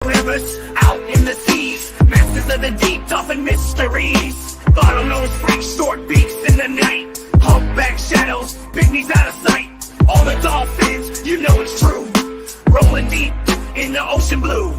Rivers out in the seas, masters of the deep, dolphin mysteries. Bottlenose freaks, short beaks in the night, humpback shadows, pygmies out of sight. All the dolphins, you know it's true, rolling deep in the ocean blue.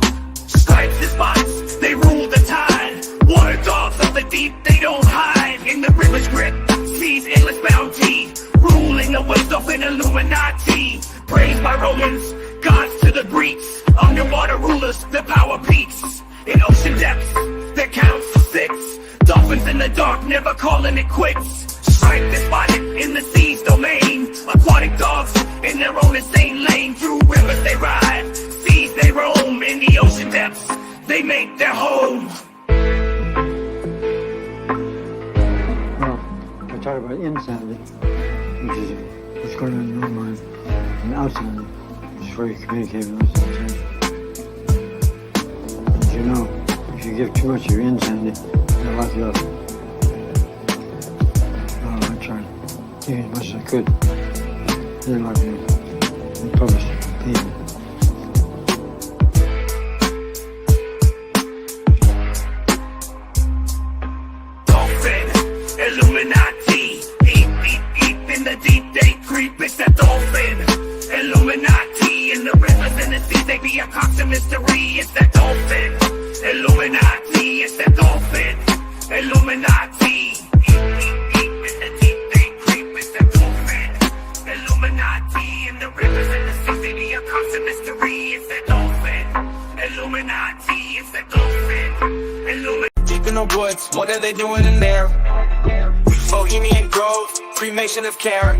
Stripes and spots, they rule the tide. Water dogs of the deep, they don't hide. In the river's grip, seas endless bounty, ruling the waves off in Illuminati. Praised by Romans, gods to the Greeks, underwater rulers, the power peaks. In ocean depths, their counts to 6. Dolphins in the dark, never calling it quits. Striped and spotted in the sea's domain. Aquatic dogs in their own insane lane. Through rivers they ride, seas they roam. In the ocean depths, they make their home. Well, I talk about insanity, which is what's going on in your mind, and outside, which is where you communicate with those things. As you know, if you give too much of your insanity, you'll lock you up. I tried giving as much as I could. They locked me up. And published it. Illuminati, deep, deep, deep in the deep they creep. It's that dolphin. Illuminati in the rivers and the seas, they be a constant mystery. It's that dolphin. Illuminati, it's that dolphin. Illuminati, deep, deep, deep in the deep they creep. It's that dolphin. Illuminati in the rivers and the seas, they be a constant mystery. It's that dolphin. Illuminati, it's that dolphin. Illuminati. Deep in the woods, what are they doing in there? Bohemian Grove, cremation of care.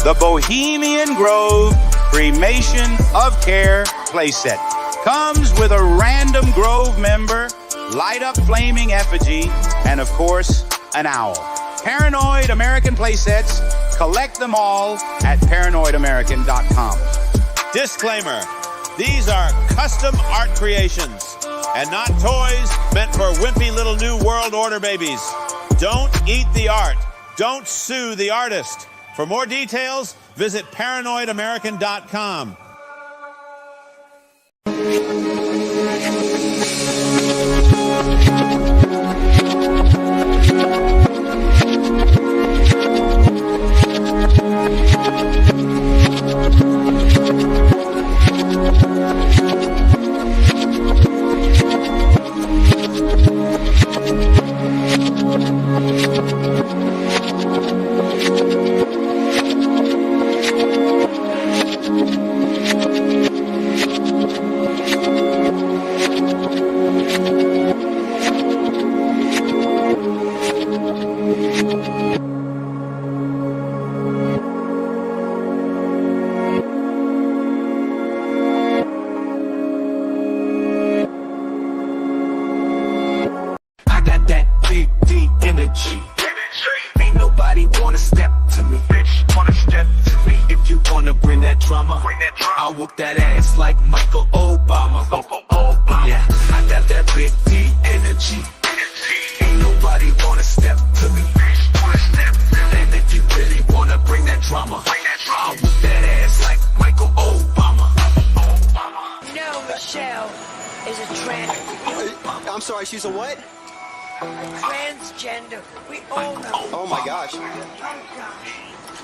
The Bohemian Grove Cremation of Care playset comes with a random Grove member, light up flaming effigy, and of course, an owl. Paranoid American playsets, collect them all at paranoidamerican.com. Disclaimer, these are custom art creations and not toys meant for wimpy little new world order babies. Don't eat the art. Don't sue the artist. For more details, visit paranoidamerican.com. Ain't nobody wanna step to me. If you wanna bring that drama, I'll whoop that ass like Michael Obama. Yeah, I got that big D energy. Ain't nobody wanna step to me. And if you really wanna bring that drama, I'll whoop that ass like Michael Obama. No, Michelle is a trans. I'm sorry, she's a what? Transgender. We all know. Oh my gosh.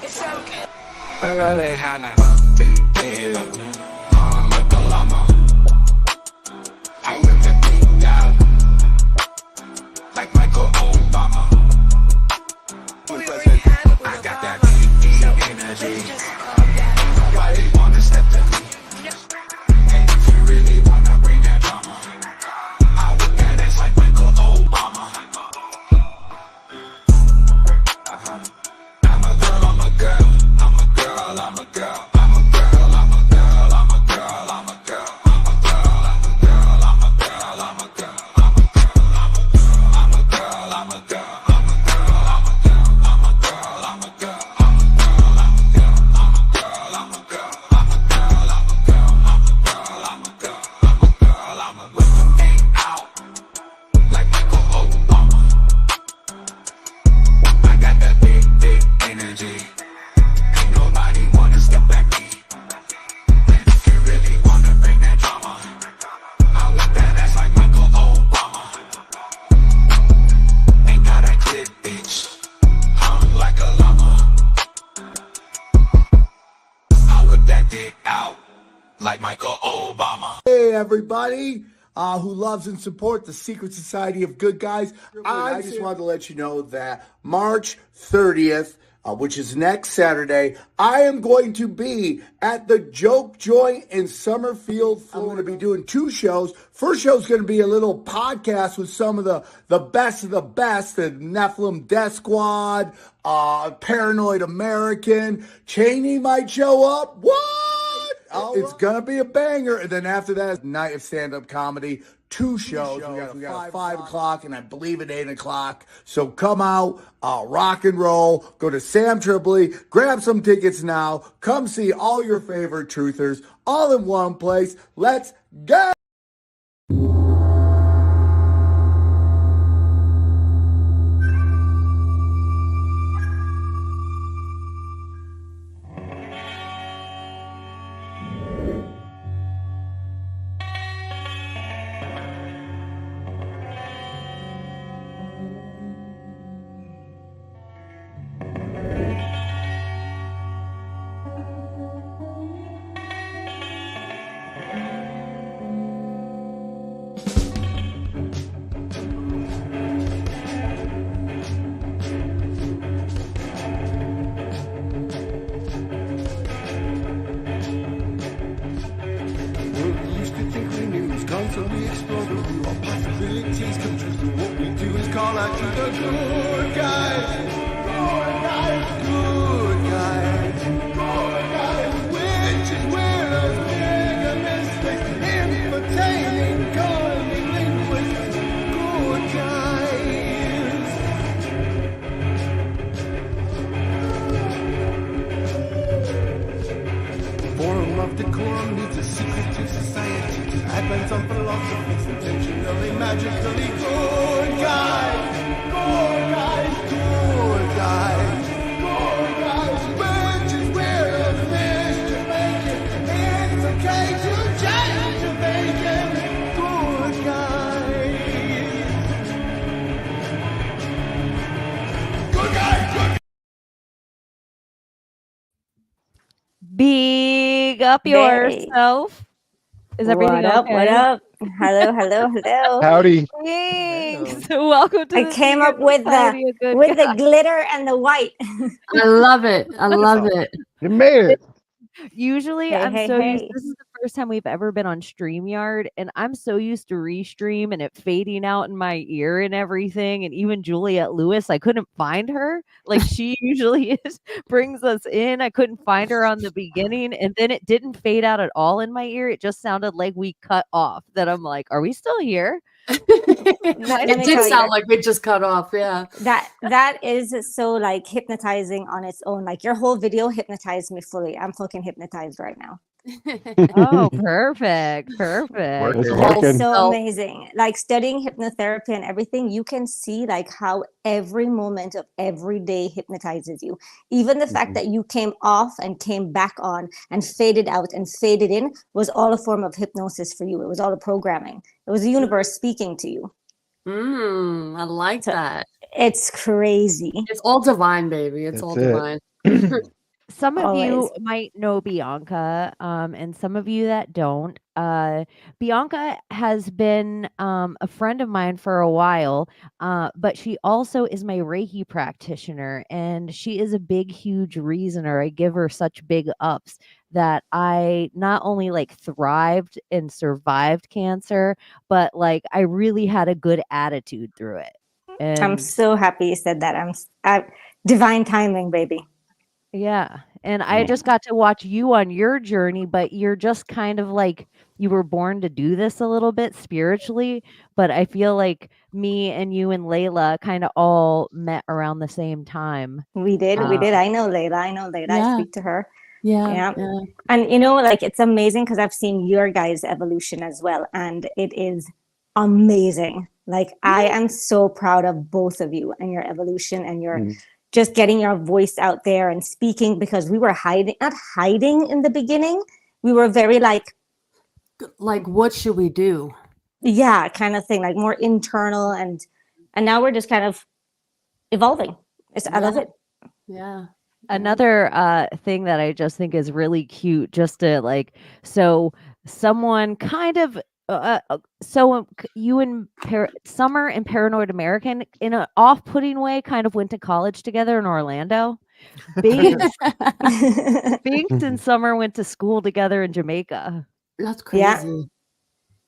It's okay. I whip that thing down like Michael Obama. We already had it with I got that Obama. energy. Let's just calm down. Nobody wanna step to me. And if you really wanna bring that drama, I whip that ass like Michael Obama. I'm a girl, I'm a girl, I'm a girl, I'm a girl, I'm a girl, I'm a girl, I'm a everybody who loves and supports the Secret Society of Good Guys. I just wanted to let you know that March 30th, which is next Saturday, I am going to be at the Joke Joint in Summerfield, Florida. I'm going to be doing 2 shows. First show is going to be a little podcast with some of the best of the best, the Nephilim Death Squad, Paranoid American. Cheney might show up. What? It's going to be a banger. And then after that, night of stand-up comedy. 2 shows. We got a 5 o'clock and I believe at 8 o'clock. So come out, rock and roll, go to Sam Tripoli, grab some tickets now, come see all your favorite truthers all in one place. Let's go! Constantly explore the view of possibilities come true. So what we do is call out to the good guys. Good guys. Good guys. Good guys. Witches, widows, mega mystics, entertaining, calling linguists. Good guys. Forum of decorum needs a secretive society. Advent on philosophies, intentionally, magically good guys, good guys, good guys, good guys, witches, weirdos, mischief making, invocation, change of bacon, good guys, good guys, good guys. Big up Hey. yourself. Is everything What up? okay? What up? Hello, hello, hello. Howdy. Thanks. Welcome to I the came Secret up with Society of Good the Guys. glitter and the white. I love it. I love it. You made it. Usually, Hey, I'm hey, so used. hey. This is the first time we've ever been on StreamYard, and I'm so used to restream and it fading out in my ear and everything. And even Juliette Lewis, I couldn't find her like she usually is. Brings us in. I couldn't find her on the beginning, and then it didn't fade out at all in my ear. It just sounded like we cut off. That I'm like, are we still here? Let me It tell did you. sound like we just cut off. Yeah. That is so like hypnotizing on its own. Like your whole video hypnotized me fully. I'm fucking hypnotized right now. Oh, perfect. Perfect. It's That's working. so So- amazing. Like studying hypnotherapy and everything, you can see like how every moment of every day hypnotizes you. Even the fact that you came off and came back on and faded out and faded in was all a form of hypnosis for you. It was all a programming. It was the universe speaking to you. I like that. It's crazy. It's all divine, baby. It's all That's divine. Some of you Always. might know Bianca, and some of you that don't. Bianca has been a friend of mine for a while, but she also is my Reiki practitioner, and she is a big, huge reasoner. I give her such big ups that I not only like thrived and survived cancer, but like I really had a good attitude through it. I'm And so happy you said that. I divine timing, baby. yeah. And I just got to watch you on your journey, but you're just kind of like you were born to do this a little bit spiritually. But I feel like me and you and Layla kind of all met around the same time. We did. Um, I know Layla. I Yeah. speak to her. Yeah. Yeah. And you know, like it's amazing because I've seen your guys' evolution as well. And it is amazing. Like I am so proud of both of you and your evolution and your just getting your voice out there and speaking, because we were not hiding in the beginning. We were very like What should we do? yeah, kind of thing, like more internal, and now we're just kind of evolving. I love it. Another thing that I just think is really cute, just to like, so someone kind of you and Summer and Paranoid American in an off-putting way kind of went to college together in Orlando. Binks and Summer went to school together in Jamaica. That's crazy.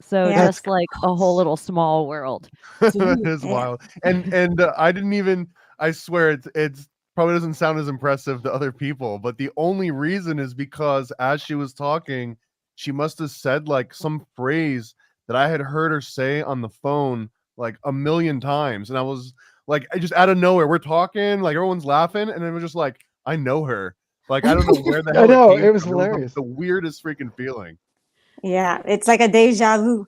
So Yeah. just like a whole little small world. That is wild. And I didn't even. I swear it's probably doesn't sound as impressive to other people, but the only reason is because as she was talking, she must have said like some phrase that I had heard her say on the phone like a million times, and I was like, I just out of nowhere, we're talking, like everyone's laughing, and it was just like, I know her. Like I don't know where the hell I know, came it was from. hilarious. The weirdest freaking feeling. Yeah, it's like a deja vu.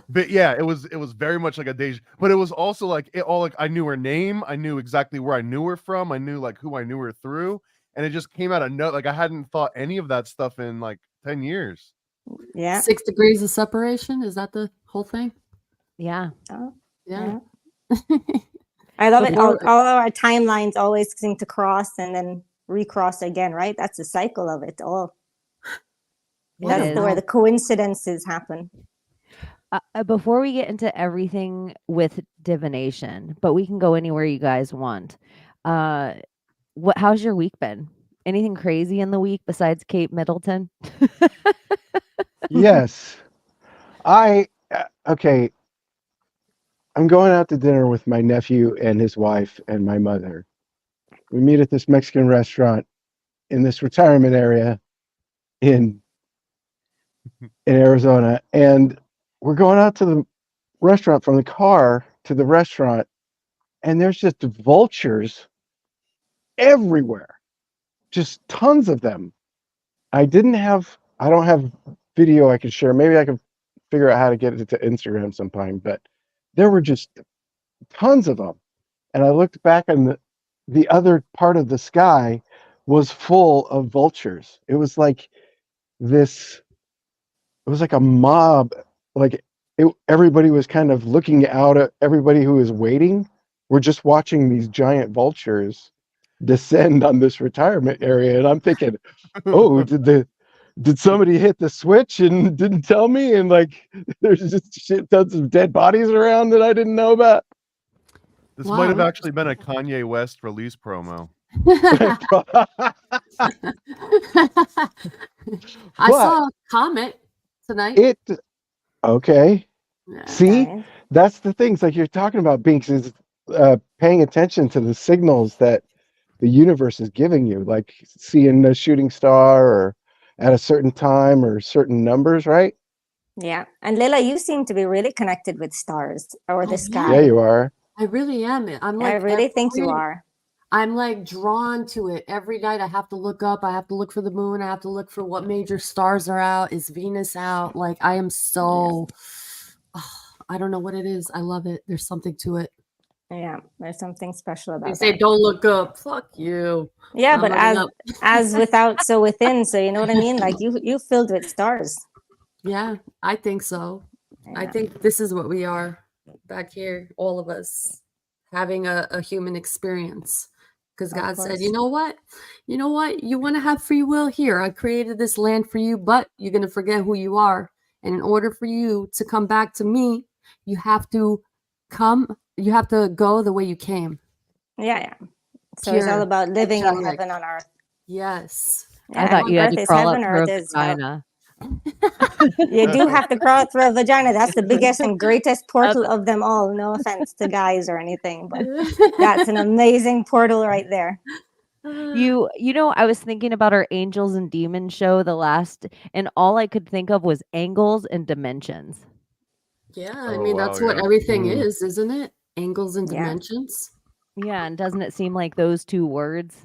But yeah, it was very much like a deja, but it was also like it all like I knew her name, I knew exactly where I knew her from, I knew like who I knew her through, and it just came out of no, like I hadn't thought any of that stuff in like 10 years. Yeah. 6 degrees of separation. Is that the whole thing? Yeah. Oh, Yeah. I love it. All Before- our timelines always seem to cross and then recross again, right? That's the cycle of it all. That's where the coincidences happen. Before we get into everything with divination, but we can go anywhere you guys want. How's your week been? Anything crazy in the week besides Kate Middleton? Yes. Okay. I'm going out to dinner with my nephew and his wife and my mother. We meet at this Mexican restaurant in this retirement area in Arizona, and we're going out to the restaurant from the car to the restaurant, and there's just vultures everywhere, just tons of them. I don't have video I can share. Maybe I can figure out how to get it to Instagram sometime, but there were just tons of them. And I looked back, and the other part of the sky was full of vultures. It was like a mob. Like everybody was kind of looking out at everybody who was waiting. We're just watching these giant vultures descend on this retirement area, and I'm thinking, oh, did somebody hit the switch and didn't tell me? And like, there's just shit tons of dead bodies around that I didn't know about. This might have actually been a Kanye West release promo. I saw a comment tonight. Okay. Yeah. See, that's the things like you're talking about, Binks, is paying attention to the signals that the universe is giving you, like seeing a shooting star or at a certain time or certain numbers, right? Yeah. And Lila, you seem to be really connected with stars or the sky. Yeah, you are. I really am. I really think you are. I'm like drawn to it. Every night I have to look up. I have to look for the moon. I have to look for what major stars are out. Is Venus out? Like I am so, I don't know what it is. I love it. There's something to it. Yeah, there's something special about They it. say don't look up. Fuck you. Yeah, I'm but looking as without, so within. So you know what I mean? Like you filled with stars. Yeah, I think so. I think this is what we are back here, all of us having a human experience. Because God said, you know what? You want to have free will here. I created this land for you, but you're going to forget who you are. And in order for you to come back to me, you have to go the way you came. Yeah. So it's all about living in heaven on earth. Yes. I thought you had to crawl up through a vagina. You do have to crawl through a vagina. That's the biggest and greatest portal of them all. No offense to guys or anything, but that's an amazing portal right there. You know, I was thinking about our Angels and Demons show, and all I could think of was angles and dimensions. Yeah, I mean, that's what everything is, isn't it? Angles and dimensions. Yeah, and doesn't it seem like those two words?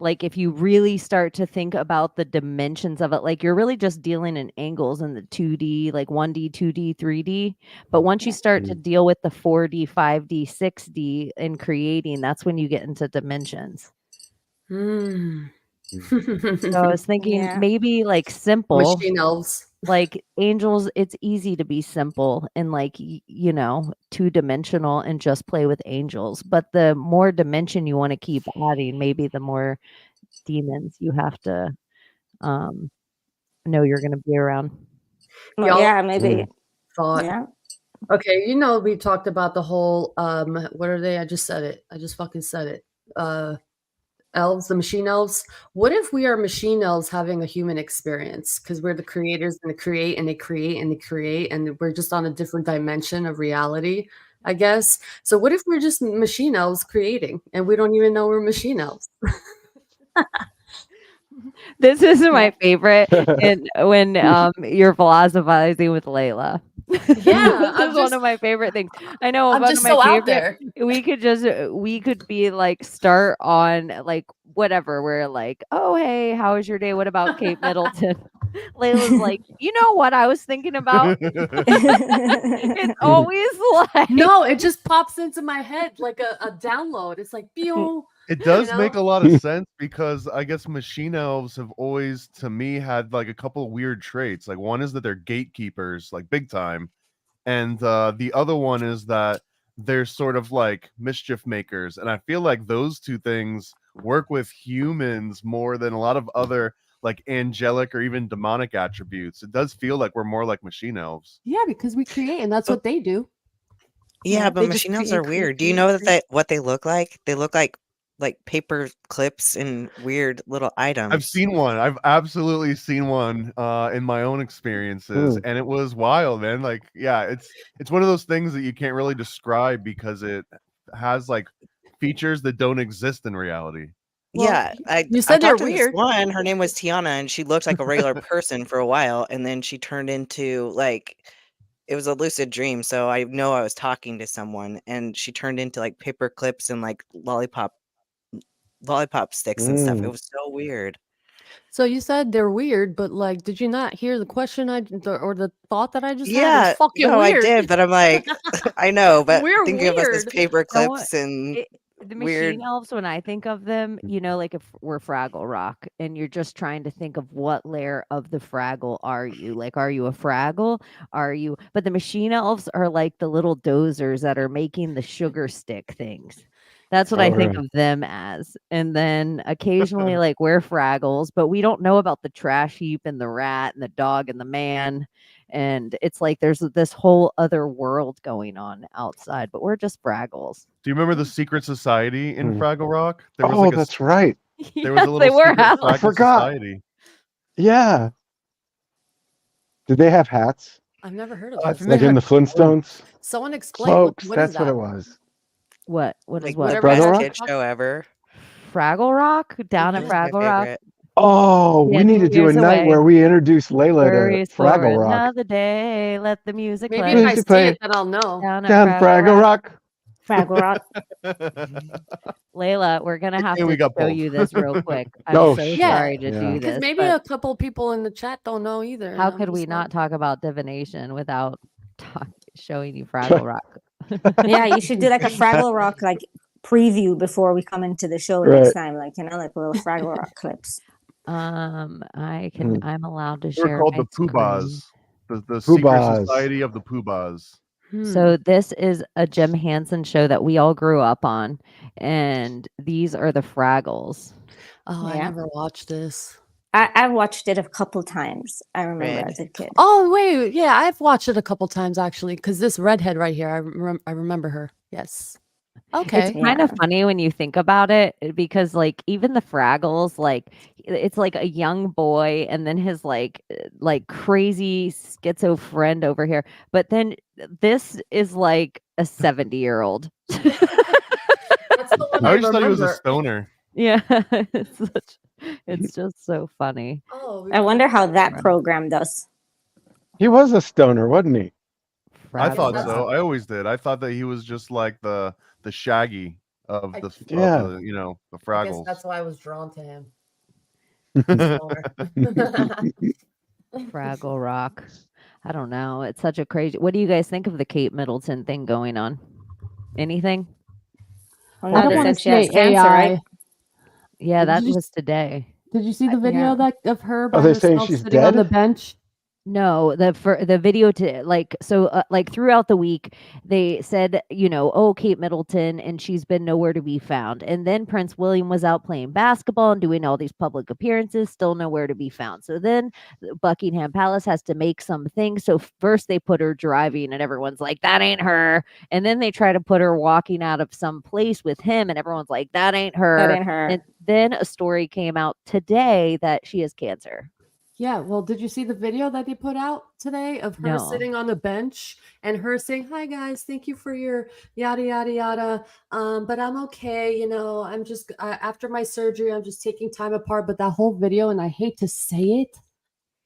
Like if you really start to think about the dimensions of it, like you're really just dealing in angles in the 2D, like 1D, 2D, 3D. But once you start to deal with the 4D, 5D, 6D in creating, that's when you get into dimensions. So I was thinking maybe like simple. Machine elves. Like angels, it's easy to be simple and like, two-dimensional and just play with angels. But the more dimension you want to keep adding, maybe the more demons you have to know you're going to be around. Well, Y'all yeah, maybe. thought. Yeah. Okay, you know, we talked about the whole what are they? I just said it. I just fucking said it. Elves, the machine elves. What if we are machine elves having a human experience? Because we're the creators and they create and they create and they create, and we're just on a different dimension of reality, I guess. So what if we're just machine elves creating and we don't even know we're machine elves? This is my favorite and when you're philosophizing with Layla. Yeah, This is one of my favorite things. I know I'm one just of my so out favorite. there. We could be like start on like whatever. We're like, oh hey, how was your day? What about Kate Middleton? Layla's like, you know what I was thinking about? It's always like No, it just pops into my head like a download. It's like, pew. It does You make know? a lot of sense because I guess machine elves have always, to me, had like a couple of weird traits. Like one is that they're gatekeepers, like big time, and the other one is that they're sort of like mischief makers. And I feel like those two things work with humans more than a lot of other like angelic or even demonic attributes. It does feel like we're more like machine elves. Yeah, because we create, and that's what they do. Yeah, but They just machine elves create, are weird. Do you create, know that create. what they look like? They look like paper clips and weird little items. I've seen one. I've absolutely seen one in my own experiences, and it was wild, man. Like, yeah, it's one of those things that you can't really describe because it has like features that don't exist in reality. Yeah, you I said they're talked to this weird. one. Her name was Tiana, and she looked like a regular person for a while, and then she turned into like it was a lucid dream. So I know I was talking to someone, and she turned into like paper clips and like lollipop sticks and stuff. It was so weird. So you said they're weird, but like, did you not hear the question or the thought that I just had? Yeah, It's fucking no, I weird. did, but I'm like, I know, but We're thinking of us as weird. paper No one- clips and the weird. machine elves, when I think of them, you know, like if we're Fraggle Rock and you're just trying to think of what layer of the Fraggle are you? Like, are you a Fraggle? But the machine elves are like the little dozers that are making the sugar stick things. That's what I think of them as. And then occasionally, like, we're Fraggles, but we don't know about the trash heap and the rat and the dog and the man. And it's like there's this whole other world going on outside, but we're just Fraggles. Do you remember the secret society in Fraggle Rock? There was Oh, like that's right. There was a Yes, little they were secret hats. Fraggle I forgot. society. Yeah. Did they have hats? I've never heard of I this. think Like they in had the Flintstones? Someone explain Cloaks, what is that's what that? it was. What is Like what? the Fraggle best Rock? kid show ever. Fraggle Rock down That at was my Fraggle Rock. favorite. Oh, we need to do a Years night away. where we introduce Layla Worries to for Fraggle Rock. another day. Let the music Maybe play. if I Music see play. it, then I'll know. Down at Down Fraggle Rock. Fraggle Rock. Layla, we're gonna have And we to got show pulled. you this real quick. I'm Oh, so shit. sorry to Yeah. do Because this. maybe but a couple people in the chat don't know either. how and I'm could we just not like, talk about divination without showing you Fraggle Rock? Yeah, you should do like a Fraggle Rock like preview before we come into the show Right. next time, like like little Fraggle Rock clips. I'm allowed to They were share called my the Poobahs. screen. The secret Poobahs. society of the Poobahs. So this is a Jim Henson show that we all grew up on, and these are the Fraggles. oh, I Yeah. never watched this. I've watched it a couple times. I remember Red. as a kid. Oh wait, yeah, I've watched it a couple times actually. Because this redhead right here, I remember her. Yes. Okay. It's kind of funny when you think about it because like even the Fraggles, like it's like a young boy and then his like crazy schizo friend over here. But then this is like a 70-year-old. That's the one I always thought he was a remember. stoner. Yeah. It's just so funny. Oh, I wonder how that program does. He was a stoner, wasn't he? I thought Fraggles. so. I always did. I thought that he was just like the Shaggy of the Yeah. of the, you know, the I guess Fraggles. that's why I was drawn to him. Fraggle Rock. I don't know. It's such a crazy. What do you guys think of the Kate Middleton thing going on? Anything? Well, I now don't they want said to she has say cancer, AI. right? Yeah, Did that you was today. Did you see the video Yeah. of her by Are they saying herself she's sitting on the dead? bench? No, the video to like throughout the week they said, oh, Kate Middleton, and she's been nowhere to be found. And then Prince William was out playing basketball and doing all these public appearances, still nowhere to be found. So then Buckingham Palace has to make something. So first they put her driving and everyone's like, that ain't her. And then they try to put her walking out of some place with him and everyone's like, that ain't her. That ain't her. And then a story came out today that she has cancer. Yeah, well, did you see the video that they put out today of her No. sitting on the bench and her saying, "Hi guys, thank you for your yada yada yada. But I'm okay, I'm just after my surgery, I'm just taking time apart." But that whole video, and I hate to say it,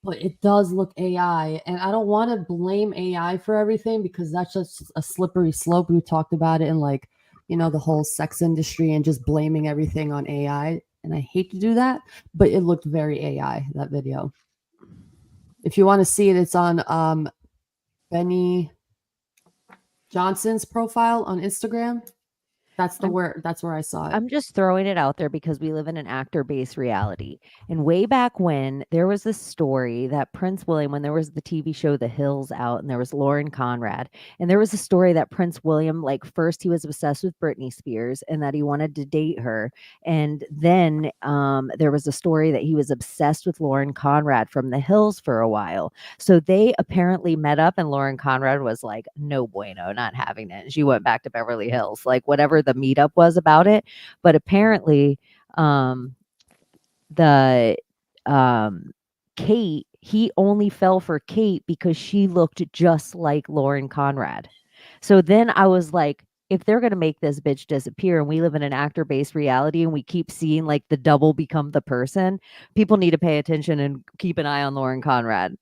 but it does look AI, and I don't want to blame AI for everything because that's just a slippery slope. We talked about it in the whole sex industry and just blaming everything on AI. And I hate to do that, but it looked very AI, that video. If you want to see it, it's on Benny Johnson's profile on Instagram. That's where I saw it. I'm just throwing it out there because we live in an actor-based reality. And way back when, there was this story that Prince William, when there was the TV show The Hills out, and there was Lauren Conrad, and there was a story that Prince William, first he was obsessed with Britney Spears and that he wanted to date her. And then there was a story that he was obsessed with Lauren Conrad from The Hills for a while. So they apparently met up, and Lauren Conrad was like, no bueno, not having it. And she went back to Beverly Hills, whatever the meetup was about it. But apparently Kate, he only fell for Kate because she looked just like Lauren Conrad. So then I was like, if they're going to make this bitch disappear and we live in an actor-based reality and we keep seeing the double become the person, people need to pay attention and keep an eye on Lauren Conrad.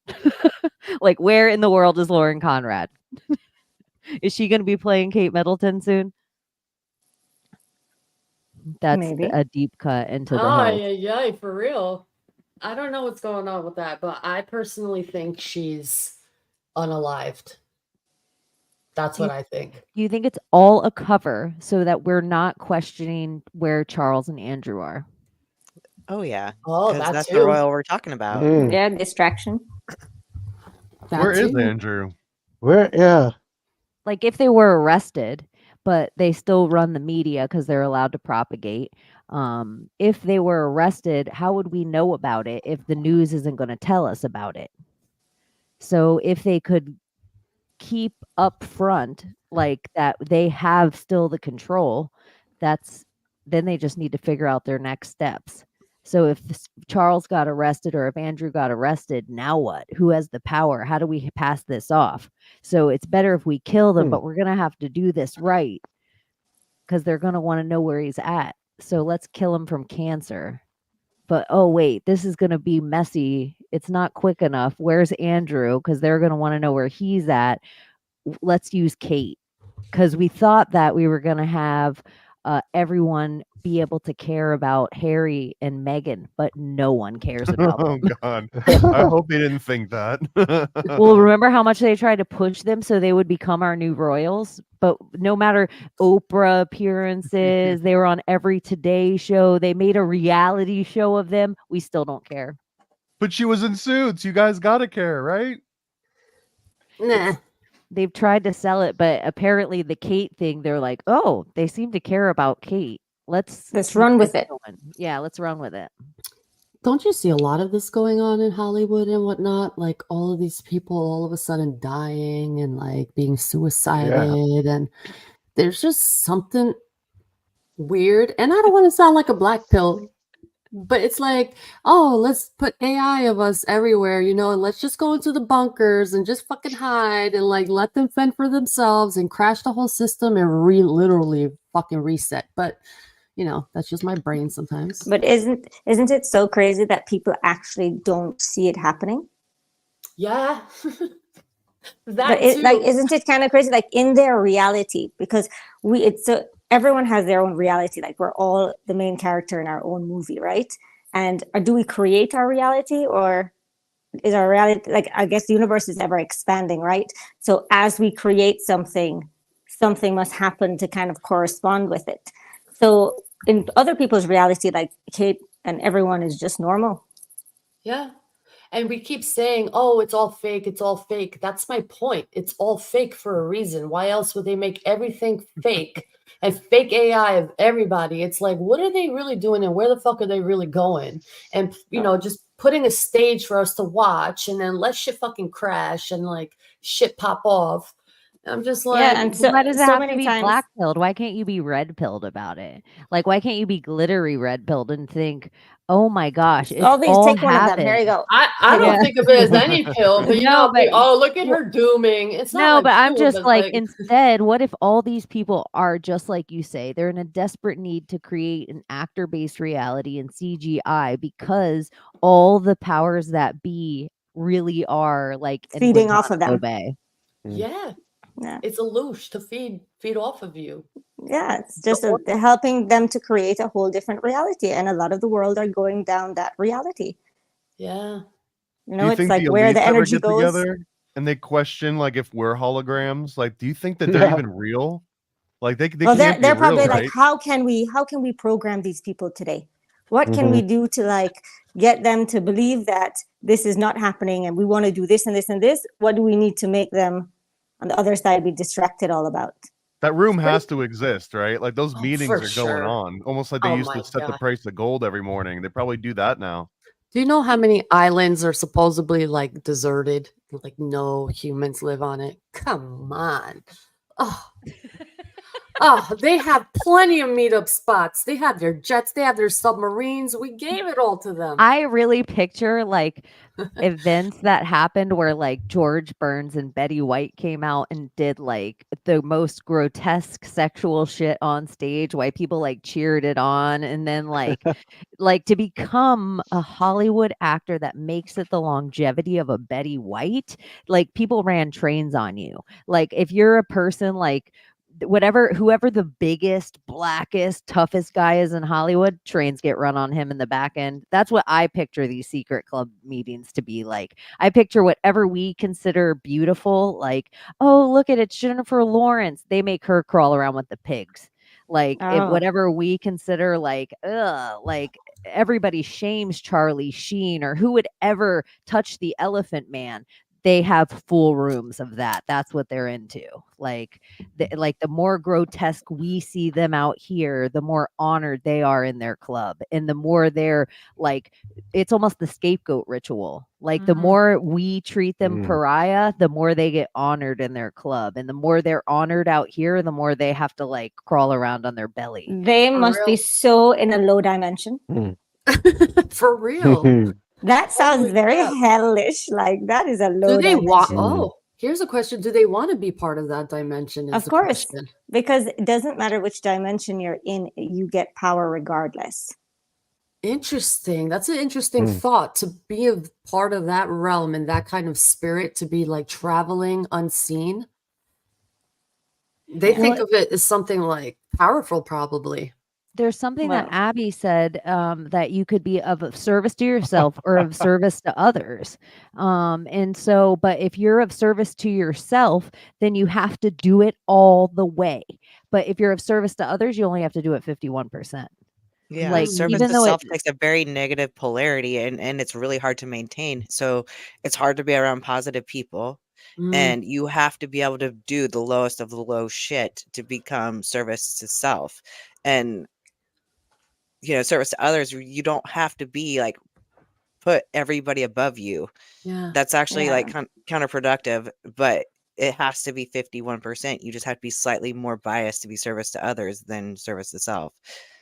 Where in the world is Lauren Conrad? Is she going to be playing Kate Middleton soon? That's Maybe. a deep cut into the hills. Yeah, for real. I don't know what's going on with that, but I personally think she's unalived. That's what I think. Do you think it's all a cover so that we're not questioning where Charles and Andrew are? Oh yeah. Oh, 'Cause that's too. the royal we're talking about. Yeah, distraction. Where is Andrew? Where? Yeah. If they were arrested, but they still run the media because they're allowed to propagate. If they were arrested, how would we know about it if the news isn't going to tell us about it? So if they could keep up front that they have still the control, then they just need to figure out their next steps. So if Charles got arrested or if Andrew got arrested, now what? Who has the power? How do we pass this off? So it's better if we kill them, but we're going to have to do this right because they're going to want to know where he's at. So let's kill him from cancer. But, oh, wait, this is going to be messy. It's not quick enough. Where's Andrew? Because they're going to want to know where he's at. Let's use Kate because we thought that we were going to have everyone be able to care about Harry and Meghan, but no one cares about them. Oh God! I hope they didn't think that. Well, remember how much they tried to push them so they would become our new royals? But no matter Oprah appearances, they were on every Today show. They made a reality show of them. We still don't care. But she was in Suits. You guys gotta care, right? Nah. They've tried to sell it, but apparently the Kate thing, they're like, oh, they seem to care about Kate. Let's run with it. Yeah, let's run with it. Don't you see a lot of this going on in Hollywood and whatnot? All of these people all of a sudden dying and being suicided, and there's just something weird. And I don't want to sound like a black pill, but it's oh, let's put AI of us everywhere, and let's just go into the bunkers and just fucking hide and let them fend for themselves and crash the whole system and literally fucking reset. But that's just my brain sometimes. But isn't it so crazy that people actually don't see it happening? Yeah. But isn't it kind of crazy? In their reality, because everyone has their own reality. We're all the main character in our own movie, right? And do we create our reality, or is our reality I guess the universe is ever expanding, right? So as we create something must happen to kind of correspond with it. So in other people's reality, Kate and everyone is just normal. Yeah. And we keep saying, oh, it's all fake. It's all fake. That's my point. It's all fake for a reason. Why else would they make everything fake and fake AI of everybody? It's like, what are they really doing and where the fuck are they really going? And, just putting a stage for us to watch and then let shit fucking crash and like shit pop off. I'm just like, Yeah, and so why does it so have to many be times. black pilled? Why can't you be red pilled about it? Like, why can't you be glittery red pilled and think, oh my gosh, it's All these, all take one of them. Here you happened. go. I don't think of it as any pill, but No, I'll be, but oh, look at her dooming. It's not no, like but I'm doom, just but like, instead, what if all these people are just like you say? They're in a desperate need to create an actor based reality and CGI because all the powers that be really are like in Feeding off of Guantanamo them. Bay. yeah. Yeah. It's a loosh to feed off of you. Yeah, it's just they're helping them to create a whole different reality, and a lot of the world are going down that reality. Yeah. You Do know, you it's think like the where elites the ever energy get goes. together and they question like if we're holograms? Like, do you think that they're Yeah. even real? Like they Well, can't be they're real, probably right? like, how can we program these people today? What can we Mhm. do to like get them to believe that this is not happening and we want to do this and this and this? What do we need to make them on the other side be distracted all about? That room has to exist, right? Like those Oh, meetings for are going sure. on. Almost like they Oh used my to set the God. price of gold every morning. They probably do that now. Do you know how many islands are supposedly like deserted? Like no humans live on it. Come on. Oh, they have plenty of meetup spots. They have their jets, they have their submarines. We gave it all to them. I really picture like events that happened where like George Burns and Betty White came out and did like the most grotesque sexual shit on stage, why people like cheered it on, and then like to become a Hollywood actor that makes it the longevity of a Betty White, like people ran trains on you. Like if you're a person like whoever the biggest, blackest, toughest guy is in Hollywood, trains get run on him in the back end. That's what I picture these secret club meetings to be like. I picture whatever we consider beautiful, like, oh, look at it, Jennifer Lawrence. They make her crawl around with the pigs. Like if Oh. whatever we consider like, like everybody shames Charlie Sheen or who would ever touch the Elephant Man. They have full rooms of that. That's what they're into. Like the more grotesque we see them out here, the more honored they are in their club, and the more they're like, it's almost the scapegoat ritual. Like the more we treat them pariah, the more they get honored in their club, and the more they're honored out here, the more they have to like crawl around on their belly. They must be so in a low dimension. For real. That sounds Holy very crap. hellish. Like that is a low Do they want? dimension. Oh, here's a question: do they want to be part of that dimension? Is Of the course, question. because it doesn't matter which dimension you're in, you get power regardless. Interesting. That's an interesting thought, to be a part of that realm and that kind of spirit, to be like traveling unseen. They think of it as something like powerful, probably. There's something Well, that Abby said, that you could be of service to yourself or of service to others. And so, but if you're of service to yourself, then you have to do it all the way. But if you're of service to others, you only have to do it 51%. Yeah, Like, service even to though it, self takes a very negative polarity, and it's really hard to maintain. So it's hard to be around positive people, and you have to be able to do the lowest of the low shit to become service to self. And service to others, you don't have to be like put everybody above you. Yeah. That's actually Yeah. like counterproductive, but it has to be 51%. You just have to be slightly more biased to be service to others than service to self.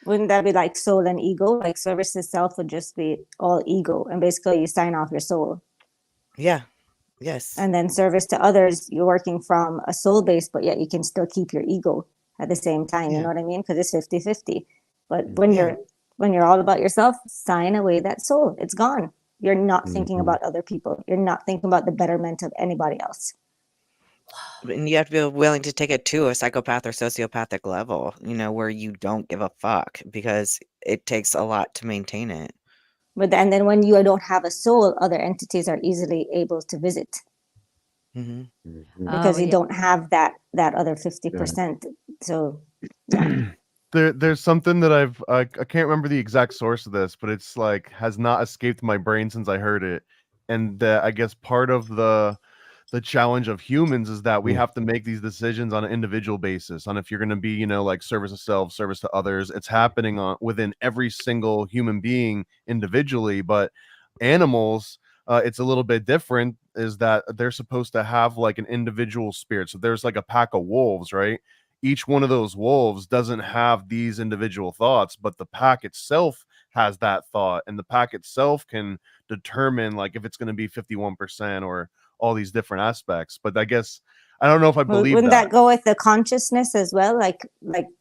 Wouldn't that be like soul and ego? Like service to self would just be all ego, and basically you sign off your soul. Yeah. Yes. And then service to others, you're working from a soul base, but yet you can still keep your ego at the same time. You know what I mean? Because it's 50-50. But when you're all about yourself, sign away that soul. It's gone. You're not thinking about other people. You're not thinking about the betterment of anybody else. And you have to be willing to take it to a psychopath or sociopathic level, where you don't give a fuck, because it takes a lot to maintain it. And then when you don't have a soul, other entities are easily able to visit because you don't have that other 50%. So There's something that I can't remember the exact source of this, but it's like has not escaped my brain since I heard it. and I guess part of the challenge of humans is that we have to make these decisions on an individual basis on if you're going to be, like service to self, service to others. It's happening within every single human being individually, but animals, it's a little bit different, is that they're supposed to have like an individual spirit. So there's like a pack of wolves, right? Each one of those wolves doesn't have these individual thoughts, but the pack itself has that thought, and the pack itself can determine like if it's going to be 51% or all these different aspects. But I guess I don't know if I believe Wouldn't that. that go with the consciousness as well? Like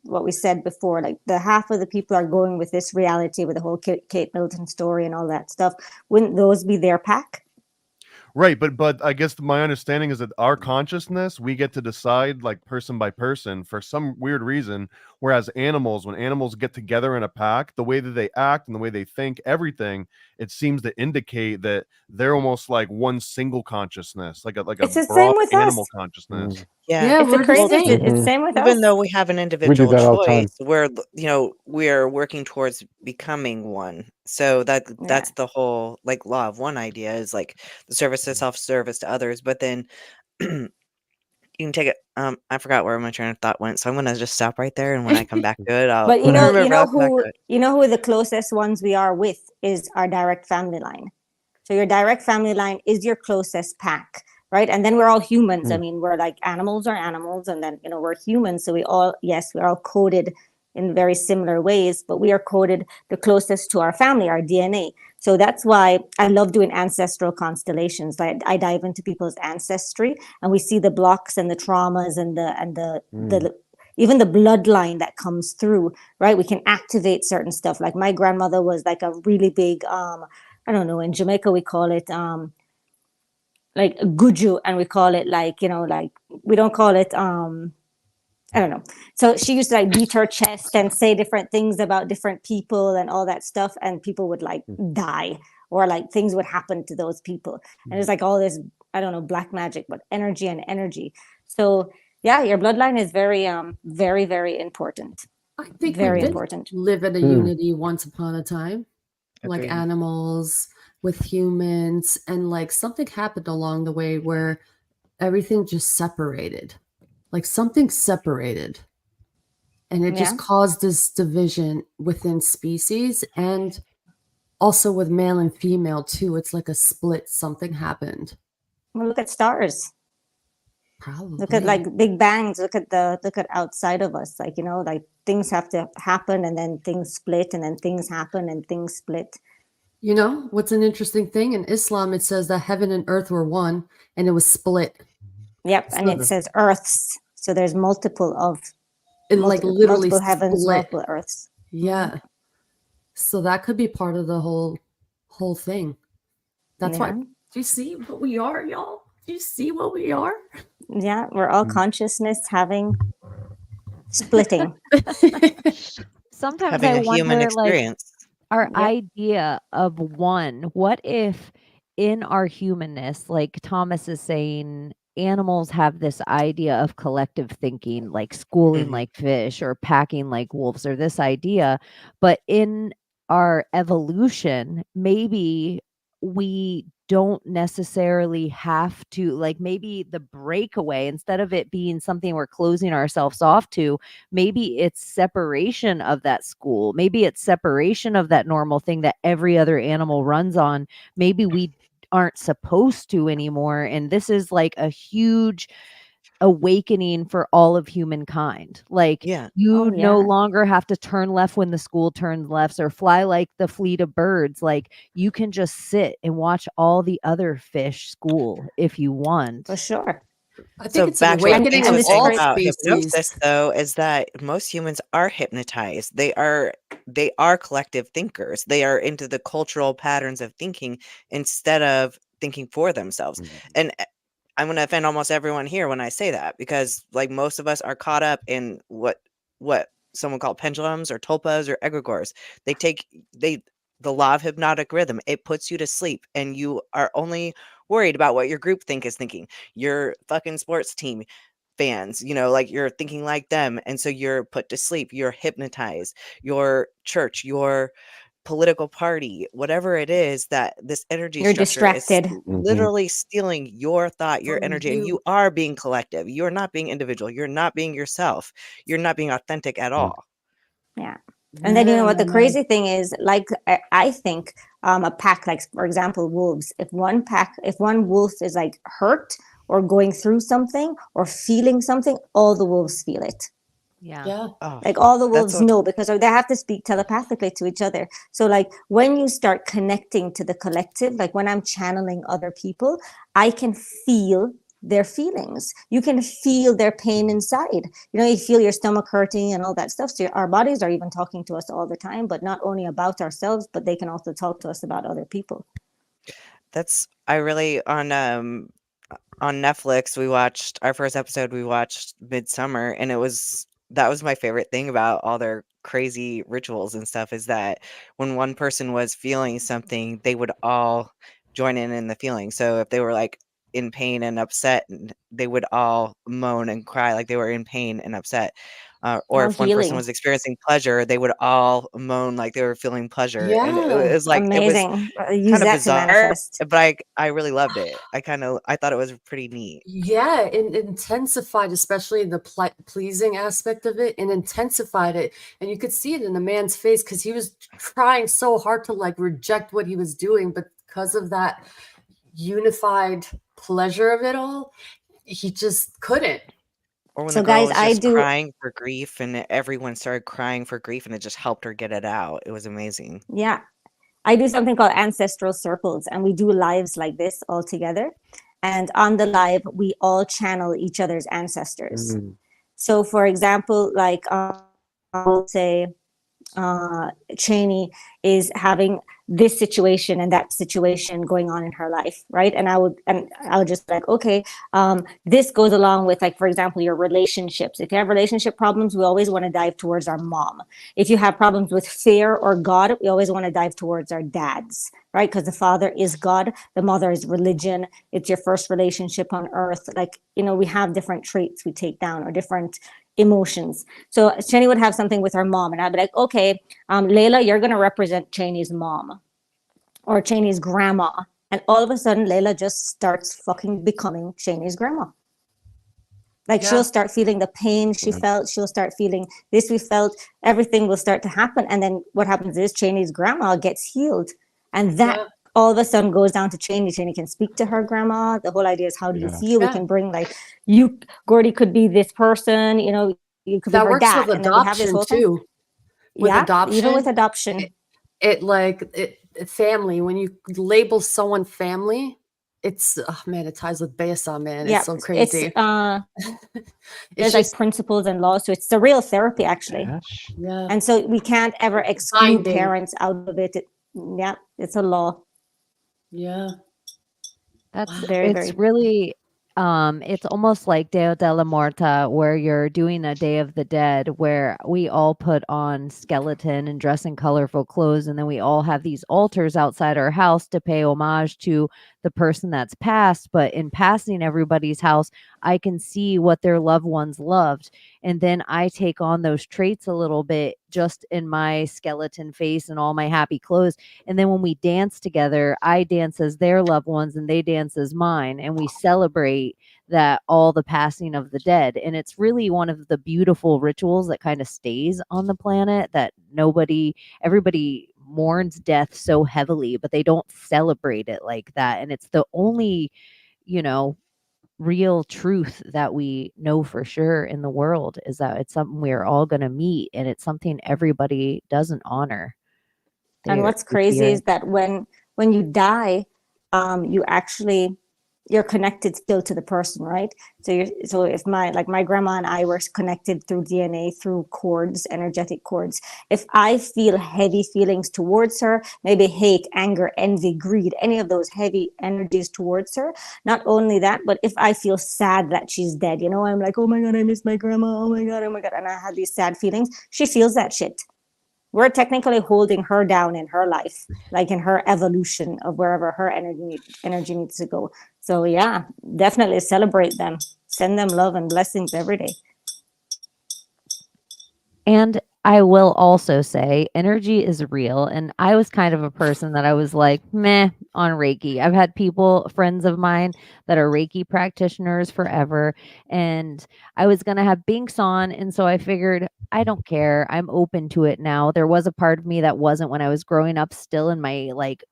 what we said before, like the half of the people are going with this reality with the whole Kate Middleton story and all that stuff. Wouldn't those be their pack? Right, but I guess my understanding is that our consciousness, we get to decide like person by person for some weird reason, whereas animals, when animals get together in a pack, the way that they act and the way they think, everything, it seems to indicate that they're almost like one single consciousness, like It's a the same broad with animal us. consciousness. Yeah, It's the we're the craziest. same. It's the same with even us. though we have an We do individual that all the time. choice, we're working towards becoming one. So that's the whole like law of one idea, is like the service to self, service to others. But then you can take it. I forgot where my train of thought went, so I'm gonna just stop right there. And when I come back to it, But when I remember, I'll come back to it. you know who the closest ones we are with is our direct family line. So your direct family line is your closest pack, right? And then we're all humans. I mean, we're like animals are animals, and then we're humans. So we're all coded in very similar ways, but we are coded the closest to our family, our DNA. So that's why I love doing ancestral constellations. I dive into people's ancestry, and we see the blocks and the traumas and the even the bloodline that comes through, right? We can activate certain stuff. Like my grandmother was like a really big, I don't know, in Jamaica we call it like guju, and we call it like, like we don't call it I don't know. So she used to like beat her chest and say different things about different people and all that stuff, and people would like die, or like things would happen to those people. And it's like all this, I don't know, black magic, but energy and energy. So yeah, your bloodline is very very, very important. I think Very we did important. live in a unity once upon a time, like Agreed. animals with humans, and like something happened along the way where everything just separated. Like something separated, and it just caused this division within species, and also with male and female too. It's like a split. Something happened. Well, look at stars. Probably. Look at like big bangs. Look at outside of us. Like, like things have to happen, and then things split, and then things happen and things split. You know what's an interesting thing? In Islam, it says that heaven and earth were one, and it was split. Yep, and it says earths. So there's multiple like literally multiple heavens, split. multiple earths. Yeah. So that could be part of the whole thing. That's why. Do you see what we are, y'all? Do you see what we are? Yeah, we're all consciousness splitting. Sometimes Having I a human wonder, experience. our idea of one, what if in our humanness, like Thomas is saying, animals have this idea of collective thinking, like schooling like fish or packing like wolves, or this idea, but in our evolution, maybe we don't necessarily have to, like, maybe the breakaway, instead of it being something we're closing ourselves off to, maybe it's separation of that school, maybe it's separation of that normal thing that every other animal runs on. Maybe we aren't supposed to anymore, and this is like a huge awakening for all of humankind. Like, you no longer have to turn left when the school turns left, or fly like the fleet of birds. Like, you can just sit and watch all the other fish school if you want. For sure. I think it's back an awakening to what of I was saying all about species. hypnosis, though, is that most humans are hypnotized. They are collective thinkers. They are into the cultural patterns of thinking instead of thinking for themselves. And I'm going to offend almost everyone here when I say that, because like most of us are caught up in what someone called pendulums or tulpas or egregores. The law of hypnotic rhythm, it puts you to sleep, and you are only worried about what your group think is thinking. Your fucking sports team fans, like you're thinking like them, and so you're put to sleep. You're hypnotized. Your church, your political party, whatever it is, that this energy You're structure is distracted. literally stealing your thought, your From energy, and you. you are being collective. You're not being individual. You're not being yourself. You're not being authentic at all. Yeah. And then, you know what the crazy thing is, like, I think a pack, like, for example, wolves, if one wolf is like hurt or going through something or feeling something, all the wolves feel it. Yeah. Oh, Like all the that's wolves so know, because they have to speak telepathically to each other. So like when you start connecting to the collective, like when I'm channeling other people, I can feel their feelings. You can feel their pain inside. You know, you feel your stomach hurting and all that stuff. So our bodies are even talking to us all the time, but not only about ourselves, but they can also talk to us about other people. I really on Netflix, we watched our first episode. We watched Midsummer, and that was my favorite thing about all their crazy rituals and stuff, is that when one person was feeling something, they would all join in the feeling. So if they were like in pain and upset, they would all moan and cry like they were in pain and upset. Or if one person was experiencing pleasure, they would all moan like they were feeling pleasure. And it Yeah. was like, Amazing. it was Use kind of that to bizarre, manifest. but I really loved it. I thought it was pretty neat. Yeah, it intensified, especially the pleasing aspect of it, and intensified it. And you could see it in the man's face because he was trying so hard to like reject what he was doing, but because of that unified pleasure of it all, he just couldn't. Or when So the girl guys, was I just do crying for grief and everyone started crying for grief and it just helped her get it out. It was amazing. Yeah, I do something called ancestral circles, and we do lives like this all together. And on the live, we all channel each other's ancestors. So, for example, like I will say, Cheney is having this situation and that situation going on in her life, right? And I would just like, okay, this goes along with, like, for example, your relationships. If you have relationship problems, we always want to dive towards our mom. If you have problems with fear or God, we always want to dive towards our dads, right? Because the father is God, the mother is religion. It's your first relationship on earth. Like, you know, we have different traits we take down, or different emotions. So Cheney would have something with her mom, and I'd be like, okay, Layla, you're going to represent Cheney's mom or Cheney's grandma. And all of a sudden, Layla just starts fucking becoming Cheney's grandma. Like, she'll start feeling the pain she felt. She'll start feeling this we felt. Everything will start to happen. And then what happens is Cheney's grandma gets healed. And that all of a sudden goes down to Cheney. Cheney can speak to her grandma. The whole idea is, how do you feel? We can bring, like, you, Gordy, could be this person, you know, you could be her dad. With and then we have this adoption whole too. With adoption, even with adoption. Family, when you label someone family, it's, oh man, it ties with Beasa, man. It's so crazy. There's like principles and laws, so it's the real therapy, actually. Yeah. And so we can't ever exclude parents out of it. It's a law. Yeah. That's very, it's really it's almost like Deo della Morta, where you're doing a Day of the Dead, where we all put on skeleton and dress in colorful clothes, and then we all have these altars outside our house to pay homage to the person that's passed. But in passing everybody's house, I can see what their loved ones loved, and then I take on those traits a little bit just in my skeleton face and all my happy clothes. And then when we dance together, I dance as their loved ones and they dance as mine, and we celebrate that all the passing of the dead. And it's really one of the beautiful rituals that kind of stays on the planet, that everybody mourns death so heavily, but they don't celebrate it like that. And it's the only, you know, real truth that we know for sure in the world, is that it's something we're all going to meet, and it's something everybody doesn't honor. And what's crazy is that when you die, you're connected still to the person, right? So if my grandma and I were connected through DNA, through cords, energetic cords. If I feel heavy feelings towards her, maybe hate, anger, envy, greed, any of those heavy energies towards her, not only that, but if I feel sad that she's dead, you know, I'm like, oh my God, I miss my grandma. Oh my God. And I had these sad feelings. She feels that shit. We're technically holding her down in her life, like in her evolution of wherever her energy needs to go. So yeah, definitely celebrate them. Send them love and blessings every day. And I will also say energy is real. And I was kind of a person that I was like, meh, on Reiki. I've had friends of mine that are Reiki practitioners forever. And I was going to have Binks on. And so I figured, I don't care. I'm open to it now. There was a part of me that wasn't when I was growing up, still in my like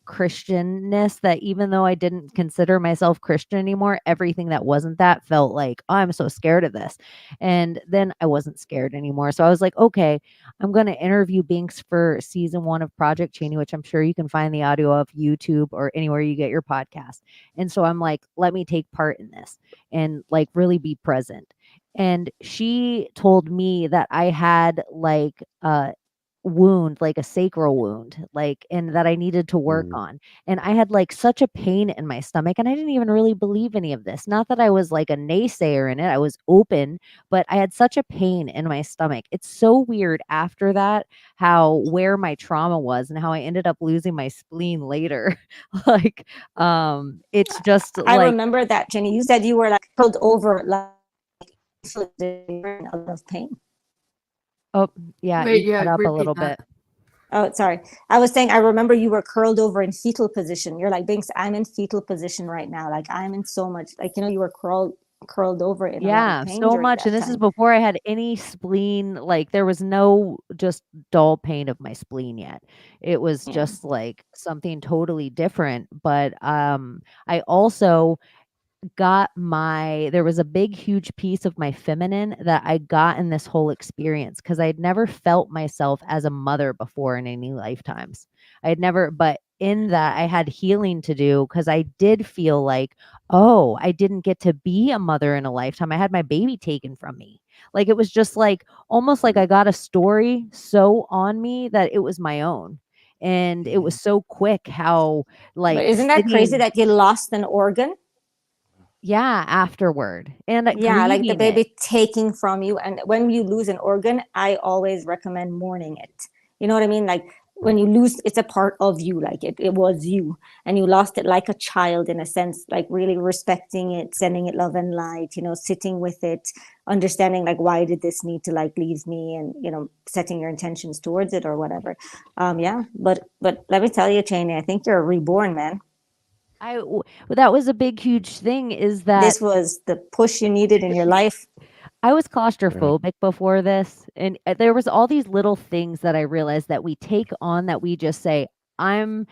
Christianness, that even though I didn't consider myself Christian anymore, everything that wasn't that felt like, oh, I'm so scared of this. And then I wasn't scared anymore. So I was like, okay, I'm going to interview Binks for season 1 of Project Cheney, which I'm sure you can find the audio of YouTube or anywhere you get your podcast. And so I'm like, let me take part in this and like really be present. And she told me that I had like wound, like a sacral wound, like, and that I needed to work on. And I had like such a pain in my stomach, and I didn't even really believe any of this. Not that I was like a naysayer in it, I was open, but I had such a pain in my stomach. It's so weird after that how where my trauma was and how I ended up losing my spleen later. Like it's just I like remember that, Jenny. You said you were like curled over, like in a lot of pain. oh yeah, Wait, you yeah, cut up a repeat little that. bit. Oh, sorry. I was saying, I remember you were curled over in fetal position. You're like, Binks, I'm in fetal position right now. Like I'm in so much, like, you know, you were curled over in a lot Yeah, of pain so during much. that And this is time. before I had any spleen. Like there was no just dull pain of my spleen yet. It was Yeah. just like something totally different. But I also got there was a big huge piece of my feminine that I got in this whole experience, because I'd never felt myself as a mother before in any lifetimes. I had never, but in that I had healing to do, because I did feel like, oh, I didn't get to be a mother in a lifetime. I had my baby taken from me. Like it was just like almost like I got a story so on me that it was my own. And it was so quick how But like isn't that crazy sitting, that you lost an organ? yeah, afterward, and Yeah, like the grieving it. baby taking from you. And when you lose an organ, I always recommend mourning it. You know what I mean? Like when you lose, it's a part of you, like it was you, and you lost it like a child in a sense, like really respecting it, sending it love and light, you know, sitting with it, understanding like, why did this need to like leave me, and, you know, setting your intentions towards it or whatever. Yeah, but let me tell you, Cheney, I think you're reborn, man. That was a big huge thing, is that This was the push you needed in your life. I was claustrophobic before this, and there was all these little things that I realized that we take on, that we just say, I'm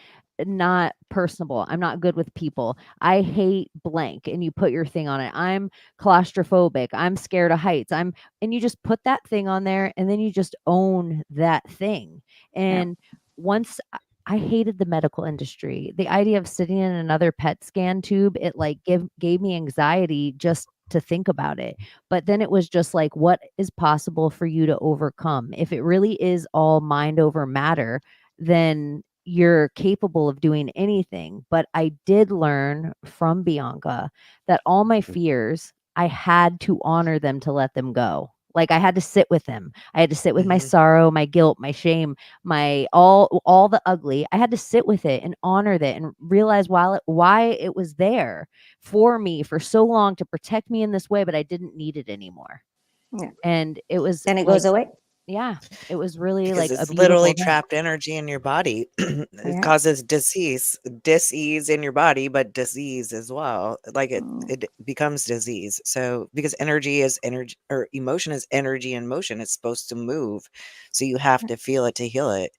not personable. I'm not good with people. I hate blank, and you put your thing on it. I'm claustrophobic. I'm scared of heights. And you just put that thing on there, and then you just own that thing. Yeah. And once I hated the medical industry. The idea of sitting in another PET scan tube, it like gave me anxiety just to think about it. But then it was just like, what is possible for you to overcome? If it really is all mind over matter, then you're capable of doing anything. But I did learn from Bianca that all my fears, I had to honor them to let them go. Like I had to sit with them. I had to sit with my sorrow, my guilt, my shame, my all the ugly. I had to sit with it and honor that and realize why it was there for me for so long, to protect me in this way, but I didn't need it anymore. Yeah. And it was Then it like, goes away. yeah, it was really Because like a it's beautiful literally thing. trapped energy in your body. It Yeah. causes disease in your body, but disease as well. Like it becomes disease. So because energy is energy, or emotion is energy in motion, it's supposed to move. So you have to feel it to heal it.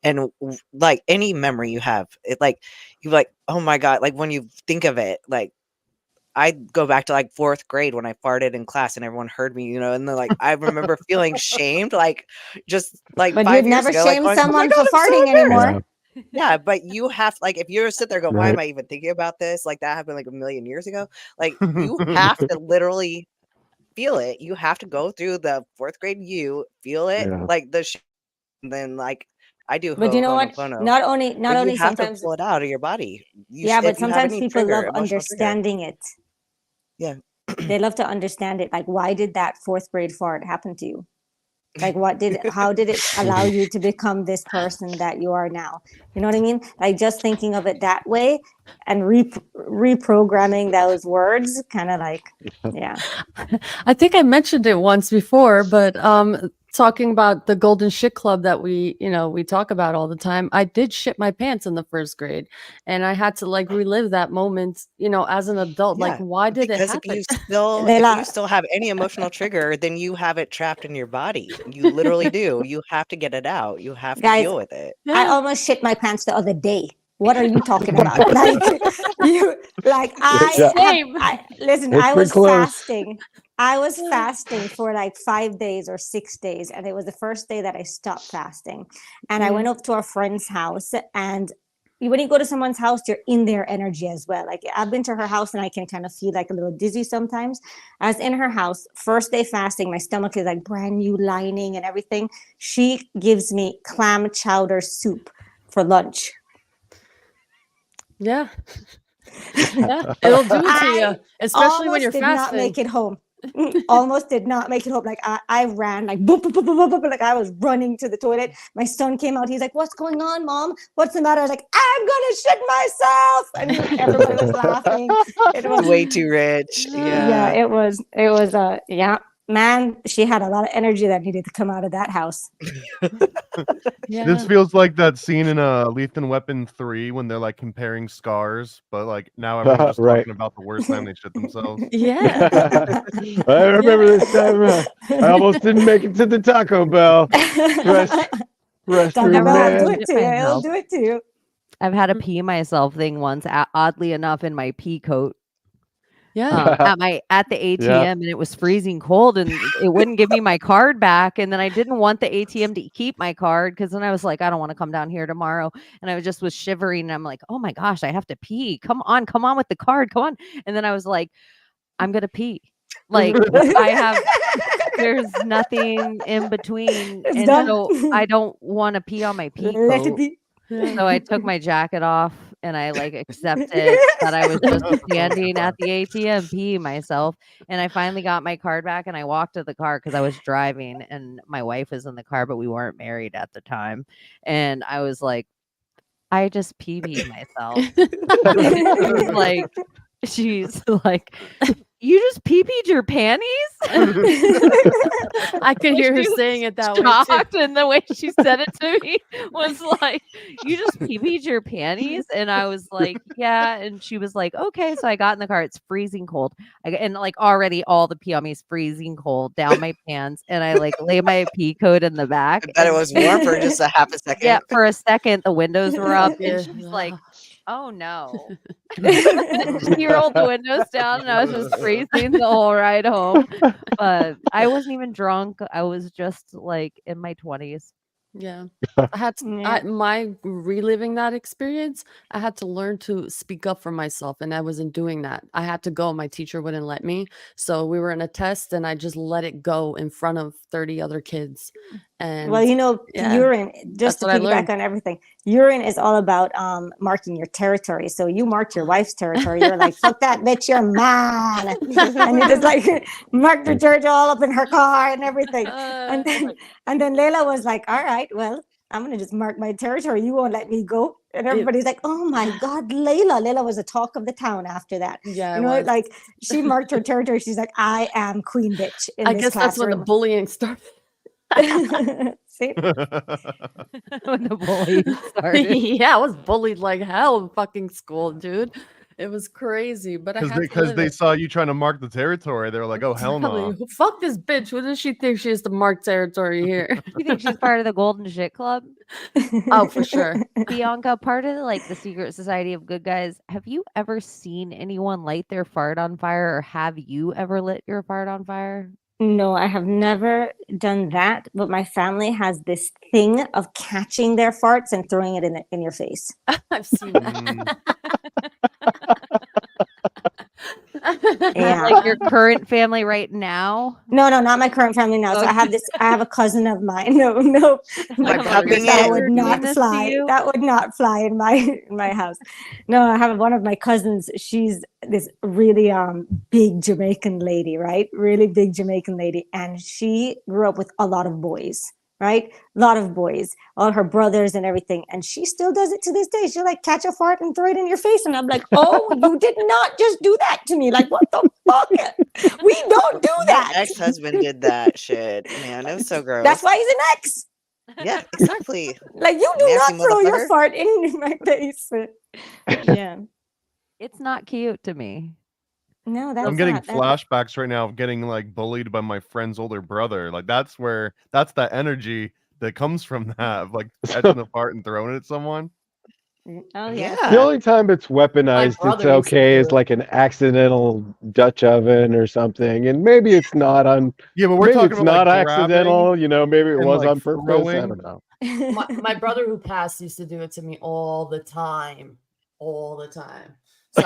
And like any memory you have, it like you like, oh my God, like when you think of it, like I go back to like 4th grade when I farted in class and everyone heard me, you know, and then like I remember feeling shamed, like just like But 5 you'd years never ago, like shame going, oh my someone God, for I'm so farting embarrassed. anymore. Yeah, but you have like if you sit there and go, why am Right. I even thinking about this? Like that happened like a million years ago. Like you have to literally feel it. You have to go through the 4th grade feel it, Yeah. like and then like I do But you know what? Ho'oponopono. Not But you only have to sometimes, pull it out of your body. yeah, but If you have sometimes any people love emotional trigger. understanding it. Yeah. They love to understand it. Like, why did that 4th grade fart happen to you? Like, how did it allow you to become this person that you are now? You know what I mean? Like, just thinking of it that way and reprogramming those words, kind of like, yeah. I think I mentioned it once before, but talking about the golden shit club that we talk about all the time. I did shit my pants in the first grade, and I had to like relive that moment, as an adult. Like, why did it Because if happen? you still have any emotional trigger, then you have it trapped in your body. You literally do. You have to get it out. You have to Guys, deal with it. I almost shit my pants the other day. What are you talking about? Listen, It's I was pretty close. fasting. I was fasting for like 5 days or 6 days, and it was the first day that I stopped fasting. And I went up to a friend's house, and when you go to someone's house, you're in their energy as well. Like, I've been to her house and I can kind of feel like a little dizzy sometimes. I was in her house, first day fasting, my stomach is like brand new lining and everything. She gives me clam chowder soup for lunch. Yeah. Yeah, it'll do it to you, especially when you're did fasting. Not make it home. Almost did not make it home. Like, I ran like boop, boop, boop, boop, boop, like I was running to the toilet. My son came out. He's like, "What's going on, Mom? What's the matter?" I was like, "I'm gonna shit myself," and everybody was laughing. It was way too rich. Yeah, it was. Yeah, man. She had a lot of energy that needed to come out of that house. This feels like that scene in Lethal Weapon 3 when they're like comparing scars, but like now everyone's just Right. talking about the worst time they shit themselves. Yeah. I remember this time. I almost didn't make it to the Taco Bell restroom, man. It'll do it to you. I've had a pee myself thing once, oddly enough, in my pee coat. Yeah. At the ATM, and it was freezing cold, and it wouldn't give me my card back. And then I didn't want the ATM to keep my card, because then I was like, I don't want to come down here tomorrow. And I was shivering, and I'm like, oh my gosh, I have to pee. Come on with the card. Come on. And then I was like, I'm gonna pee. Like, there's nothing in between. It's and done. So I don't want to pee on my pee Let it coat. be. So I took my jacket off, and I like accepted that I was just standing at the ATM peeing myself. And I finally got my card back, and I walked to the car because I was driving, and my wife was in the car, but we weren't married at the time. And I was like, I just peed myself. She's like, you just pee-peed your panties? I could hear her saying it that way shocked, too. and the way she said it to me was like, you just pee-peed your panties? And I was like, yeah. And she was like, okay. So I got in the car. It's freezing cold. And like already all the pee on me is freezing cold down my pants. And I like lay my pee coat in the back. I bet it was warm for just a half a second. Yeah, for a second the windows were up, and she's like, oh no. She rolled the windows down, and I was just freezing the whole ride home. But I wasn't even drunk. I was just like in my 20s. Yeah. I had to, my reliving that experience, I had to learn to speak up for myself, and I wasn't doing that. I had to go. My teacher wouldn't let me. So we were in a test, and I just let it go in front of 30 other kids. And well, urine, just to that's what I piggyback learned. on everything, urine is all about marking your territory. So you marked your wife's territory. You're like, fuck that bitch, you're mad. And you just like marked your territory all up in her car and everything. And then Layla was like, all right, well, I'm going to just mark my territory. You won't let me go. And everybody's like, oh my God, Layla. Layla was the talk of the town after that. Yeah, you know, like she marked her territory. She's like, I am queen bitch in I this guess that's when the classroom. bullying started. See? When the bullying started. Yeah, I was bullied like hell in fucking school, dude. It was crazy, but I had to Because live they it. saw you trying to mark the territory, they were like, "Oh hell no!" Exactly. Fuck this bitch. What does she think she is to mark territory here? You think she's part of the Golden Shit Club? Oh, for sure. Bianca, part of the secret society of good guys, have you ever seen anyone light their fart on fire, or have you ever lit your fart on fire? No, I have never done that, but my family has this thing of catching their farts and throwing it in your face. I've seen that. Yeah. Like your current family right now? No, not my current family now. So I have a cousin of mine. No, that would not fly. That would not fly in my house. No, I have one of my cousins. She's this really big Jamaican lady, right? Really big Jamaican lady, and she grew up with a lot of boys. right? A lot of boys, all her brothers and everything. And she still does it to this day. She'll like catch a fart and throw it in your face. And I'm like, oh, you did not just do that to me. Like, what the fuck? We don't do My that. ex-husband did that shit, man. It was so gross. That's why he's an ex. Yeah, exactly. Like, you do Nasty not throw your motherfucker. fart in my face. Yeah. It's not cute to me. No, that's I'm getting not. flashbacks right now of getting like bullied by my friend's older brother. Like that's that energy that comes from that, of, like catching a fart and throwing it at someone. Oh yeah. The only time it's weaponized, it's brother used to okay, do is it. like an accidental Dutch oven or something, and maybe it's not on. Yeah, but we're maybe talking it's about not like accidental. You know, maybe it and, was like, on purpose. I throwing. don't know. My brother who passed used to do it to me all the time. So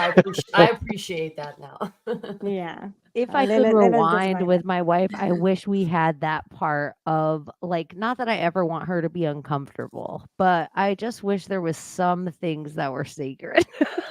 I appreciate that now. Yeah. If I could rewind with my wife, I wish we had that part of like, not that I ever want her to be uncomfortable, but I just wish there was some things that were sacred.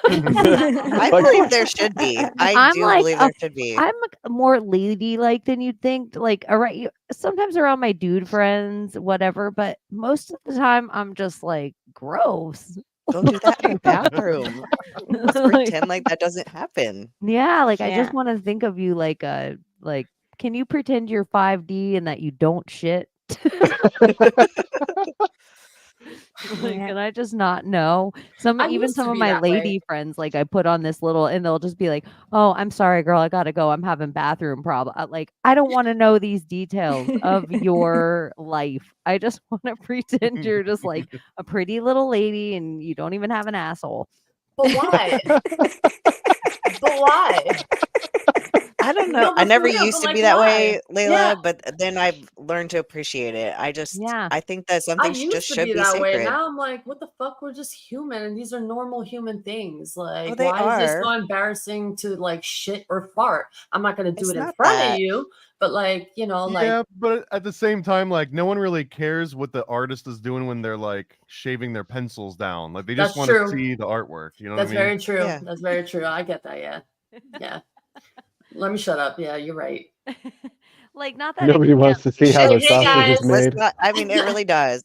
I believe there should be. I do believe there should be. I'm more ladylike than you'd think. Like, all right, sometimes around my dude friends, whatever, but most of the time I'm just like, gross. Don't do that in the bathroom. Let's pretend like that doesn't happen. Yeah, like I just Yeah. want to think of you like can you pretend you're 5D and that you don't shit? Like, can I just not know? I Even used some to of be my that way. lady friends, like I put on this little, and they'll just be like, "Oh, I'm sorry, girl, I gotta go. I'm having bathroom problem." Like, I don't want to know these details of your life. I just want to pretend you're just like a pretty little lady and you don't even have an asshole. But why? But why? I don't know. No, I but for never real, used but, to like, be that why? way, Layla, Yeah. but then I've learned to appreciate it. I think that I something used to should be be that way. sacred. Now I'm like, what the fuck? We're just human, and these are normal human things. Like, they why is this are. so embarrassing to like shit or fart? I'm not gonna do It's it in not front of that. you, but like, like Yeah, but at the same time, like no one really cares what the artist is doing when they're like shaving their pencils down. Like they just That's want to true. see the artwork. You know That's what I mean? very true. That's very true. I get that. Yeah. Yeah. Let me shut up. Yeah, you're right. Like, not that Nobody wants to see how Like, the hey, sausage is guys. made. I mean, it really does.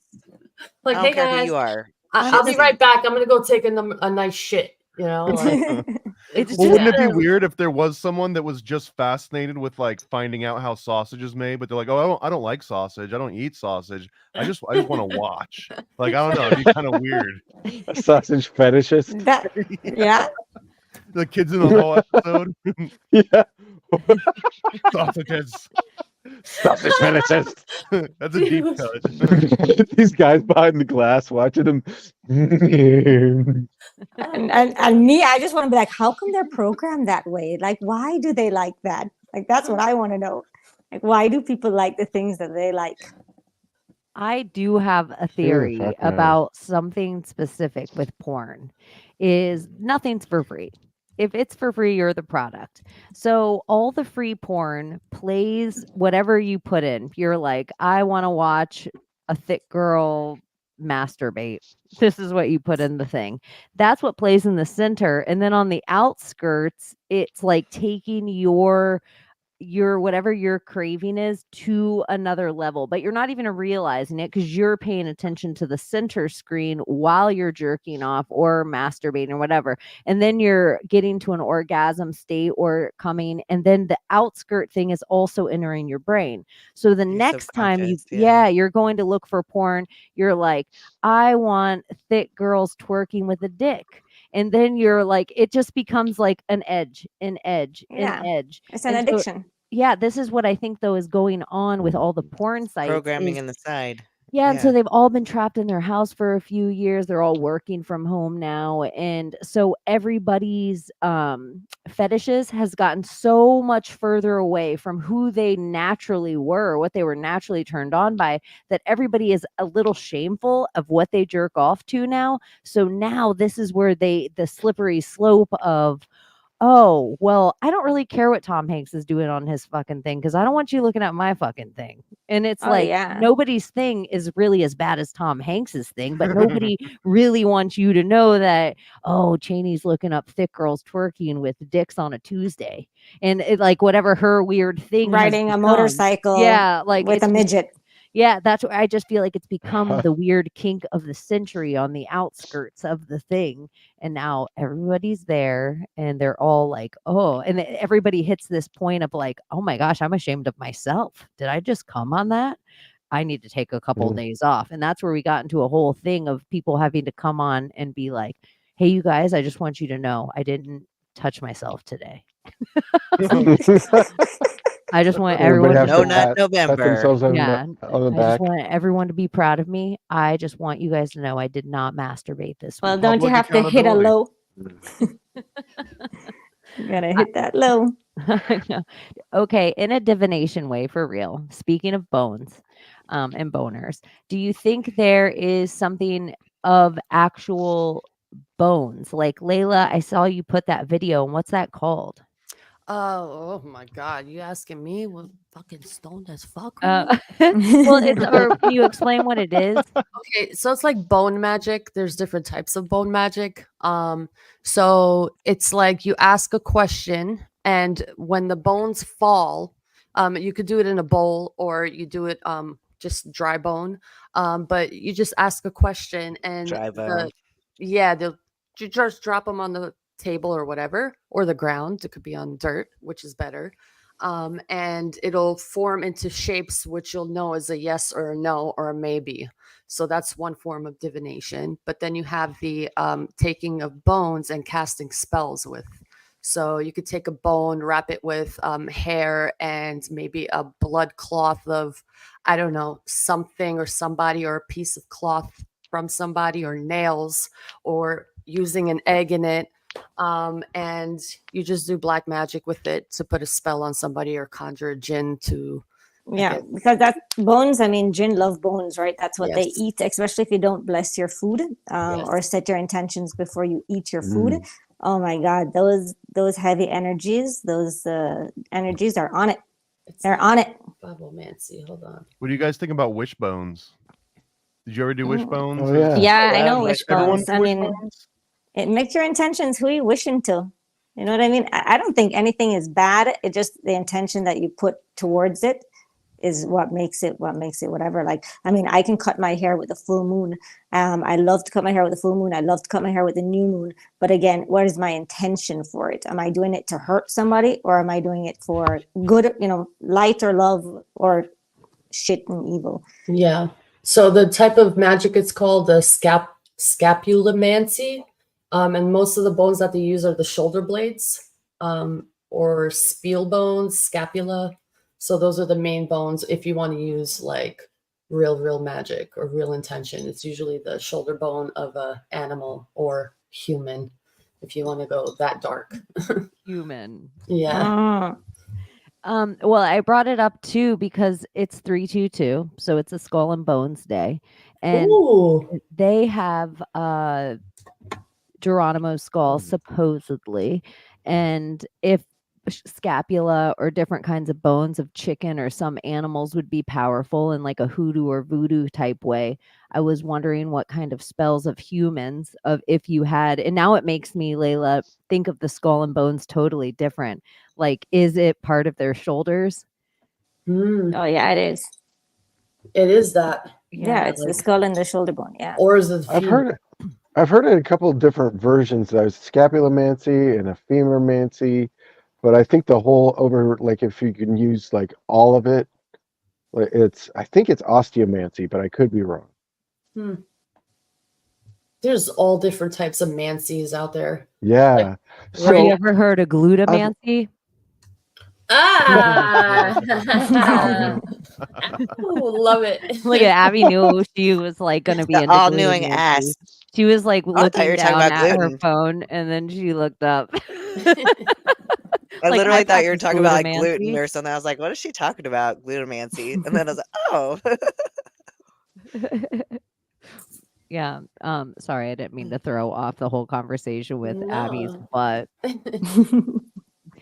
Like, I hey don't care who guys, you are. I'll be right back. I'm gonna go take a nice shit. Like it's Well, wouldn't it be yeah. weird if there was someone that was just fascinated with like finding out how sausage is made, but they're like, "Oh, I don't like sausage. I don't eat sausage. I just want to watch." Like, I don't know. It'd be kind of weird. A sausage fetishist. Yeah. The kids in the whole episode. Yeah. Sausages. Sausage fetishist. That's a deep cut. These guys behind the glass watching them. And me, I just want to be like, how come they're programmed that way? Like, why do they like that? Like, that's what I want to know. Like, why do people like the things that they like? I do have a theory fuck knows. about something specific with porn. Is nothing's for free. If it's for free, you're the product. So all the free porn plays whatever you put in. You're like, I want to watch a thick girl masturbate. This is what you put in the thing. That's what plays in the center. And then on the outskirts, it's like taking your whatever your craving is to another level, but you're not even realizing it because you're paying attention to the center screen while you're jerking off or masturbating or whatever, and then you're getting to an orgasm state or coming, and then the outskirt thing is also entering your brain. So the next time you're going to look for porn, you're like, I want thick girls twerking with a dick. And then you're like, it just becomes like an edge. Yeah. It's an And so, addiction. yeah, this is what I think though is going on with all the porn sites. Programming is- in the side. Yeah, and so they've all been trapped in their house for a few years. They're all working from home now. And so everybody's fetishes has gotten so much further away from who they naturally were, what they were naturally turned on by, that everybody is a little shameful of what they jerk off to now. So now this is where the slippery slope of, oh, well, I don't really care what Tom Hanks is doing on his fucking thing because I don't want you looking at my fucking thing. And it's like, yeah. nobody's thing is really as bad as Tom Hanks's thing, but nobody really wants you to know that, oh, Cheney's looking up thick girls twerking with dicks on a Tuesday. And it, like whatever her weird thing has Riding a become. motorcycle Yeah, like with a it's- midget. Yeah, that's what I just feel like it's become the weird kink of the century on the outskirts of the thing. And now everybody's there and they're all like, oh, and everybody hits this point of like, oh my gosh, I'm ashamed of myself. Did I just come on that? I need to take a couple days off. And that's where we got into a whole thing of people having to come on and be like, hey, you guys, I just want you to know I didn't touch myself today. I just want everyone Everybody to has No to Nut pat November. themselves on, yeah, on the I back. just want everyone to be proud of me. I just want you guys to know I did not masturbate this Well, week. don't you Public have to hit a accountability. low? You gotta hit that low. I know. Okay, in a divination way, for real. Speaking of bones and boners, do you think there is something of actual bones? Like Layla, I saw you put that video, and what's that called? Oh my God! You asking me? What fucking stoned as fuck right now? Well, or can you explain what it is? Okay, so it's like bone magic. There's different types of bone magic. So it's like you ask a question, and when the bones fall, you could do it in a bowl or you do it just dry bone. But you just ask a question, and Dry bone. they'll you just drop them on the table or whatever, or the ground. It could be on dirt, which is better. And it'll form into shapes which you'll know as a yes or a no or a maybe. So that's one form of divination. But then you have the taking of bones and casting spells with. So you could take a bone, wrap it with hair and maybe a blood cloth of, I don't know, something or somebody, or a piece of cloth from somebody, or nails, or using an egg in it. And you just do black magic with it to put a spell on somebody or conjure a jinn to. Yeah, because that bones, I mean, jinn love bones, right? That's what they Yes. eat, especially if you don't bless your food or Yes. set your intentions before you eat your food. Oh my God, those heavy energies, those energies are on it. They're on it. Bible-mancy, hold on. What do you guys think about wishbones? Did you ever do wishbones? Oh, yeah. Yeah, I Yeah, know like everyone wishbones. do I mean, wishbones? it makes your intentions who you wishing to. You know what I mean? I don't think anything is bad. It just the intention that you put towards it is what makes it whatever. Like, I mean, I can cut my hair with a full moon. I love to cut my hair with a full moon. I love to cut my hair with a new moon. But again, what is my intention for it? Am I doing it to hurt somebody, or am I doing it for good, light or love, or shit and evil? Yeah. So the type of magic, it's called the scapulomancy. And most of the bones that they use are the shoulder blades, or spiel bones, scapula. So those are the main bones. If you want to use like real magic or real intention, it's usually the shoulder bone of a animal or human, if you want to go that dark. Human. Yeah. Well, I brought it up too because it's 322, so it's a Skull and Bones Day, and Ooh. they have Geronimo's skull supposedly, and if scapula or different kinds of bones of chicken or some animals would be powerful in like a hoodoo or voodoo type way, I was wondering what kind of spells of humans of if you had, and now it makes me, Layla, think of the skull and bones totally different. Like, is it part of their shoulders? Oh yeah, it is. It is that. Yeah, it's the skull and the shoulder bone. Yeah. Or is it? I've heard it a couple of different versions. There's scapulomancy and ephemermancy, but I think the whole over, like, if you can use like all of it, I think it's osteomancy, but I could be wrong. There's all different types of mancies out there. Yeah. Have you ever heard of glutamancy? Love it. Look at Abby knew she was like going to be The into all-knowing glutamancy. ass. She was like I thought you looking were talking down about at her gluten. phone, and then she looked up. I Like, literally thought you were practice talking about like gluten glutamancy. or something. I was like, what is she talking about? Glutamancy. And then I was like, oh. Yeah. Sorry, I didn't mean to throw off the whole conversation with Abby's No. butt.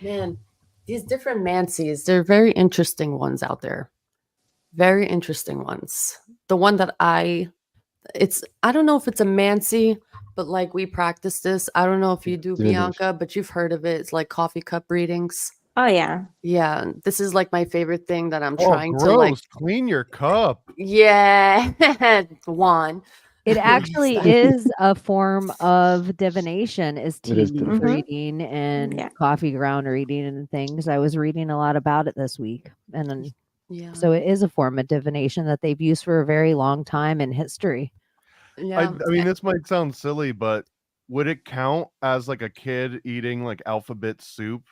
Man, these different mancies, they're very interesting ones out there. Very interesting ones. The one that I don't know if it's a mancy, but like we practice this. I don't know if you do, Divination. Bianca, but you've heard of it. It's like coffee cup readings. Oh yeah. Yeah, this is like my favorite thing that I'm Oh, trying gross. to like. Clean your cup. Yeah, Juan. It actually is a form of divination, is It tea is leaf divination. reading and Yeah. coffee ground reading and things. I was reading a lot about it this week. And then, Yeah. so it is a form of divination that they've used for a very long time in history. I Yeah. mean, this might sound silly, but would it count as like a kid eating like alphabet soup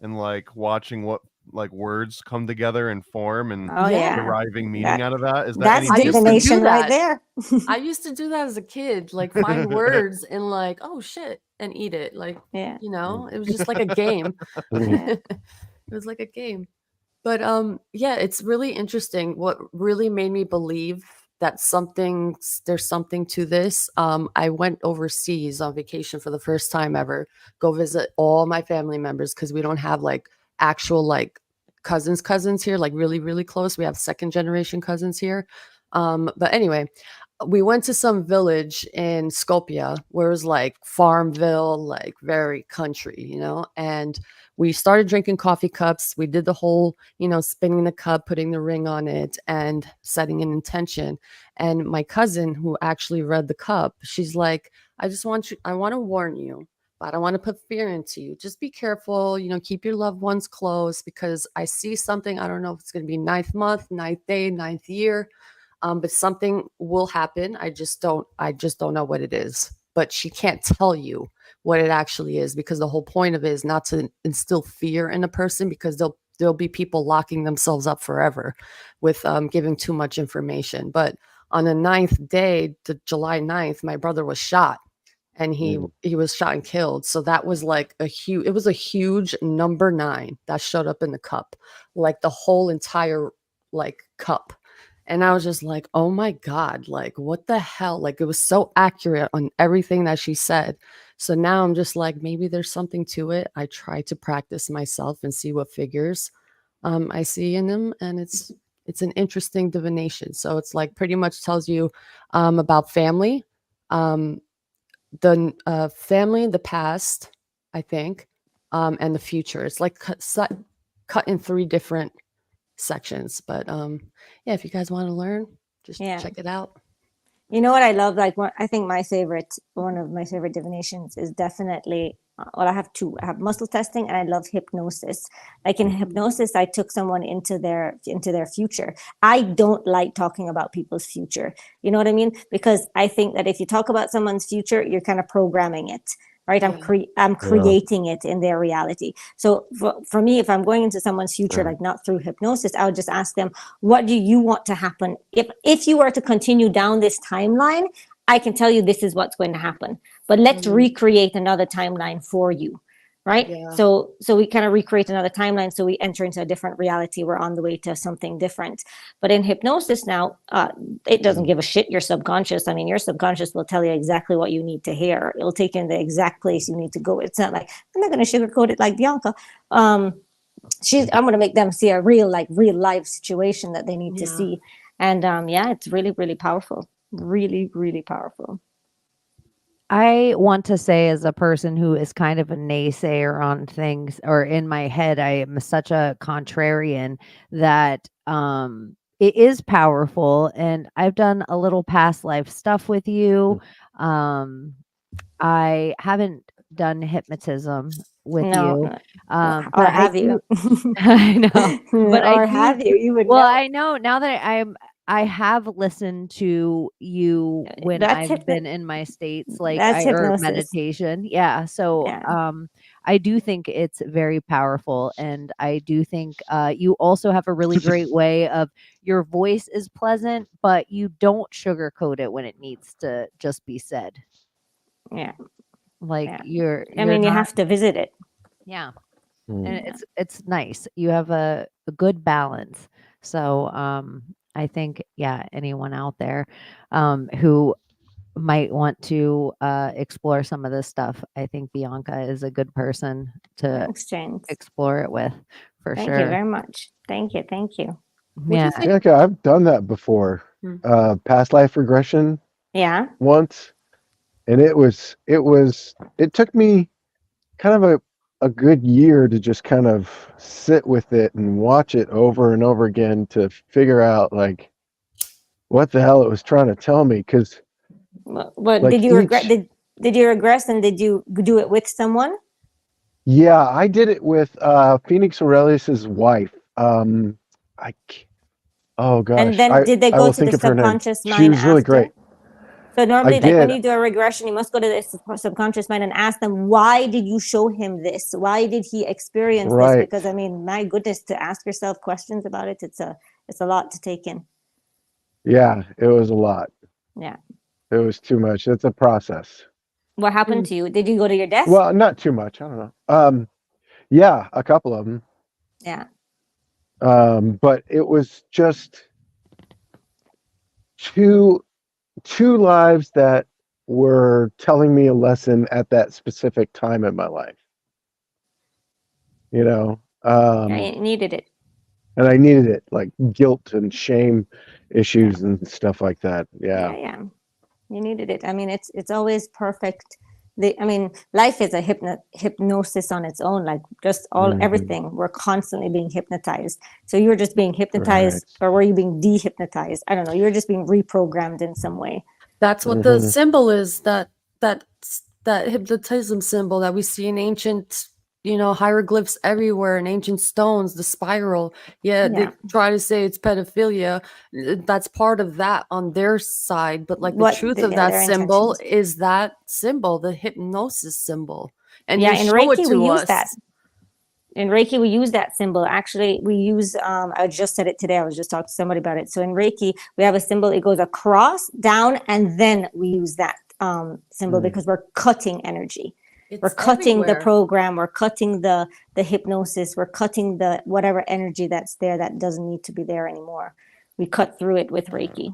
and like watching what like words come together and form and Oh yeah. deriving meaning out of that? Is that That's any different? divination do right that. there. I used to do that as a kid, like find words and like, oh shit, and eat it. Like, Yeah. you know, it was just like a game. Yeah. It was like a game. But yeah, it's really interesting. What really made me believe that there's something to this. I went overseas on vacation for the first time ever, go visit all my family members because we don't have like actual like cousins here, like really, really close. We have second generation cousins here. But anyway, we went to some village in Skopje where it was like Farmville, like very country, you know, and we started drinking coffee cups. We did the whole, you know, spinning the cup, putting the ring on it and setting an intention. And my cousin who actually read the cup, she's like, I want to warn you, but I don't want to put fear into you. Just be careful, you know, keep your loved ones close because I see something. I don't know if it's going to be 9th month, 9th day, 9th year. But something will happen. I just don't know what it is. But she can't tell you what it actually is because the whole point of it is not to instill fear in a person because there'll be people locking themselves up forever with giving too much information. But on the 9th day, the July 9th, my brother was shot and he was shot and killed. So that was like a huge number 9 that showed up in the cup, like the whole entire like cup. And I was just like, oh my God, like, what the hell? Like, it was so accurate on everything that she said. So now I'm just like, maybe there's something to it. I try to practice myself and see what figures I see in them. And it's an interesting divination. So it's like pretty much tells you about family, the family, the past, I think, and the future. It's like cut in 3 different sections. But yeah, if you guys want to learn, just check it out. You know what I love? Like, I think one of my favorite divinations is definitely, well, I have 2. I have muscle testing and I love hypnosis. Like in hypnosis, I took someone into their future. I don't like talking about people's future. You know what I mean? Because I think that if you talk about someone's future, you're kind of programming it. Right. I'm creating it in their reality. So for me, if I'm going into someone's future, like not through hypnosis, I would just ask them, what do you want to happen? If you were to continue down this timeline, I can tell you this is what's going to happen, but let's recreate another timeline for you. Right. Yeah. So we kind of recreate another timeline. So we enter into a different reality. We're on the way to something different. But in hypnosis now, it doesn't give a shit your subconscious. I mean, your subconscious will tell you exactly what you need to hear. It'll take you in the exact place you need to go. It's not like, I'm not going to sugarcoat it like Bianca. I'm going to make them see a real life situation that they need to see. And it's really, really powerful. Really, really powerful. I want to say, as a person who is kind of a naysayer on things, or in my head, I am such a contrarian that it is powerful. And I've done a little past life stuff with you. I haven't done hypnotism with you. Or but have you? I know. But or have you? You would well, know. I know now that I have listened to you when I've been in my states, like or meditation. Yeah. So I do think it's very powerful. And I do think you also have a really great way of, your voice is pleasant, but you don't sugarcoat it when it needs to just be said. Yeah. Like you're I mean, you have to visit it. Yeah. And it's nice. You have a good balance. So I think, anyone out there who might want to explore some of this stuff, I think Bianca is a good person to explore it with, for sure. Thank you very much. Thank you. Yeah. Bianca, I've done that before. Past life regression. Yeah. Once. And it took me kind of a good year to just kind of sit with it and watch it over and over again to figure out, like, what the hell it was trying to tell me, because What like did you regret? each, Did you regress, and did you do it with someone? yeah, I did it with Phoenix Aurelius's wife. I c- oh And gosh, then did they I go will to the think of her name. subconscious She mind was really after? great. So I normally, like when did. you do a regression, you must go to the subconscious mind and ask them, why did you show him this? Why did he experience this? Right. Because I mean, my goodness, to ask yourself questions about it, it's a lot to take in. Yeah, it was a lot. Yeah. It was too much. It's a process. What happened to you? Did you go to your death? Well, not too much. I don't know. Yeah, a couple of them. Yeah. But it was just two lives that were telling me a lesson at that specific time in my life. You know, Yeah, you needed it. and I needed it, like guilt and shame issues and stuff like that. Yeah. Yeah. You needed it. I mean, it's always perfect. I mean, life is a hypnosis on its own. Like just everything. We're constantly being hypnotized. So you were just being hypnotized, or were you being dehypnotized? I don't know. You're just being reprogrammed in some way. That's what the symbol is. That hypnotism symbol that we see in ancient, hieroglyphs everywhere, in ancient stones, the spiral. Yeah, they try to say it's pedophilia. That's part of that on their side. But like the truth of that symbol is that symbol, the hypnosis symbol. And yeah, they in show Reiki it to we us. use that. In Reiki, we use that symbol. Actually, we use, I just said it today. I was just talking to somebody about it. So in Reiki, we have a symbol. It goes across, down, and then we use that symbol because we're cutting energy. We're cutting the program. We're cutting the hypnosis. We're cutting the whatever energy that's there that doesn't need to be there anymore. We cut through it with Reiki.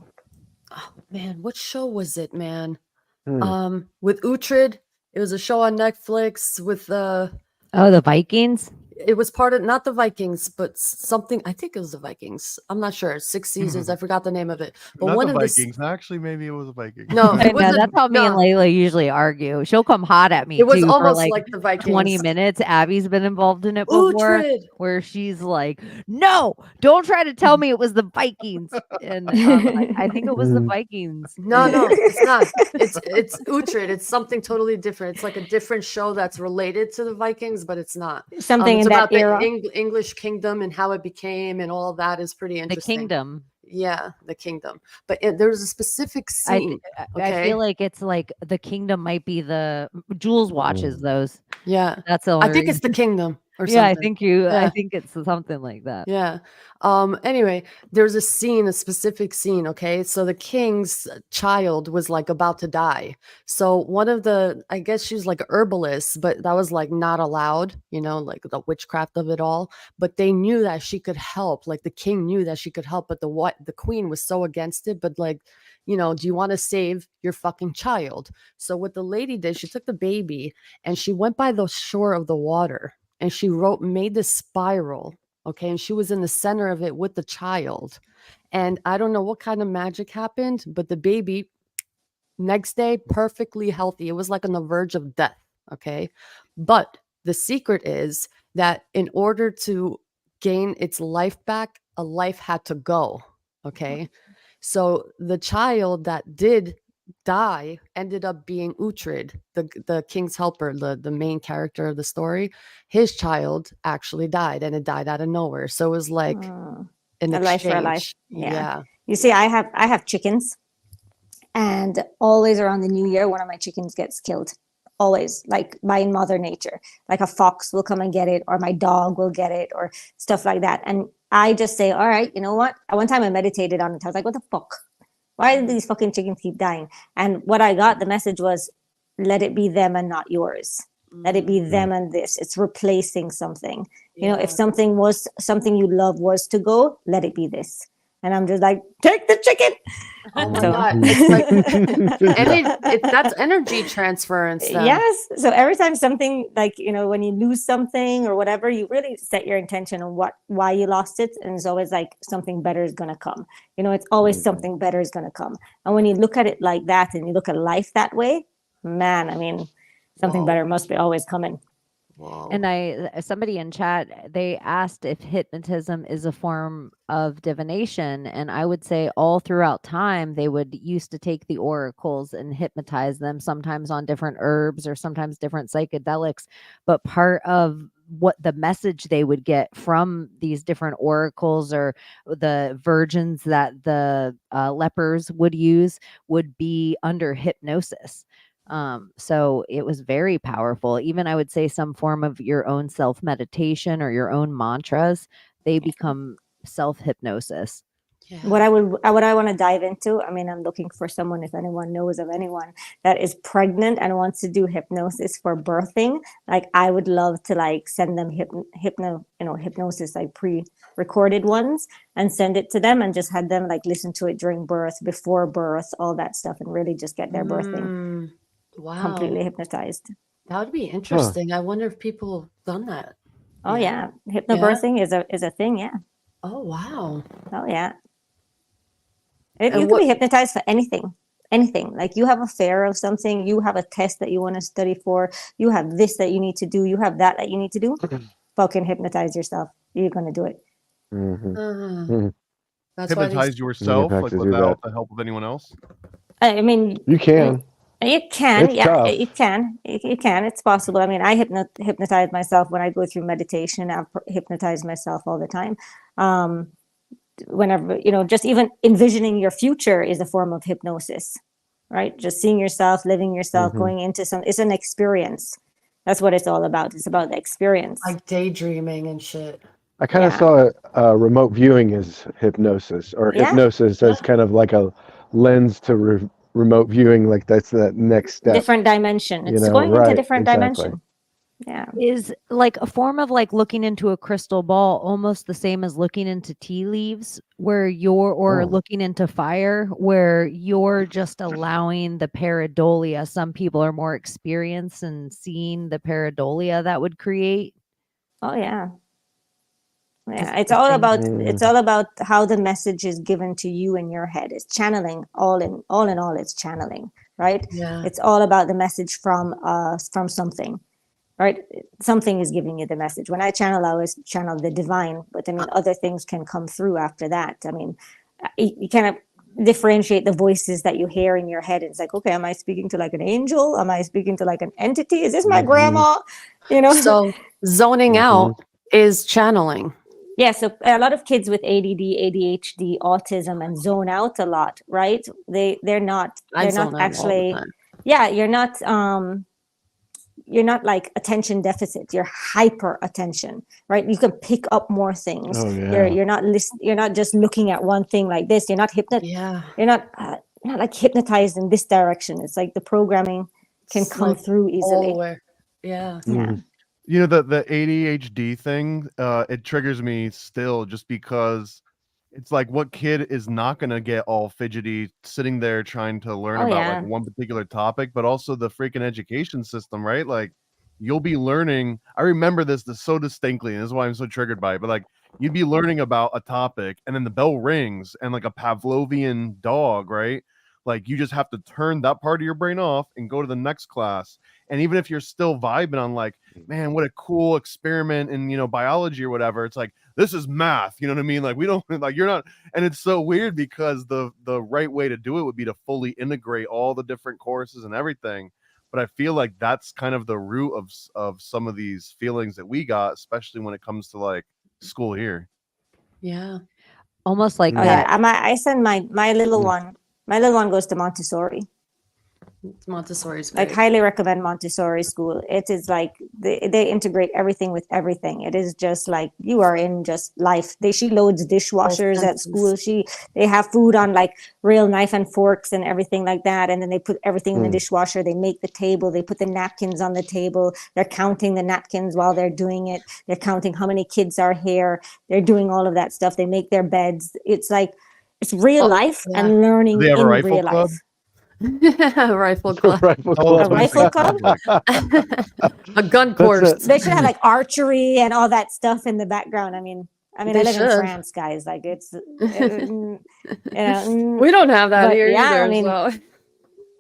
Oh, man, what show was it, man? With Uhtred. It was a show on Netflix with the Vikings. It was part of, not the Vikings, but something. I think it was the Vikings. I'm not sure. 6 seasons. I forgot the name of it. But not one the of Vikings. Actually, maybe it was a Viking. No, it wasn't. That's how me and Layla usually argue. She'll come hot at me. It was too, almost for like the Vikings. 20 minutes. Abby's been involved in it before, Uhtred. where she's like, "No, don't try to tell me it was the Vikings." And I think it was the Vikings. No, it's not. It's Uhtred. It's something totally different. It's like a different show that's related to the Vikings, but it's not. Something it's in about that era. the English kingdom and how it became, and all of that is pretty interesting. The kingdom. Yeah, the kingdom. But there's a specific scene. I feel like it's like the kingdom might be the Jules watches those. Yeah, that's the I think it's the kingdom. Or yeah, something. I think it's something like that. Yeah. Anyway, there's a specific scene. Okay. So the king's child was like about to die. So one of I guess she's like a herbalist, but that was like not allowed, like the witchcraft of it all. But they knew that she could help. Like the king knew that she could help, but the queen was so against it. But like, do you want to save your fucking child? So what the lady did, she took the baby and she went by the shore of the water. And she made this spiral, okay? And she was in the center of it with the child. And I don't know what kind of magic happened, but the baby, next day, perfectly healthy. It was like on the verge of death, okay? But the secret is that in order to gain its life back, a life had to go, okay? So the child that did die ended up being Uhtred, the king's helper, the main character of the story. His child actually died, and it died out of nowhere. So it was like an exchange. Life for a life. Yeah. You see, I have chickens, and always around the new year, one of my chickens gets killed. Always, like by Mother Nature. Like a fox will come and get it, or my dog will get it, or stuff like that. And I just say, all right, you know what? One time I meditated on it. I was like, what the fuck? Why do these fucking chickens keep dying? And what I got, the message was, let it be them and not yours. Let it be them and this. It's replacing something. If something you love was to go, let it be this. And I'm just like, take the chicken. Oh my God. It's like, that's energy transference. Then. Yes. So every time something like, when you lose something or whatever, you really set your intention on why you lost it. And it's always like something better is going to come. It's always something better is going to come. And when you look at it like that and you look at life that way, man, I mean, something better must be always coming. And somebody in chat, they asked if hypnotism is a form of divination, and I would say all throughout time they would used to take the oracles and hypnotize them, sometimes on different herbs or sometimes different psychedelics. But part of what the message they would get from these different oracles or the virgins that the lepers would use would be under hypnosis. So it was very powerful. Even I would say some form of your own self meditation or your own mantras, they become self hypnosis. What I want to dive into, I mean, I'm looking for someone, if anyone knows of anyone that is pregnant and wants to do hypnosis for birthing. Like, I would love to like send them hypnosis, like pre-recorded ones, and send it to them and just had them like listen to it during birth, before birth, all that stuff, and really just get their birthing completely hypnotized. That would be interesting. I wonder if people have done that. Oh yeah, hypnobirthing is a thing. Yeah. Oh wow. Oh yeah. You can be hypnotized for anything. Like, you have a fear of something, you have a test that you want to study for, you have this that you need to do, you have that you need to do. Fucking hypnotize yourself. You're going to do it. That's Hypnotize yourself, like without the help of anyone else. I mean, you can. You can, It's yeah, tough. you can. It's possible. I mean, I hypnotize myself when I go through meditation. I've hypnotized myself all the time. Whenever, just even envisioning your future is a form of hypnosis, right? Just seeing yourself, living yourself, going into it's an experience. That's what it's all about. It's about the experience. Like daydreaming and shit. I kind of saw remote viewing as hypnosis, or hypnosis as kind of like a lens to remote viewing. Like, that's that next step. Different dimension. It's going into different dimension. Yeah. Is like a form of like looking into a crystal ball, almost the same as looking into tea leaves, where you're looking into fire, where you're just allowing the pareidolia. Some people are more experienced in seeing the pareidolia that would create. Oh yeah. Yeah, it's all about how the message is given to you in your head. It's channeling. All in all, it's channeling, right? Yeah. It's all about the message from something, right? Something is giving you the message. When I always channel the divine, but I mean, other things can come through after that. I mean, you kind of differentiate the voices that you hear in your head. It's like, okay, am I speaking to like an angel? Am I speaking to like an entity? Is this my grandma? So zoning out is channeling. Yeah, so a lot of kids with ADD, ADHD, autism, and zone out a lot, right? They're not actually. Yeah, you're not like attention deficit. You're hyper attention, right? You can pick up more things. Oh, yeah. You're not just looking at one thing like this. You're not You're not like hypnotized in this direction. It's like the programming can come through easily. Yeah. Yeah. The ADHD thing, it triggers me still, just because it's like, what kid is not going to get all fidgety sitting there trying to learn about like one particular topic, but also the freaking education system, right? Like, you'll be learning. I remember this so distinctly, and this is why I'm so triggered by it. But like, you'd be learning about a topic, and then the bell rings, and like a Pavlovian dog, right? Like, you just have to turn that part of your brain off and go to the next class. And even if you're still vibing on like, man, what a cool experiment in, biology or whatever, it's like, this is math. You know what I mean? Like, we don't, like, you're not. And it's so weird, because the right way to do it would be to fully integrate all the different courses and everything. But I feel like that's kind of the root of some of these feelings that we got, especially when it comes to like school here. Yeah. Almost like that. I send my little one. My little one goes to Montessori. Montessori's great. Like, highly recommend Montessori school. It is like they integrate everything with everything. It is just like you are in just life. She loads dishwashers at school. They have food on like real knife and forks and everything like that. And then they put everything in the dishwasher. They make the table. They put the napkins on the table. They're counting the napkins while they're doing it. They're counting how many kids are here. They're doing all of that stuff. They make their beds. It's like, it's real life and learning in real life. Rifle club. A rifle club? A gun course. They should have like archery and all that stuff in the background. I live in France, guys. Like, it's we don't have that here either.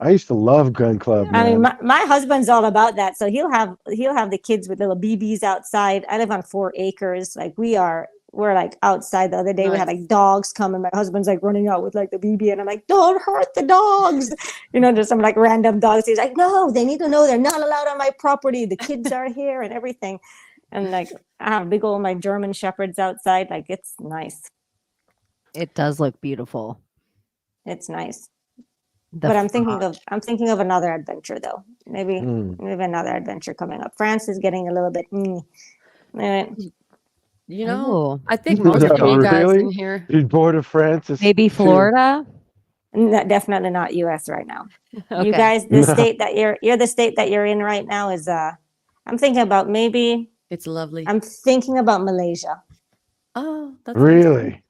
I used to love gun club, I mean, man. my husband's all about that. So he'll have the kids with little BBs outside. I live on 4 acres. Like we're like outside. The other day we had Nice. like dogs come, and my husband's like running out with like the BB, and I'm like, don't hurt the dogs. Just some like random dogs. He's like, no, they need to know they're not allowed on my property. The kids are here and everything. And like I have big old my German shepherds outside. Like it's nice. It does look beautiful. It's nice. The But I'm thinking of another adventure though. Maybe Mm. another adventure coming up. France is getting a little bit. Anyway. You know, Oh, I think most of No, you guys really? in here. You're bored of France? It's maybe too- Florida. Definitely not US right now. Okay. You guys, the No. state that you're the state that you're in right now is I'm thinking about maybe It's lovely. I'm thinking about Malaysia. Oh, that's nice. Really?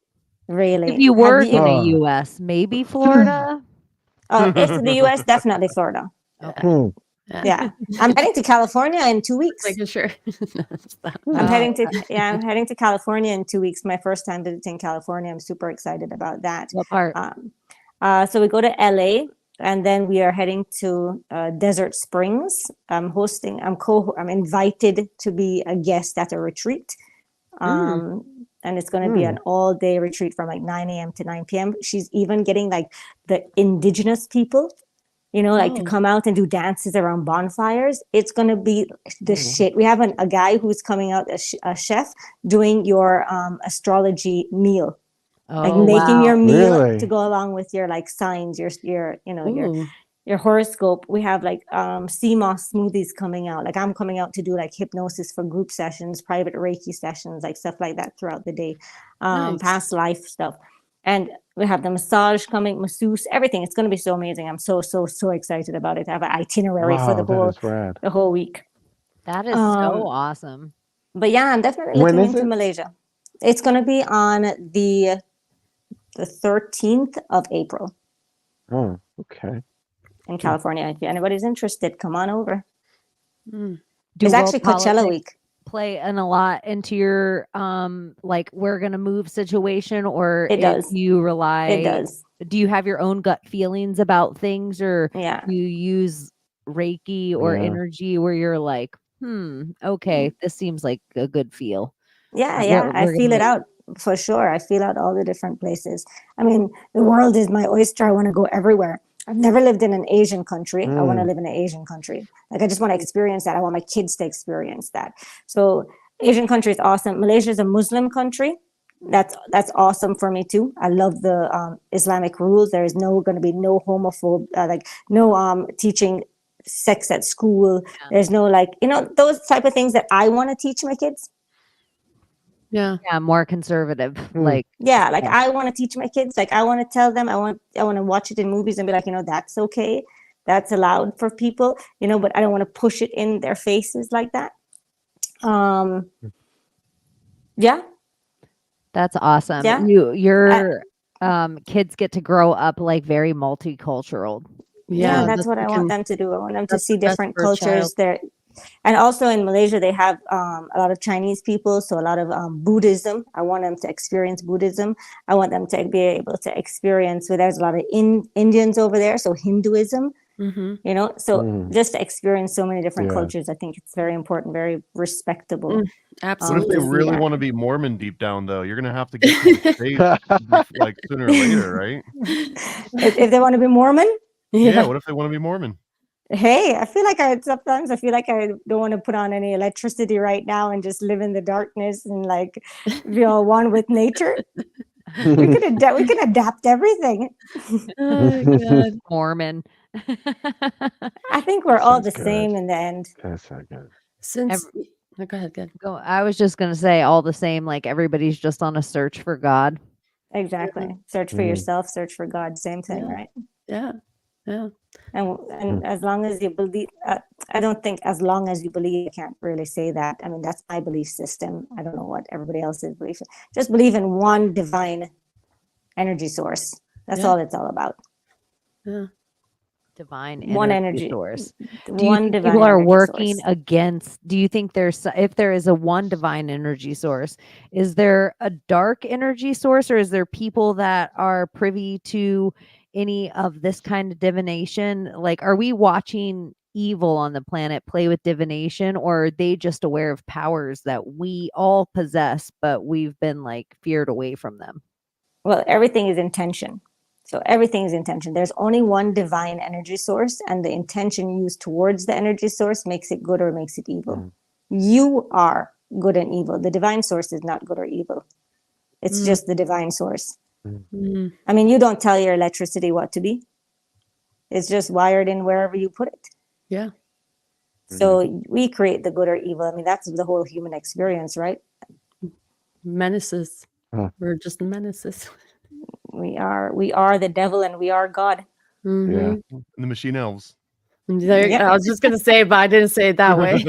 Really. If you Have were you- in a Oh. US, maybe Florida. Oh, if the US, definitely Florida. Hmm. Yeah. I'm heading to California in 2 weeks. Making sure. I'm heading to California in 2 weeks. My first time visiting California. I'm super excited about that. What part? So we go to LA, and then we are heading to Desert Springs. I'm invited to be a guest at a retreat. And it's going to be an all-day retreat from like 9 a.m. to 9 p.m. She's even getting like the indigenous people, to come out and do dances around bonfires. It's going to be the shit. We have a guy who's coming out, a chef, doing your astrology meal. Like Oh, making wow. your meal Really? to go along with your like signs, your Ooh. your horoscope. We have like sea moss smoothies coming out. Like I'm coming out to do like hypnosis for group sessions, private Reiki sessions, like stuff like that throughout the day. Nice. Past life stuff. And we have the massage coming, masseuse, everything. It's going to be so amazing. I'm so excited about it. I have an itinerary for Wow, that is rad. the whole week. That is so awesome. But yeah, I'm definitely When looking is into it? Malaysia. It's going to be on the 13th of April Oh, okay. in California. If anybody's interested, come on over. Do It's world actually Coachella politics week. play a lot into your like we're gonna move situation, or It does. you rely? It does. Do you have your own gut feelings about things, or Yeah. do you use Reiki or Yeah. energy where you're like, okay, this seems like a good feel? Yeah, We're I feel gonna it out for sure. I feel out all the different places. I mean, the world is my oyster. I want to go everywhere. I've never lived in an Asian country. I want to live in an Asian country. Like I just want to experience that. I want my kids to experience that. So Asian country is awesome. Malaysia is a Muslim country. That's awesome for me too. I love the Islamic rules. There is going to be no homophobe, no teaching sex at school. Yeah. There's no those type of things that I want to teach my kids. Yeah. Yeah, more conservative. Like I want to teach my kids. Like I want to tell them. I want to watch it in movies and be like, that's okay, that's allowed for people. But I don't want to push it in their faces like that. Yeah. That's awesome. Yeah. Your kids get to grow up like very multicultural. Yeah, that's what I want them to do. I want them to see different for a child. cultures there. And also in Malaysia, they have a lot of Chinese people, so a lot of Buddhism. I want them to experience Buddhism. I want them to be able to experience, there's a lot of Indians over there, so Hinduism, just to experience so many different cultures. I think it's very important, very respectable. What if Absolutely. they see really that. want to be Mormon deep down, though? You're gonna have to get to the States, like sooner or later, right? If they want to be Mormon, Yeah. What if they want to be Mormon? hey, I feel like I don't want to put on any electricity right now and just live in the darkness and be all one with nature. We can adapt everything. Oh, God. Mormon. I think we're all the Sounds good. same in the end. That's not good. Since no, go ahead, good. I was just gonna say all the same. Like everybody's just on a search for God. Exactly. Search for yourself, search for God. Same thing, right? Yeah. Yeah. And as long as you believe, I don't think as long as you believe, I can't really say that. I mean, that's my belief system. I don't know what everybody else's belief. Just believe in one divine energy source. That's all it's all about. Yeah. Divine One energy energy source. Do you One think divine people are energy working source. against? Do you think if there is a one divine energy source, is there a dark energy source, or is there people that are privy to any of this kind of divination? Like, are we watching evil on the planet play with divination, or are they just aware of powers that we all possess, but we've been like feared away from them? Well, everything is intention. So everything is intention. There's only one divine energy source, and the intention used towards the energy source makes it good or makes it evil. You are good and evil. The divine source is not good or evil. It's just the divine source. I mean, you don't tell your electricity what to be. It's just wired in wherever you put it. Yeah. So we create the good or evil. I mean, that's the whole human experience, right? Menaces. We're just menaces. We are the devil and we are God. Yeah. The machine elves. I was just gonna say, but I didn't say it that way.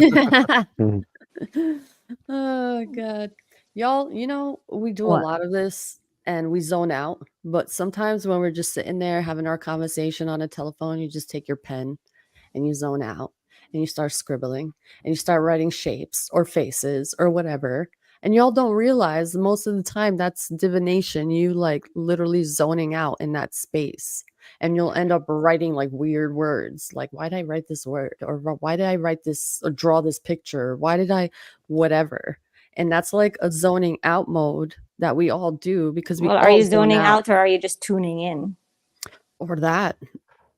Oh God. Y'all, you know, we do a lot of this and we zone out, but sometimes when we're just sitting there having our conversation on a telephone, you just take your pen and you zone out and you start scribbling and you start writing shapes or faces or whatever. And y'all don't realize most of the time that's divination. You like literally zoning out in that space. And you'll end up writing like weird words. Like, why did I write this word? Or why did I write this or draw this picture? Why did I whatever? And that's like a zoning out mode that we all do because we Well, all are you zone zoning out or are you just tuning in? or that.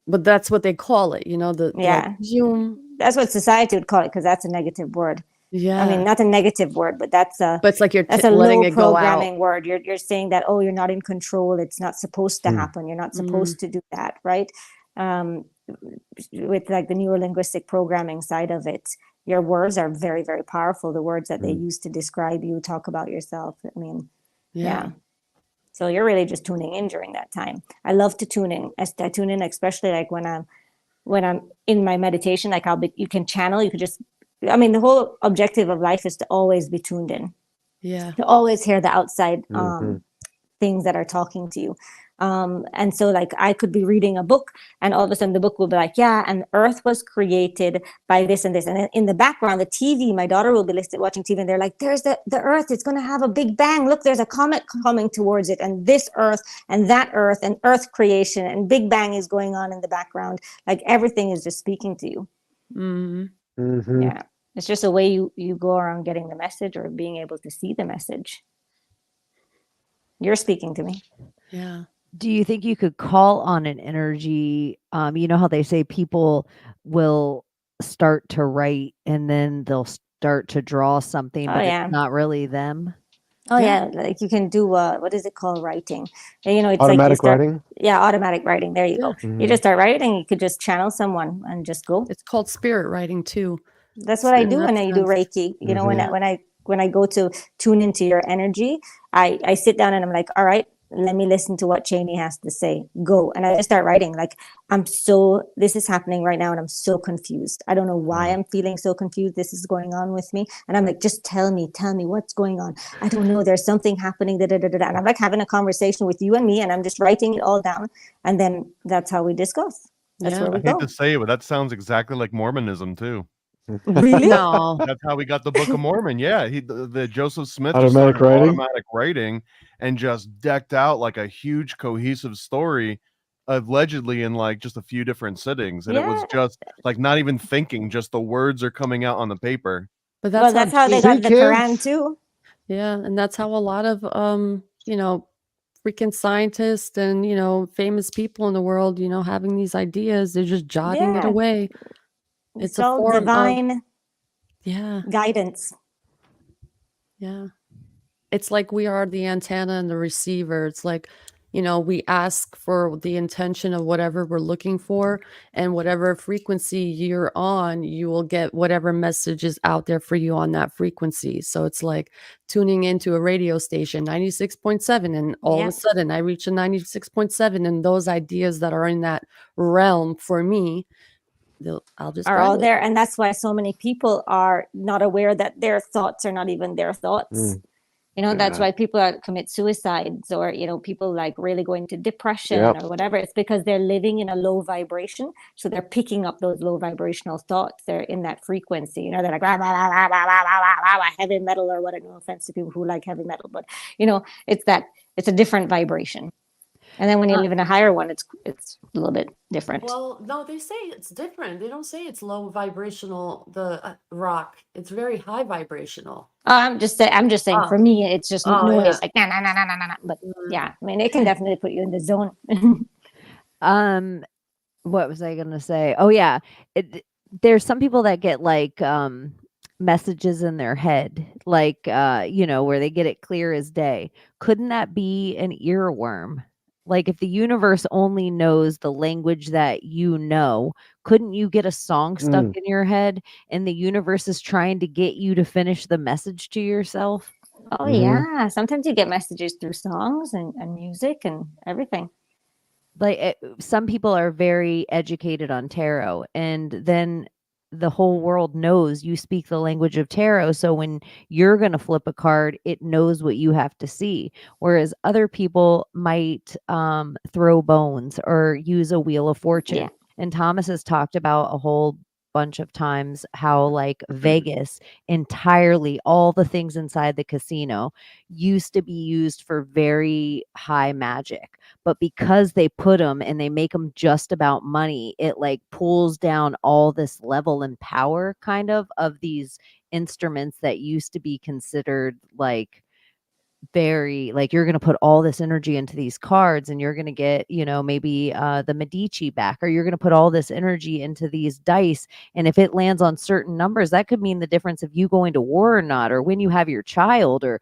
But that's what they call it, you know, the Yeah. like, zoom. That's what society would call it because that's a negative word. Yeah. I mean, not a negative word, but that's a But it's like you're that's a letting low it go out. programming word. You're saying that, oh, you're not in control. It's not supposed to happen. You're not supposed to do that, right? With like the neurolinguistic programming side of it, your words are very, very powerful. The words that they use to describe you, talk about yourself. I mean, yeah. So you're really just tuning in during that time. I love to tune in. I tune in, especially like when I'm in my meditation. Like you can channel. You could just. I mean, the whole objective of life is to always be tuned in. Yeah. To always hear the outside things that are talking to you. And so like I could be reading a book and all of a sudden the book will be like, yeah, and Earth was created by this and this. And in the background, the TV, my daughter will be watching TV and they're like, there's the Earth, it's going to have a big bang. Look, there's a comet coming towards it and this Earth and that Earth and Earth creation and Big Bang is going on in the background. Like everything is just speaking to you. Yeah. It's just a way you go around getting the message or being able to see the message. You're speaking to me. Yeah. Do you think you could call on an energy? You know how they say people will start to write and then they'll start to draw something, but it's not really them. Oh yeah, like you can do what is it called, writing? And, you know, it's Automatic like you start, writing? Yeah, automatic writing. There you go. You just start writing. You could just channel someone and just go. It's called spirit writing too. That's what I do when I do Reiki. You know, when I go to tune into your energy, I sit down and I'm like, all right, let me listen to what Cheney has to say. Go. And I just start writing. Like, this is happening right now and I'm so confused. I don't know why I'm feeling so confused. This is going on with me. And I'm like, just tell me what's going on. I don't know. There's something happening. Da, da, da, da, da. And I'm like having a conversation with you and me and I'm just writing it all down. And then that's how we discuss. That's where we I hate go. to say it, but that sounds exactly like Mormonism too. Really? No. That's how we got the Book of Mormon. Yeah, the Joseph Smith Automatic writing? automatic writing and just decked out like a huge cohesive story, allegedly in like just a few different sittings, and it was just like not even thinking, just the words are coming out on the paper. But that's how they got the Quran too. Yeah, and that's how a lot of you know, freaking scientists and, you know, famous people in the world, you know, having these ideas, they're just jotting it Yeah. away. It's a all form divine of guidance. Yeah. It's like we are the antenna and the receiver. It's like, you know, we ask for the intention of whatever we're looking for, and whatever frequency you're on, you will get whatever message is out there for you on that frequency. So it's like tuning into a radio station, 96.7, and all of a sudden I reach a 96.7, and those ideas that are in that realm for me, I'll just are grab all it. there. And that's why so many people are not aware that their thoughts are not even their thoughts. You know, that's why people commit suicides, or, you know, people like really go into depression or whatever. It's because they're living in a low vibration. So they're picking up those low vibrational thoughts. They're in that frequency, you know, they're like, rah, rah, rah, rah, rah, rah, rah, rah, heavy metal or whatever. No offense to people who like heavy metal, but, you know, it's a different vibration. And then when you live in a higher one, it's a little bit different. Well, no, they say it's different. They don't say it's low vibrational, the rock. It's very high vibrational. Oh, I'm just saying for me, it's just noise, yeah. like nah, nah, nah, nah, nah, nah. But yeah, I mean, it can definitely put you in the zone. What was I gonna say? Oh yeah, there's some people that get like messages in their head, like where they get it clear as day. Couldn't that be an earworm? Like if the universe only knows the language that you know, couldn't you get a song stuck in your head and the universe is trying to get you to finish the message to yourself? Oh yeah, sometimes you get messages through songs and music and everything. Like some people are very educated on tarot, and then the whole world knows you speak the language of tarot, so when you're going to flip a card, it knows what you have to see, whereas other people might throw bones or use a wheel of fortune. And Thomas has talked about a whole bunch of times how like Vegas, entirely all the things inside the casino used to be used for very high magic, but because they put them and they make them just about money, it like pulls down all this level and power kind of these instruments that used to be considered like very like you're going to put all this energy into these cards and you're going to get maybe the Medici back, or you're going to put all this energy into these dice, and if it lands on certain numbers, that could mean the difference of you going to war or not, or when you have your child, or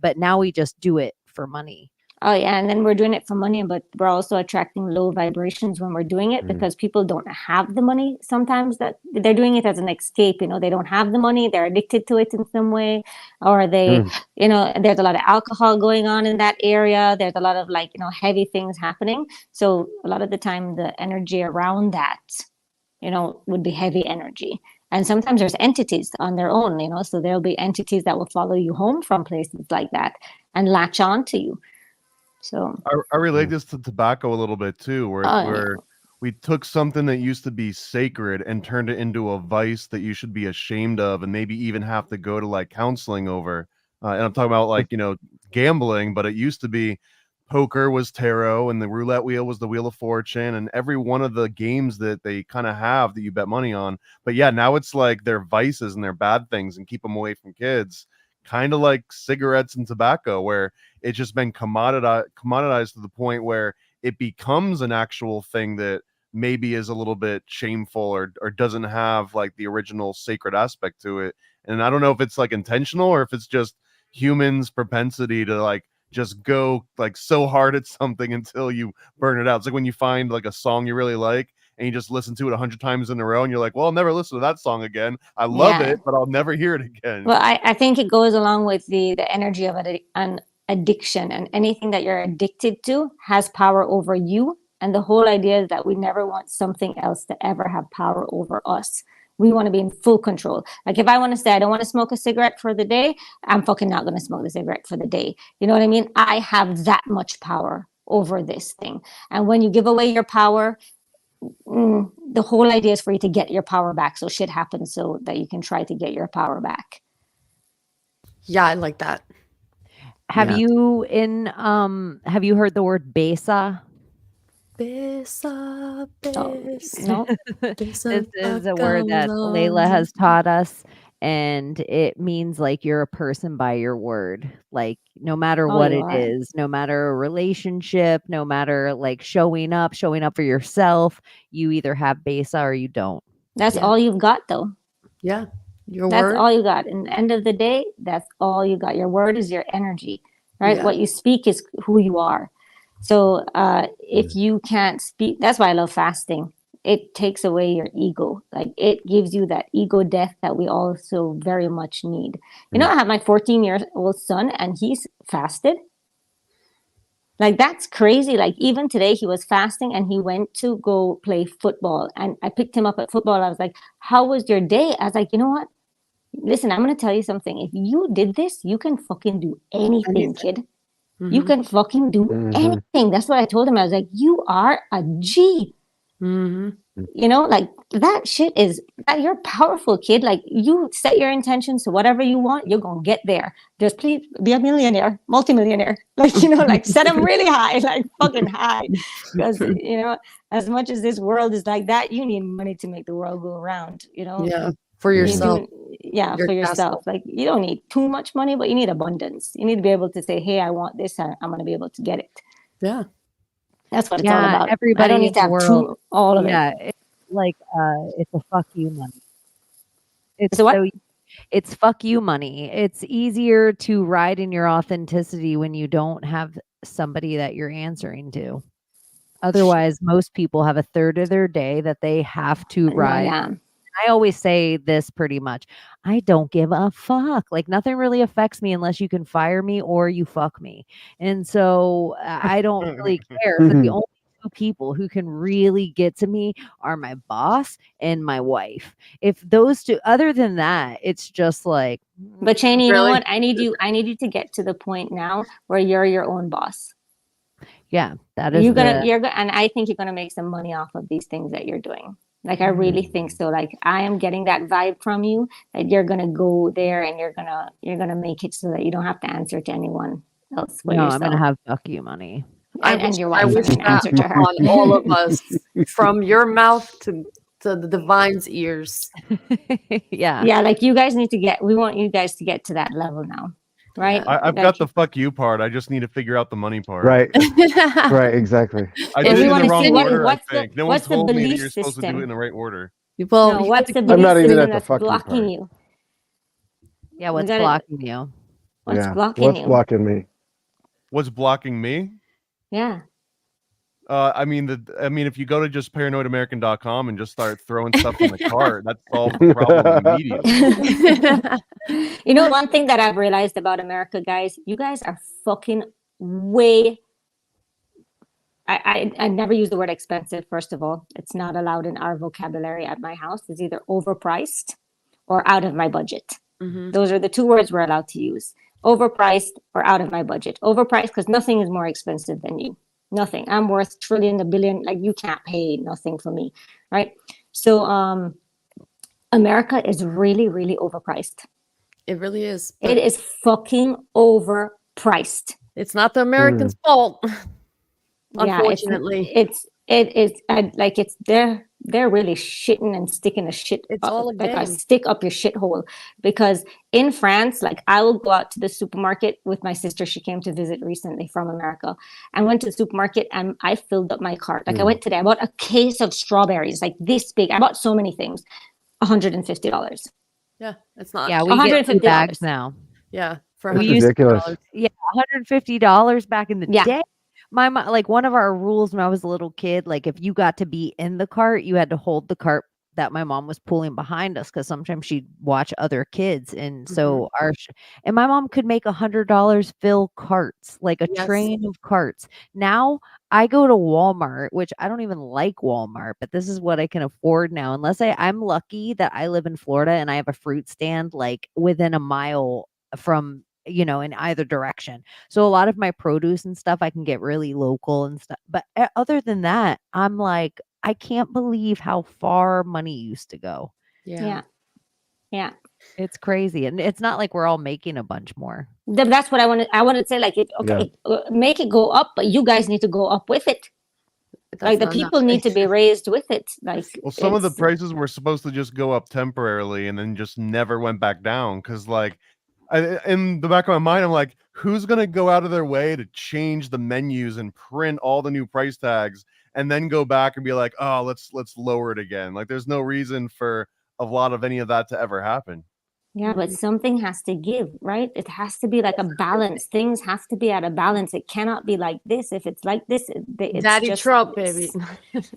but now we just do it for money. Oh yeah, and then we're doing it for money, but we're also attracting low vibrations when we're doing it because people don't have the money. Sometimes that they're doing it as an escape. They don't have the money, they're addicted to it in some way, or they, there's a lot of alcohol going on in that area. There's a lot of like heavy things happening. So a lot of the time, the energy around that, would be heavy energy. And sometimes there's entities on their own, so there'll be entities that will follow you home from places like that and latch on to you. So I relate this to tobacco a little bit too, where we took something that used to be sacred and turned it into a vice that you should be ashamed of, and maybe even have to go to like counseling over. And I'm talking about like gambling, but it used to be poker was tarot, and the roulette wheel was the wheel of fortune, and every one of the games that they kind of have that you bet money on. But yeah, now it's like they're vices and they're bad things and keep them away from kids. Kind of like cigarettes and tobacco, where it's just been commoditized to the point where it becomes an actual thing that maybe is a little bit shameful or doesn't have like the original sacred aspect to it. And I don't know if it's like intentional or if it's just humans' propensity to like just go like so hard at something until you burn it out. It's like when you find like a song you really like and you just listen to it 100 times in a row and you're like, well, I'll never listen to that song again. I love it, but I'll never hear it again. Well, I think it goes along with the energy of an addiction, and anything that you're addicted to has power over you. And the whole idea is that we never want something else to ever have power over us. We want to be in full control. Like if I want to say I don't want to smoke a cigarette for the day, I'm fucking not going to smoke the cigarette for the day. You know what I mean? I have that much power over this thing. And when you give away your power, the whole idea is for you to get your power back. So shit happens so that you can try to get your power back. Yeah, I like that. Have you heard the word Besa? Besa, Besa. No. This is a word that Layla has taught us, and it means like you're a person by your word. Like no matter what it is, no matter a relationship, no matter like showing up for yourself, you either have Besa or you don't. That's all you've got though. Yeah. That's word. all you got. In the end of the day, that's all you got. Your word is your energy, right? Yeah. What you speak is who you are. So if you can't speak, that's why I love fasting. It takes away your ego. Like it gives you that ego death that we also very much need. I have my 14-year-old son and he's fasted. Like that's crazy. Like even today he was fasting and he went to go play football, and I picked him up at football. I was like, how was your day? I was like, you know what? Listen, I'm going to tell you something. If you did this, you can fucking do anything, kid. You can fucking do anything. That's what I told him. I was like, you are a G. You know, like that shit is that you're a powerful kid. Like you set your intentions to whatever you want, you're gonna get there. Just please be a millionaire, multimillionaire. Like, you know, like set them really high, like fucking high. Because, you know, as much as this world is like that, you need money to make the world go around, you know? Yeah, for You yourself. for yourself. Like you don't need too much money, but you need abundance. You need to be able to say, hey, I want this, and I'm gonna be able to get it. Yeah. That's what it's all about. I Everybody don't in need to the have world. all of Yeah, it. it's like it's a fuck you money. It's So what? so it's fuck you money. It's easier to ride in your authenticity when you don't have somebody that you're answering to. Otherwise, most people have a third of their day that they have to ride. Yeah. I always say this pretty much. I don't give a fuck. Like nothing really affects me unless you can fire me or you fuck me. And so I don't really care. But the only two people who can really get to me are my boss and my wife. If those two, other than that, it's just like. But Cheney, you know Really? what? I need you to get to the point now where you're your own boss. Yeah, that is you're gonna and I think you're gonna make some money off of these things that you're doing. Like I really think so. Like I am getting that vibe from you that you're gonna go there and you're gonna make it so that you don't have to answer to anyone else but No, yourself. I'm gonna have fuck you money. And your wife. I wish I mean, that answer to her. on all of us, from your mouth to the divine's ears. Yeah. Yeah, like you guys need to get. We want you guys to get to that level now, right? I've got the fuck you part. I just need to figure out the money part. Right. Right. Exactly. I And did we it in wanna the wrong see order. what's I think the- no one what's the told me that belief you're supposed to do system? it in the right order. Well, No, you what's have the to- I'm belief not even system at the that's fuck you blocking part. you? Yeah, what's gotta- blocking you? What's Yeah. blocking What's you? blocking me? What's blocking me? Yeah. I mean, if you go to just paranoidamerican.com and just start throwing stuff in the cart, that solves the problem immediately. You know, one thing that I've realized about America, guys, you guys are fucking way. I never use the word expensive. First of all, it's not allowed in our vocabulary at my house. It's either overpriced or out of my budget. Those are the two words we're allowed to use: overpriced or out of my budget. Overpriced because nothing is more expensive than you. Nothing. I'm worth trillion, a billion. Like you can't pay nothing for me, right? So, America is really, really overpriced. It really is. It is fucking overpriced. It's not the Americans' fault. Yeah, Unfortunately, it's they're really shitting and sticking a shit. It's all a like a game. stick up your shithole. Because in France, like I will go out to the supermarket with my sister. She came to visit recently from America. I went to the supermarket and I filled up my cart. Like I went today, I bought a case of strawberries, like this big. I bought so many things. $150. yeah, it's not. Yeah, we get 2 $150. bags now. Yeah, for We That's used ridiculous. Yeah, $150 back in the Yeah. day. My mom, like one of our rules when I was a little kid, like if you got to be in the cart, you had to hold the cart that my mom was pulling behind us because sometimes she'd watch other kids, and so and my mom could make $100 fill carts, like a Yes. train of carts. Now I go to Walmart, which I don't even like Walmart, but this is what I can afford now. Unless I'm lucky that I live in Florida and I have a fruit stand like within a mile from in either direction. So a lot of my produce and stuff I can get really local and stuff. But other than that, I'm like, I can't believe how far money used to go. Yeah. It's crazy. And it's not like we're all making a bunch more. That's what I wanted to say. Like, make it go up, but you guys need to go up with it. Like the not people need to be raised with it. Like, Well, some of the it's- prices were supposed to just go up temporarily and then just never went back down. Because, like, in the back of my mind, I'm like, who's going to go out of their way to change the menus and print all the new price tags and then go back and be like, oh, let's lower it again? Like, there's no reason for a lot of any of that to ever happen. Yeah, but something has to give, right? It has to be like a balance. Things have to be at a balance. It cannot be like this. If it's like this, it's Daddy just, Trump, baby.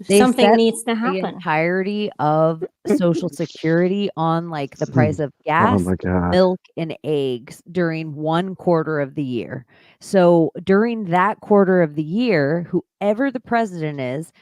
something set needs to the happen. entirety of Social Security on like the price of gas, my God. milk, and eggs during 1 quarter of the year. So during that quarter of the year, whoever the president is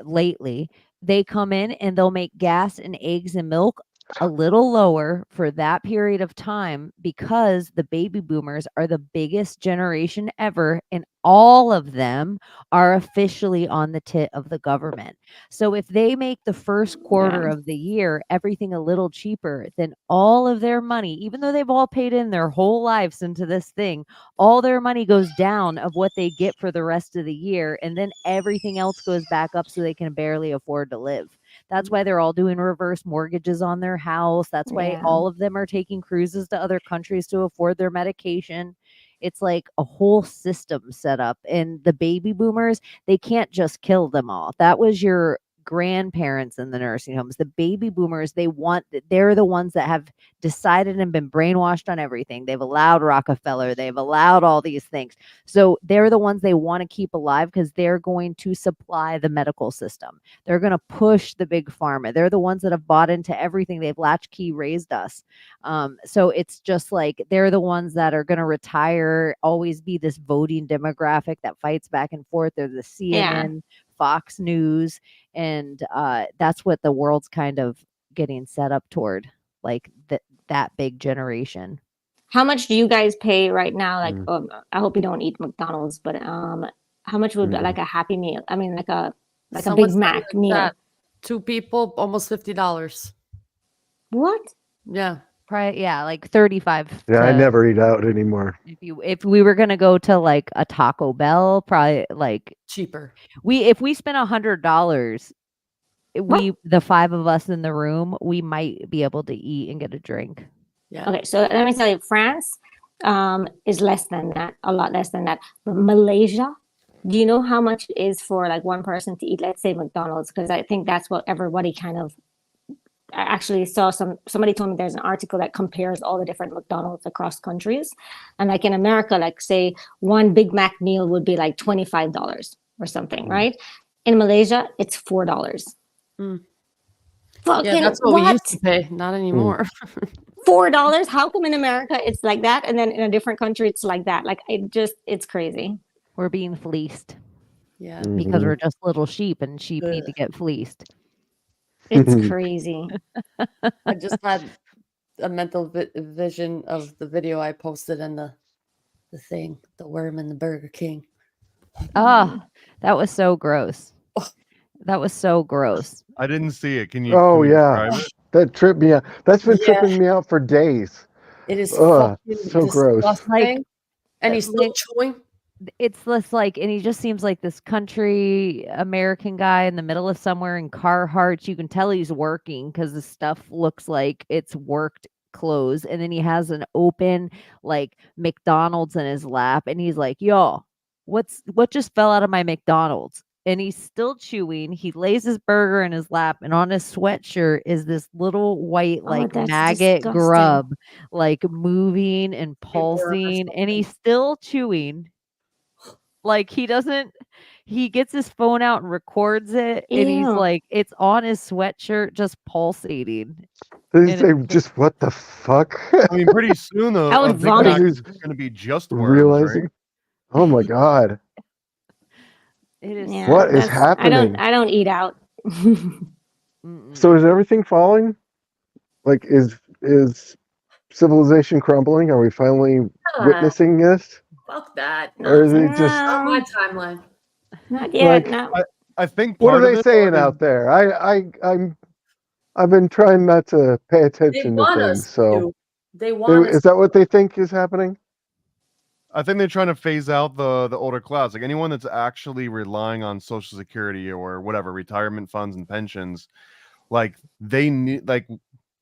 lately, they come in and they'll make gas and eggs and milk a little lower for that period of time because the baby boomers are the biggest generation ever, and all of them are officially on the tit of the government. So if they make the first quarter of the year everything a little cheaper, then all of their money, even though they've all paid in their whole lives into this thing, all their money goes down of what they get for the rest of the year, and then everything else goes back up so they can barely afford to live. That's why they're all doing reverse mortgages on their house. That's why Yeah. all of them are taking cruises to other countries to afford their medication. It's like a whole system set up. And the baby boomers, they can't just kill them all. That was your grandparents in the nursing homes. The baby boomers, they're the ones that have decided and been brainwashed on everything. They've allowed Rockefeller, they've allowed all these things. So they're the ones they want to keep alive because they're going to supply the medical system. They're going to push the big pharma. They're the ones that have bought into everything. They've latchkey raised us. So it's just like they're the ones that are going to retire, always be this voting demographic that fights back and forth. They're the CNN, Fox News, and that's what the world's kind of getting set up toward, like that big generation. How much do you guys pay right now? Like, I hope you don't eat McDonald's, but how much would like a Happy Meal? I mean, like a Big Mac meal. That. 2 people, almost $50. What? Yeah. Probably, yeah, like 35. Yeah, I never eat out anymore. If we were gonna go to like a Taco Bell, probably like cheaper. If we spent $100, the 5 of us in the room, we might be able to eat and get a drink. Yeah. Okay, so let me tell you, France is less than that, a lot less than that. But Malaysia, do you know how much it is for like one person to eat, let's say McDonald's? Because I think that's what everybody kind of. I actually saw somebody told me there's an article that compares all the different McDonald's across countries. And like in America, like say one Big Mac meal would be like $25 or something, right? In Malaysia, it's $4. Mm. Fucking Yeah, that's what we used to pay. Not anymore. $4? How come in America it's like that, and then in a different country it's like that? Like it's crazy. We're being fleeced. Yeah. Because we're just little sheep, and sheep need to get fleeced. It's crazy. I just had a mental vision of the video I posted and the thing, the worm in the Burger King. Oh, that was so gross. That was so gross. I didn't see it. Can you? Oh can you yeah, describe it? that tripped me out. That's been tripping me out for days. It is Ugh, fucking so gross. disgusting. And he's still chewing. It's this like, and he just seems like this country American guy in the middle of somewhere in Carhartt. You can tell he's working because the stuff looks like it's worked clothes. And then he has an open like McDonald's in his lap, and he's like, "Yo, what just fell out of my McDonald's?" And he's still chewing. He lays his burger in his lap, and on his sweatshirt is this little white like that's maggot disgusting. grub, like moving and pulsing, and he's still chewing. Like he gets his phone out and records it, and he's Ew. like, it's on his sweatshirt just pulsating. Did he And say it's just what the fuck? I mean, pretty soon I a would Big vomit. Mac is going to be just worms, Realizing, right? oh my god, It is Yeah, what is that's- happening? I don't eat out. So is everything falling? Like is civilization crumbling? Are we finally witnessing this? Fuck that. Or is it just Not my timeline. Not yet. like no. I think what part are of they it saying is- out there? I've been trying not to pay They attention to want things. us So to. They want us is that what they think is happening? I think they're trying to phase out the older class. Like anyone that's actually relying on Social Security or whatever retirement funds and pensions, like they need like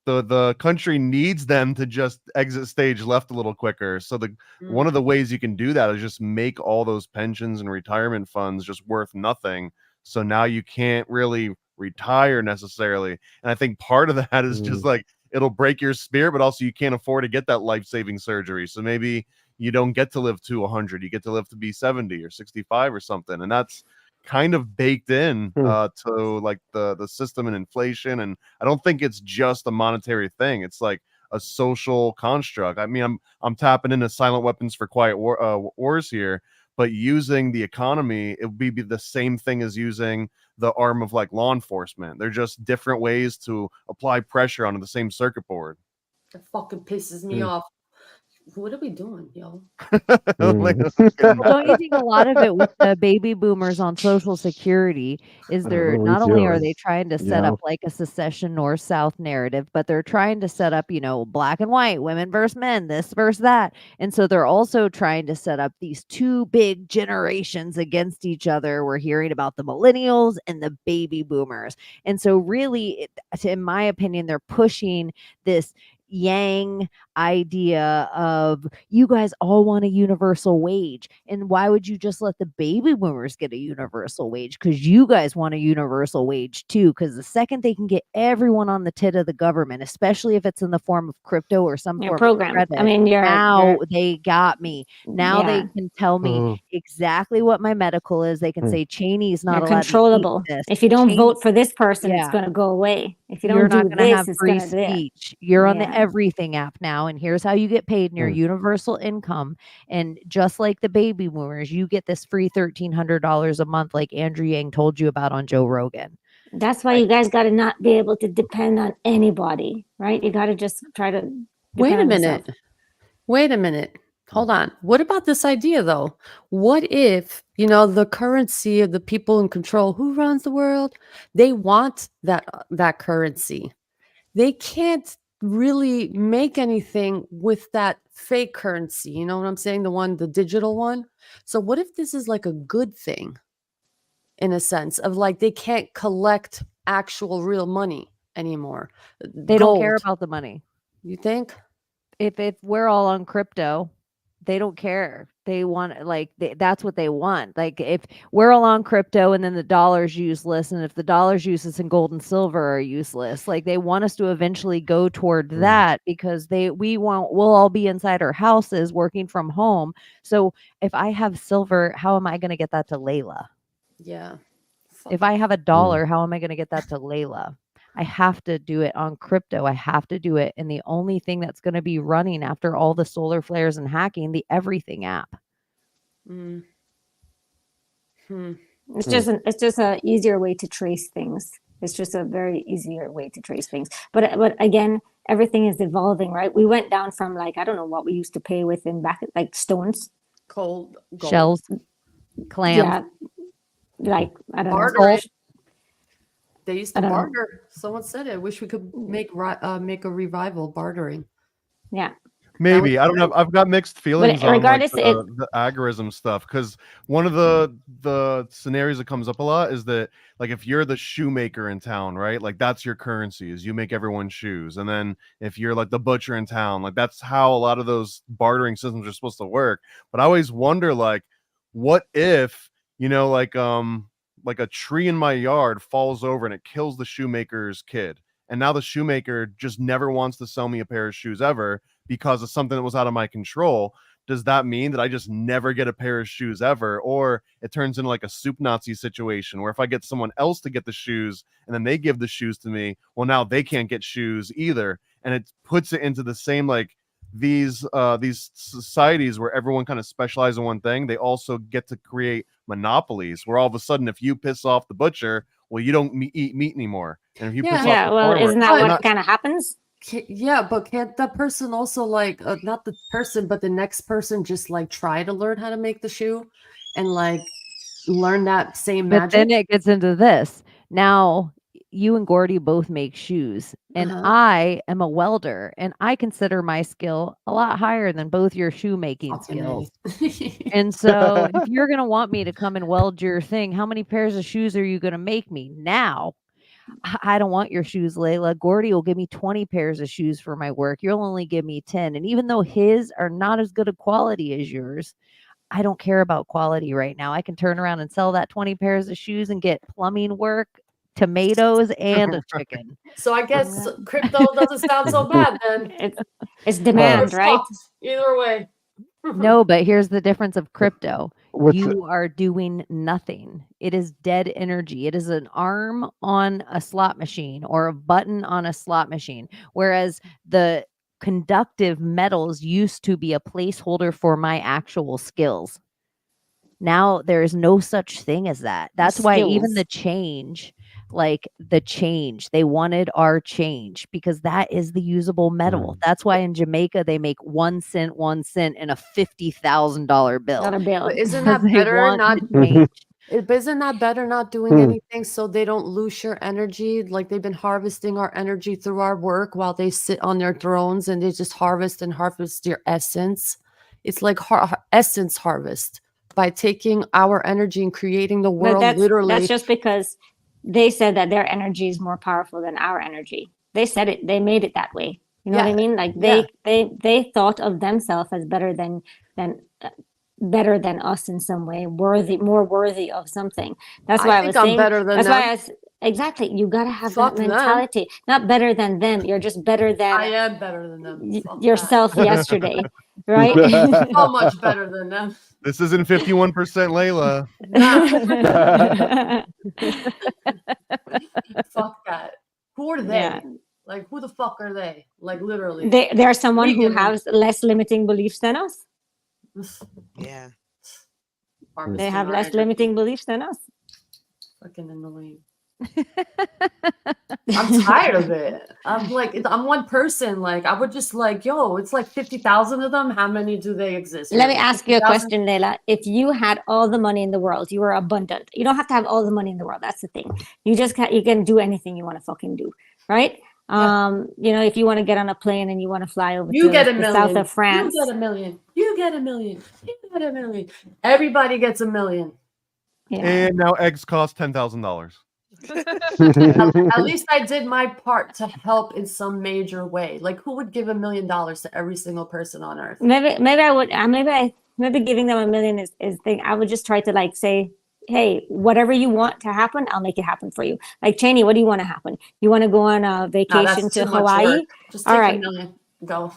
the country needs them to just exit stage left a little quicker. So one of the ways you can do that is just make all those pensions and retirement funds just worth nothing. So now you can't really retire necessarily. And I think part of that is just like it'll break your spirit, but also you can't afford to get that life-saving surgery. So maybe you don't get to live to 100, you get to live to be 70 or 65 or something. And that's kind of baked in to like the system and inflation. And I don't think it's just a monetary thing. It's like a social construct. I mean, I'm tapping into silent weapons for quiet wars here, but using the economy, it would be the same thing as using the arm of like law enforcement. They're just different ways to apply pressure onto the same circuit board. It fucking pisses me off. What are we doing, yo? Well, don't you think a lot of it with the baby boomers on Social Security is they're not only are they trying to set up like a secession North-South narrative, but they're trying to set up, black and white, women versus men, this versus that. And so they're also trying to set up these two big generations against each other. We're hearing about the millennials and the baby boomers. And so really, in my opinion, they're pushing this yang idea of you guys all want a universal wage, and why would you just let the baby boomers get a universal wage? Because you guys want a universal wage too, because the second they can get everyone on the tit of the government, especially if it's in the form of crypto or some form program. of credit, I mean, they got me. Now they can tell me exactly what my medical is. They can say Cheney's not You're allowed controllable. to eat this. If you don't Cheney, vote for this person, it's going to go away. If you don't you're do not going to this, have it's free going to speech. You're on the Everything app now, and here's how you get paid in your universal income. And just like the baby boomers, you get this free $1,300 a month, like Andrew Yang told you about on Joe Rogan. That's why you guys got to not be able to depend on anybody, right? You got to just try to Wait a minute. Hold on. What about this idea though? What if, the currency of the people in control, who runs the world, they want that currency. They can't really make anything with that fake currency. You know what I'm saying? The digital one. So what if this is like a good thing in a sense of like, they can't collect actual real money anymore. They don't care about the money. You think? If we're all on crypto, they don't care. They want that's what they want. Like if we're all on crypto and then the dollar's useless, and if the dollar's useless and gold and silver are useless, like they want us to eventually go toward that, because we'll all be inside our houses working from home. So if I have silver, how am I going to get that to Layla? Yeah. If I have $1, how am I going to get that to Layla? I have to do it on crypto. I have to do it. And the only thing that's going to be running after all the solar flares and hacking, the Everything app. It's just a easier way to trace things. It's just a very easier way to trace things. But again, everything is evolving, right? We went down from I don't know what we used to pay with in back, like stones, gold, shells, clams. Yeah, I don't bartering. know. They used to barter. Someone said it. I wish we could make a revival bartering. Yeah. Maybe. I don't know. I've got mixed feelings on the agorism stuff, because one of the scenarios that comes up a lot is that if you're the shoemaker in town, right? That's your currency, is you make everyone shoes. And then if you're the butcher in town, that's how a lot of those bartering systems are supposed to work. But I always wonder, what if, a tree in my yard falls over and it kills the shoemaker's kid, and now the shoemaker just never wants to sell me a pair of shoes ever because of something that was out of my control. Does that mean that I just never get a pair of shoes ever? Or it turns into a soup Nazi situation where if I get someone else to get the shoes and then they give the shoes to me, well, now they can't get shoes either. And it puts it into the same, these societies where everyone kind of specializes in one thing. They also get to create monopolies where all of a sudden, if you piss off the butcher, well, you don't eat meat anymore. And if you piss off the farmer, isn't that what kind of happens? Yeah, but can't that person also not the person, but the next person just try to learn how to make the shoe and learn that same magic? But then it gets into this. Now you and Gordy both make shoes, and I am a welder, and I consider my skill a lot higher than both your shoemaking skills. And so if you're going to want me to come and weld your thing, how many pairs of shoes are you going to make me now? I don't want your shoes, Layla. Gordy will give me 20 pairs of shoes for my work. You'll only give me 10. And even though his are not as good a quality as yours, I don't care about quality right now. I can turn around and sell that 20 pairs of shoes and get plumbing work, tomatoes, and a chicken. So I guess crypto doesn't sound so bad then. It's demand, right? Either way. No, but here's the difference of crypto. You are doing nothing. It is dead energy. It is an arm on a slot machine or a button on a slot machine. Whereas the conductive metals used to be a placeholder for my actual skills. Now there is no such thing as that. That's why even Skills. the change, like the change, they wanted our change because that is the usable metal. That's why in Jamaica they make 1 cent, 1 cent in a $50,000 bill. Not a bill. But isn't Because that they better want not the change. But isn't that better not doing anything so they don't lose your energy? Like they've been harvesting our energy through our work while they sit on their thrones and they just harvest and harvest your essence. It's like essence harvest by taking our energy and creating the But world that's literally. just because they said that their energy is more powerful than our energy. They said it. They made it that way. You know what I Yeah, mean? Like yeah. they thought of themselves as better than better than us in some way, more worthy of something. That's why I I think was I'm saying. better than That's why them. exactly. You gotta have Fuck that them. mentality. Not better than them. You're just better I than am better than them. Fuck that. yourself yesterday, right? So much better than them. This isn't 51% Layla. Nah. Fuck that. Who are they? Yeah. Like who the fuck are they? Like literally. They are someone We who give them- has less limiting beliefs than us. Yeah. They harvesting have our less energy. limiting beliefs than us. Fucking annoying. I'm tired of it. I'm like, I'm one person. Like, I would just like, yo, it's like 50,000 of them. How many do they exist? Let me really? ask you a 50,000? question, Leila. If you had all the money in the world, you were abundant. You don't have to have all the money in the world. That's the thing. You just you can do anything you want to fucking do, right? Yeah. You know, if you want to get on a plane and you want to fly over You to get a the million. south of France, You get a million. You get a million. You get a million. Everybody gets a million. yeah. And now eggs cost $10,000. At least I did my part to help in some major way. Like, who would give $1 million to every single person on earth? Maybe I would. Maybe giving them $1 million is thing. I would just try to like say, hey, whatever you want to happen, I'll make it happen for you. Like Cheney, what do you want to happen? You want to go on a No, vacation that's to too much Hawaii? work. Just All take right. $1 million. Go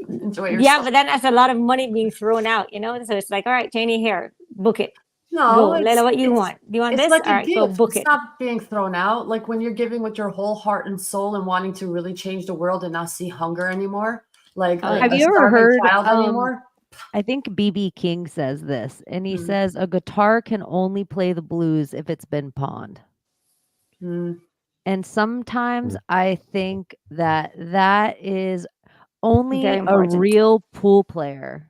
enjoy yourself. Yeah, but then that's a lot of money being thrown out, you know? So it's like, all right, Cheney, here, book it. No, Go, Leila, what you want? Do you want it's this? like All a right, go gift. book It's it. not being thrown out. Like when you're giving with your whole heart and soul and wanting to really change the world and not see hunger anymore, like Have a you ever starving heard child anymore. I think BB King says this, and he Mm. says a guitar can only play the blues if it's been pawned. Mm. And sometimes I think that is only Very a important. real pool player.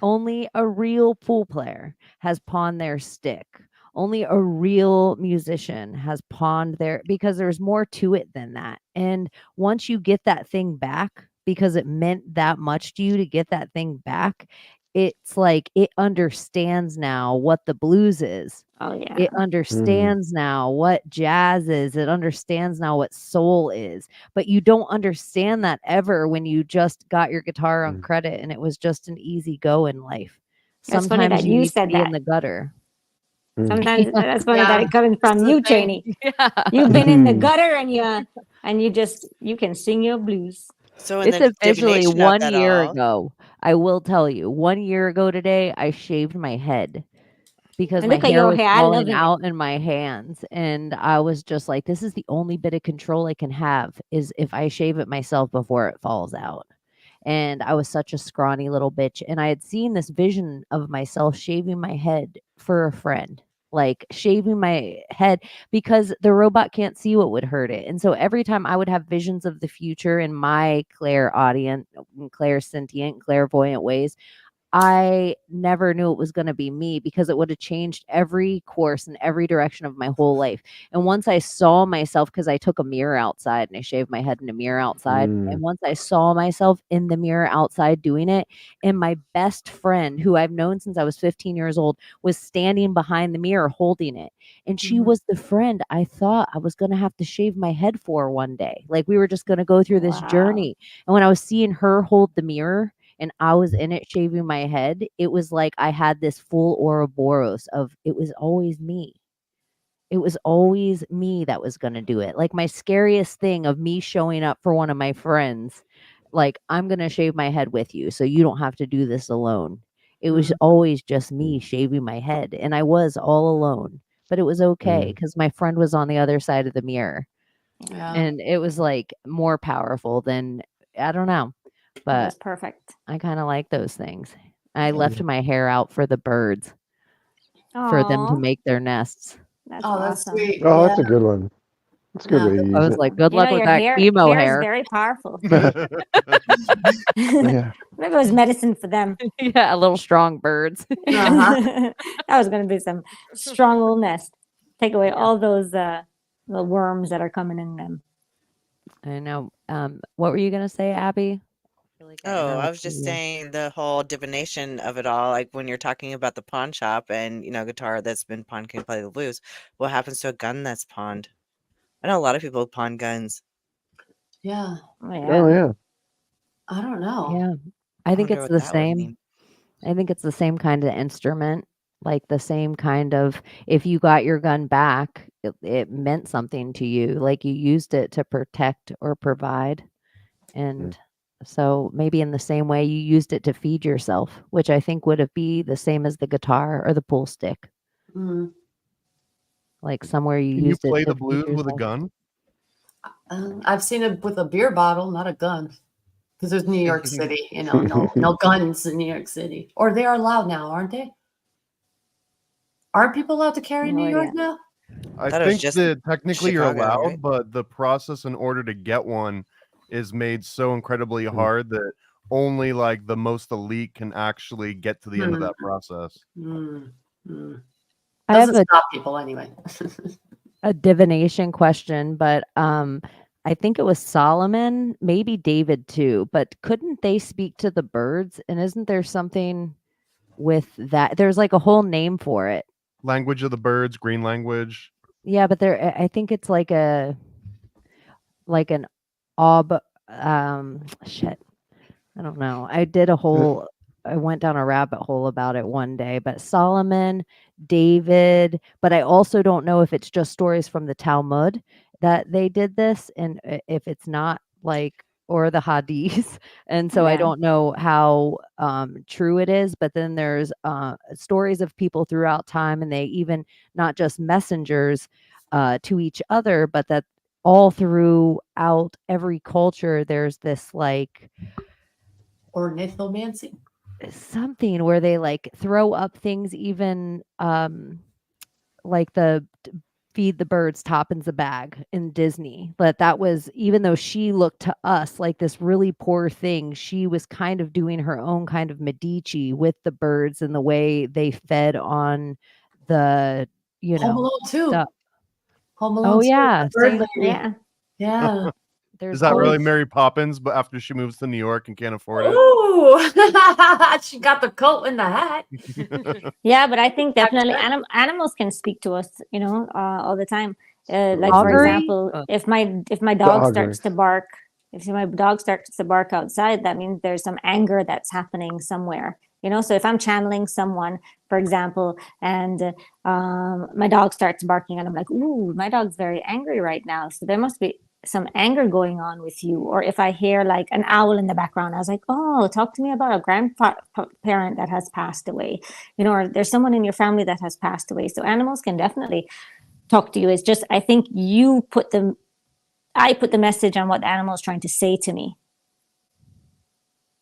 Only a real pool player has pawned their stick. Only a real musician has pawned their, because there's more to it than that. And once you get that thing back, because it meant that much to you to get that thing back, it's like it understands now what the blues is. Oh yeah. It understands now what jazz is. It understands now what soul is. But you don't understand that ever when you just got your guitar on credit and it was just an easy go in life. That's funny Sometimes that you you need to said be in that. the gutter. Sometimes that's funny that Yeah, it coming from that's you, the thing. Cheney. You've been in the gutter and you can sing your blues. So in It's the officially divination of 1 that year all, ago. I will tell you, 1 year ago today, I shaved my head because And my look at hair your was hair, I'm falling loving it. out in my hands. And I was just like, this is the only bit of control I can have is if I shave it myself before it falls out. And I was such a scrawny little bitch. And I had seen this vision of myself shaving my head for a friend, like shaving my head because the robot can't see what would hurt it. And so every time I would have visions of the future in my clairaudient, clairsentient, clairvoyant ways, I never knew it was going to be me because it would have changed every course and every direction of my whole life. And once I saw myself, because I took a mirror outside and I shaved my head in a mirror outside. And once I saw myself in the mirror outside doing it, and my best friend, who I've known since I was 15 years old, was standing behind the mirror holding it. And she was the friend I thought I was going to have to shave my head for one day. Like we were just going to go through this Wow. journey. And when I was seeing her hold the mirror, and I was in it shaving my head, it was like I had this full Ouroboros of it was always me. It was always me that was going to do it. Like my scariest thing of me showing up for one of my friends, like I'm going to shave my head with you so you don't have to do this alone. It was always just me shaving my head and I was all alone, but it was okay because my friend was on the other side of the mirror. Yeah. And it was like more powerful than, I don't know. But That's perfect. I kind of like those things. I left my hair out for the birds. for them to Aw, make their nests. that's Oh, that's awesome. sweet. Oh, Yeah. that's a good one. That's a good Yeah. way to I use was it. like, good You know, luck with your that hair chemo is hair. very powerful. Yeah. Maybe it was medicine for them. Yeah, little strong birds. Uh-huh. That was going to be some strong little nest. Take away all those the worms that are coming in them. I know. What were you gonna say, Abby? I feel like I Oh, I was interrupted just you. saying the whole divination of it all, like when you're talking about the pawn shop and, guitar that's been pawned can play the blues, what happens to a gun that's pawned? I know a lot of people pawn guns. Yeah. Oh Oh, yeah. yeah. I don't know. Yeah, I I think wonder it's what the that would same. mean. I think it's the same kind of instrument, like the same kind of. If you got your gun back, it meant something to you. Like you used it to protect or provide, and so maybe in the same way you used it to feed yourself, which I think would have be the same as the guitar or the pool stick. Mm. Like somewhere you Can you used it play to the feed blues with a yourself. gun? I've seen it with a beer bottle, not a gun. Because there's New York City, no guns in New York City. Or they are allowed now, aren't they? Aren't people allowed to carry in No New York idea. now? I Thought it was think just that technically you're Chicago, right? allowed, but the process in order to get one is made so incredibly hard that only like the most elite can actually get to the end of that process. I have Doesn't stop people anyway. a divination question, but I think it was Solomon, maybe David too, but couldn't they speak to the birds? And isn't there something with that? There's like a whole name for it. Language of the birds, green language. Yeah, but I think it's like an ob shit. I don't know. I went down a rabbit hole about it one day, but Solomon, David, but I also don't know if it's just stories from the Talmud that they did this and if it's not like or the hadiths. And so I Yeah. don't know how true it is, but then there's stories of people throughout time and they even not just messengers to each other, but that all throughout every culture there's this like Ornithomancy. something where they like throw up things even like the feed the birds Toppins a bag in Disney. But that was even though she looked to us like this really poor thing, she was kind of doing her own kind of Medici with the birds and the way they fed on the Home Alone 2. stuff. Home Oh Alone 2. yeah, The bird same. lady. Yeah. Yeah. There's Is that always really Mary Poppins, but after she moves to New York and can't afford it? Ooh, she got the coat and the hat. Yeah, but I think definitely animals can speak to us, all the time. Like for augury. example, if my The dog augury. starts to bark, if my dog starts to bark outside, that means there's some anger that's happening somewhere. So if I'm channeling someone, for example, and my dog starts barking, and I'm like, "Ooh, my dog's very angry right now," so there must be some anger going on with you. Or if I hear like an owl in the background, I was like, "Oh, talk to me about a grandparent that has passed away," or there's someone in your family that has passed away. So animals can definitely talk to you. It's just I think I put the message on what the animal is trying to say to me.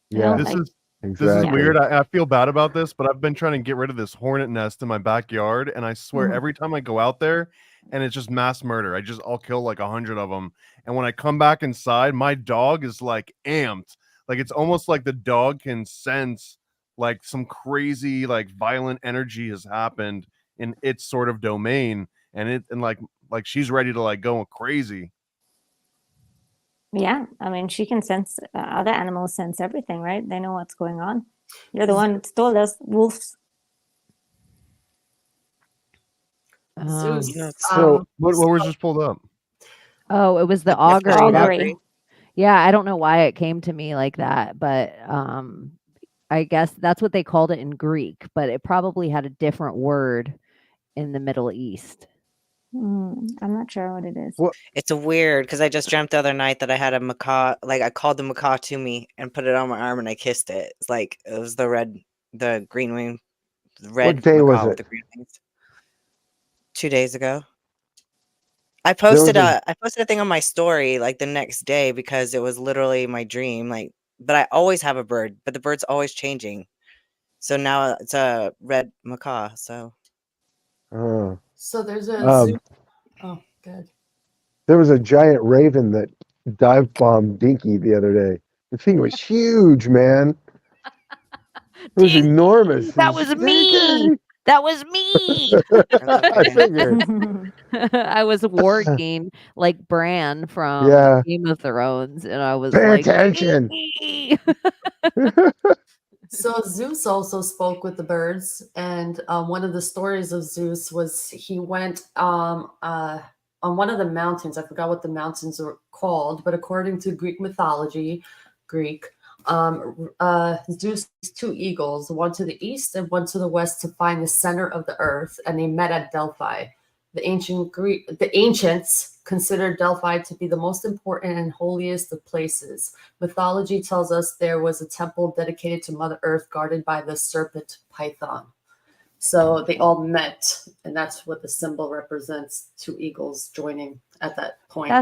Yeah, This Like, is exactly. weird. I feel bad about this, but I've been trying to get rid of this hornet nest in my backyard, and I swear every time I go out there, and it's just mass murder. I'll kill like 100 of them, and when I come back inside, my dog is like amped. Like it's almost like the dog can sense like some crazy like violent energy has happened in its sort of domain, and like she's ready to like go crazy. yeah, I mean, she can sense, other animals sense everything, right? They know what's going on. You're the one that told us, wolves. Zeus. So what was just pulled up? Oh, it was the Yeah, for augury. Augury. Yeah, I don't know why it came to me like that, but I guess that's what they called it in Greek, but it probably had a different word in the Middle East. I'm not sure what it is. It's a weird because I just dreamt the other night that I had a macaw. Like I called the macaw to me and put it on my arm and I kissed it. It's like it was the green wing, red day was macaw with it? the green wings. 2 days ago. I posted a thing on my story like the next day because it was literally my dream. Like, but I always have a bird, but the bird's always changing. So now it's a red macaw. So So there's a Um, Oh, good. there was a giant raven that dive bombed Dinky the other day. The thing was huge, man. It was enormous. That was me. That was me. I figured. I was warging like Bran from Yeah. Game of Thrones, and I was Pay like, attention. "Me." So Zeus also spoke with the birds, and one of the stories of Zeus was he went on one of the mountains. I forgot what the mountains were called, but according to Greek mythology, Zeus has two eagles, one to the east and one to the west, to find the center of the earth, and they met at Delphi. The ancients considered Delphi to be the most important and holiest of places. Mythology tells us there was a temple dedicated to Mother Earth, guarded by the serpent Python. So they all met, and that's what the symbol represents: two eagles joining at that point.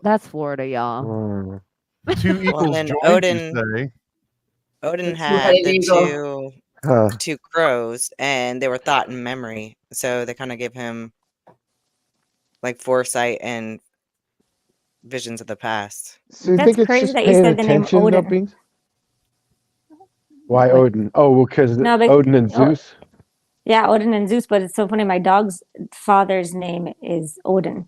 That's Florida, y'all. Two equals then joined, you say? Odin The had two-headed the eagle. two crows, and they were thought in memory. So they kind of give him like foresight and visions of the past. So you That's think it's crazy just that you paying said the name attention, though, Odin. Beans? Why Odin? Oh, well, because No, Odin and Zeus? Yeah, Odin and Zeus, but it's so funny. My dog's father's name is Odin.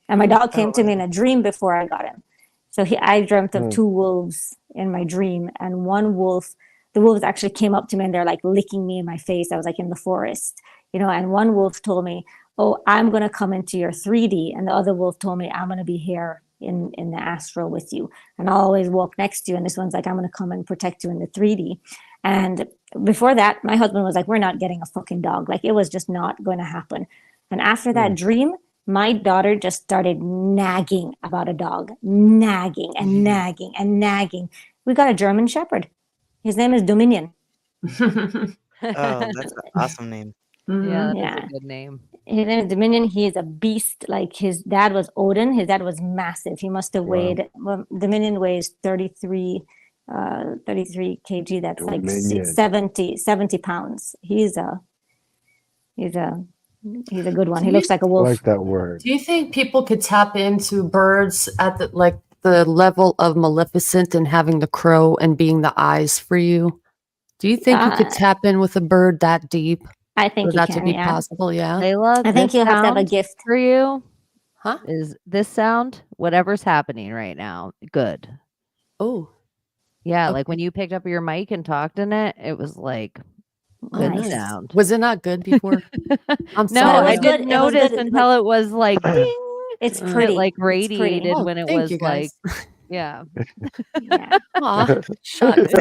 And my dog came to me in a dream before I got him. So I dreamt of two wolves in my dream, and the wolves actually came up to me and they're like licking me in my face. I was like in the forest, and one wolf told me, "Oh, I'm going to come into your 3D." And the other wolf told me, "I'm going to be here in the astral with you. And I'll always walk next to you." And this one's like, "I'm going to come and protect you in the 3D. And before that, my husband was like, "We're not getting a fucking dog." Like it was just not going to happen. And after that dream, my daughter just started nagging about a dog, nagging and nagging and nagging. We got a German Shepherd. His name is Dominion. Oh, that's an awesome name. Yeah, Yeah. that's a good name. His name is Dominion. He is a beast. Like his dad was Odin. His dad was massive. He must have weighed, Dominion weighs 33 kg. That's Dominion. like 70 pounds. He's a good one. Do He you- looks like a I wolf. like that word. Do you think people could tap into birds at the level of Maleficent and having the crow and being the eyes for you? Do you think you could tap in with a bird that deep? I think for you that can, to be yeah. possible? Yeah. Layla, I think this you have to have a sound gift. for you. Huh? Is this sound, whatever's happening right now, good? Oh. Yeah, like when you picked up your mic and talked in it, it was like good Nice. sound. Was it not good before? I'm No, sorry. I was good. didn't It was notice good, until it was like ding. It's It pretty. like It's pretty. radiated Oh, when it thank was you, guys. like, yeah. Yeah. Aw, shucks.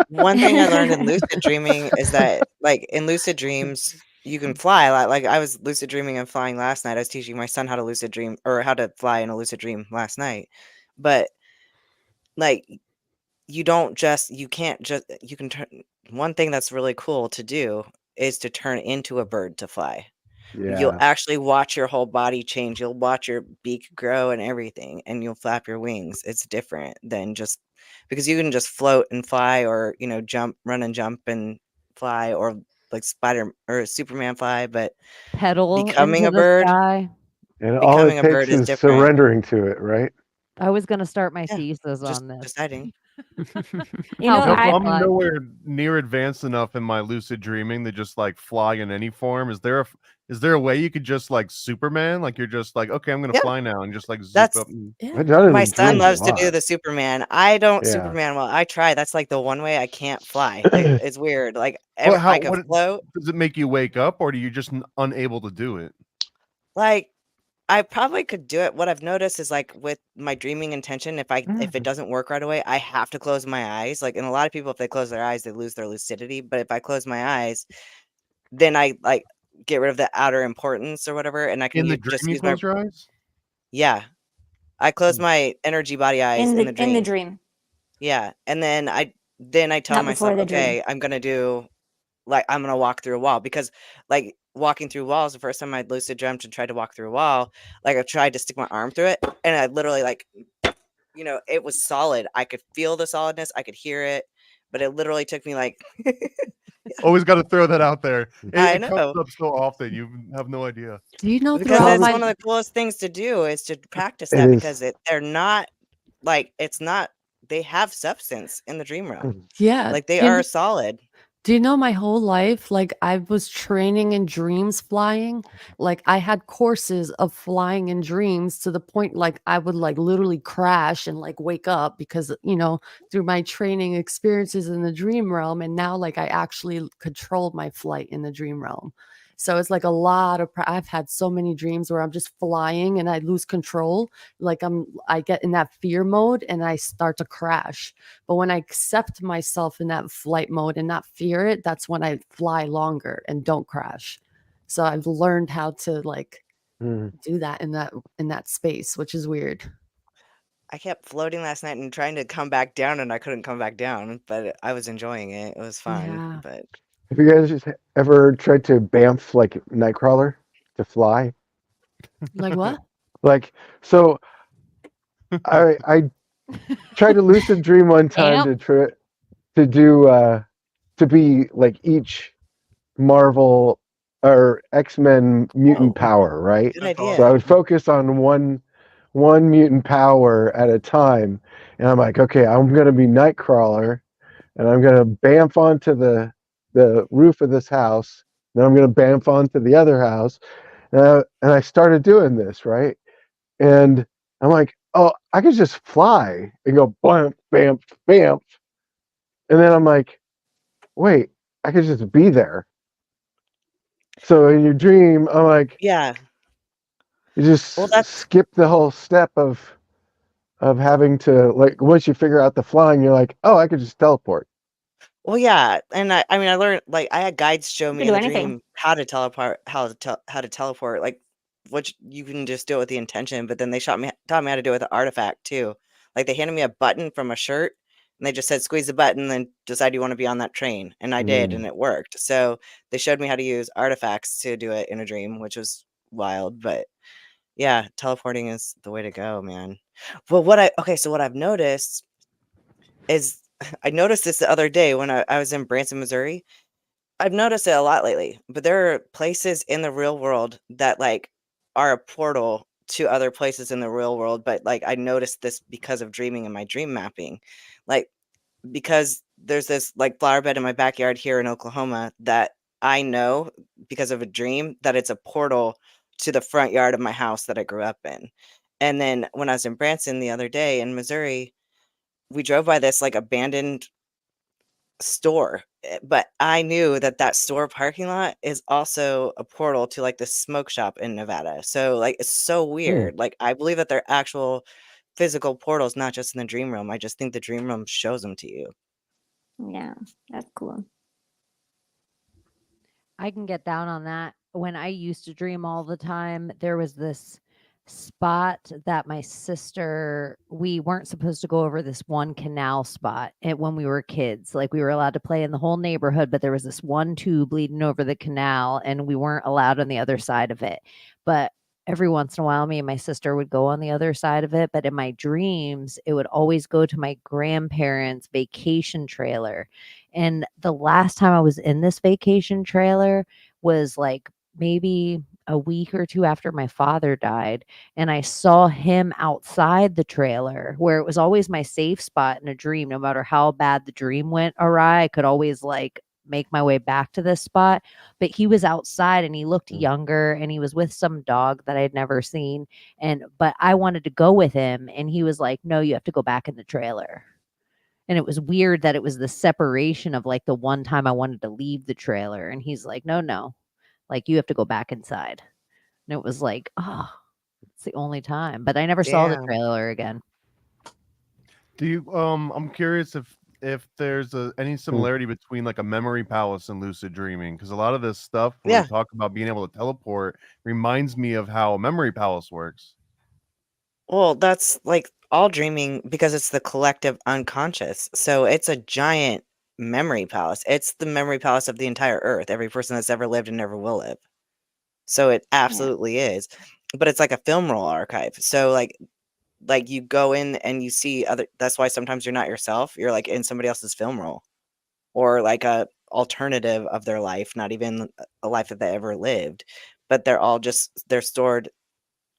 One thing I learned in lucid dreaming is that, like, in lucid dreams, you can fly. Like, I was lucid dreaming and flying last night. I was teaching my son how to lucid dream or how to fly in a lucid dream last night. But, like, you can turn. One thing that's really cool to do is to turn into a bird to fly. You'll Yeah. actually watch your whole body change. You'll watch your beak grow and everything, and you'll flap your wings. It's different than just because you can just float and fly, or run and jump and fly, or like Spider or Superman fly. But Pedal becoming into a the bird, sky. And all it becoming a bird takes is is different. surrendering to it, right? I was gonna start my Yeah, thesis just on this. deciding. How Nope, people I'm fly. nowhere near advanced enough in my lucid dreaming to just like fly in any form. Is there a way you could just like Superman, like you're just like, okay, I'm gonna Yeah. fly now, and just like zip That's up? And... I've done it My in son dreams a loves to do lot. the Superman. I don't Yeah. Superman well. I try. That's like the one way I can't fly. It's weird. Like Well, I could float. does it make you wake up, or do you just unable to do it? Like I probably could do it. What I've noticed is like with my dreaming intention, if it doesn't work right away, I have to close my eyes. Like, and a lot of people, if they close their eyes, they lose their lucidity. But if I close my eyes, then I like get rid of the outer importance or whatever, and I can In the just dream, you use my close your eyes. yeah. I close my energy body eyes in the dream. In the dream. Yeah, and then I tell Not myself, before the dream. okay, I'm gonna walk through a wall, because like walking through walls, the first time I lucid dreamt and tried to walk through a wall, like I tried to stick my arm through it, and I literally like, it was solid. I could feel the solidness, I could hear it, but it literally took me like Always got to throw that out there. I It comes know. up so often, you have no idea. Do you know Because throughout it's my one of the coolest things to do is to practice It that is. because they're not like it's not they have substance in the dream realm. yeah, Like they do you are kn- solid. do you know my whole life, like I was training in dreams flying. Like I had courses of flying in dreams to the point like I would like literally crash and like wake up because through my training experiences in the dream realm, and now like I actually control my flight in the dream realm. So it's like a lot of I've had so many dreams where I'm just flying and I lose control. Like I get in that fear mode and I start to crash. But when I accept myself in that flight mode and not fear it, that's when I fly longer and don't crash. So I've learned how to like do that in that space, which is weird. I kept floating last night and trying to come back down and I couldn't come back down, but I was enjoying it. It was fun, Yeah. but Have you guys just ever tried to bamf like Nightcrawler to fly? Like what? Like, so I tried to lucid dream one time Amp. to do to be like each Marvel or X-Men mutant power, right? good So I idea. would focus on one mutant power at a time, and I'm like, okay, I'm gonna be Nightcrawler, and I'm gonna bamf onto the roof of this house. Then I'm gonna bamf onto the other house, and I started doing this, right? And I'm like, oh, I could just fly and go bamf, bamf, bamf, and then I'm like, wait, I could just be there. So in your dream, I'm like, Yeah. you just Well, that's skip the whole step of having to, like, once you figure out the flying, you're like, oh, I could just teleport. well, yeah, and I mean, I learned like I had guides show You me can in do the anything. dream how to teleport, how to teleport, like which you can just do it with the intention, but then they taught me how to do it with an artifact too. Like they handed me a button from a shirt, and they just said squeeze the button, then decide you want to be on that train, and I did, and it worked. So they showed me how to use artifacts to do it in a dream, which was wild, but yeah, teleporting is the way to go, man. Well, so what I've noticed is I noticed this the other day when I was in Branson, Missouri. I've noticed it a lot lately, but there are places in the real world that like are a portal to other places in the real world. But like I noticed this because of dreaming and my dream mapping. Like because there's this like flower bed in my backyard here in Oklahoma that I know because of a dream that it's a portal to the front yard of my house that I grew up in. And then when I was in Branson the other day in Missouri, we drove by this like abandoned store, but I knew that that store parking lot is also a portal to like the smoke shop in Nevada. So like it's so weird. Like I believe that they're actual physical portals, not just in the dream realm. I just think the dream realm shows them to you. Yeah, that's cool. I can get down on that. When I used to dream all the time, there was this spot that my sister, we weren't supposed to go over this one canal spot when we were kids. Like we were allowed to play in the whole neighborhood, but there was this one tube leading over the canal and we weren't allowed on the other side of it. But every once in a while, me and my sister would go on the other side of it. But in my dreams, it would always go to my grandparents' vacation trailer. And the last time I was in this vacation trailer was like maybe a week or two after my father died. And I saw him outside the trailer where it was always my safe spot in a dream. No matter how bad the dream went awry, I could always like make my way back to this spot. But he was outside and he looked younger and he was with some dog that I had never seen. But I wanted to go with him. And he was like, no, you have to go back in the trailer. And it was weird that it was the separation of like the one time I wanted to leave the trailer. And he's like, no, like you have to go back inside. And it was like, oh, it's the only time. But I never saw the Damn. trailer again. Do you I'm curious if there's any similarity between like a memory palace and lucid dreaming, because a lot of this stuff when we talk about being able to teleport reminds me of how a memory palace works. Well, that's like all dreaming because it's the collective unconscious. So it's a giant memory palace. It's the memory palace of the entire earth, every person that's ever lived and never will live. So it absolutely is. But it's like a film roll archive. So like you go in and you see other, that's why sometimes you're not yourself. You're like in somebody else's film roll. or like a alternative of their life, not even a life that they ever lived, but they're stored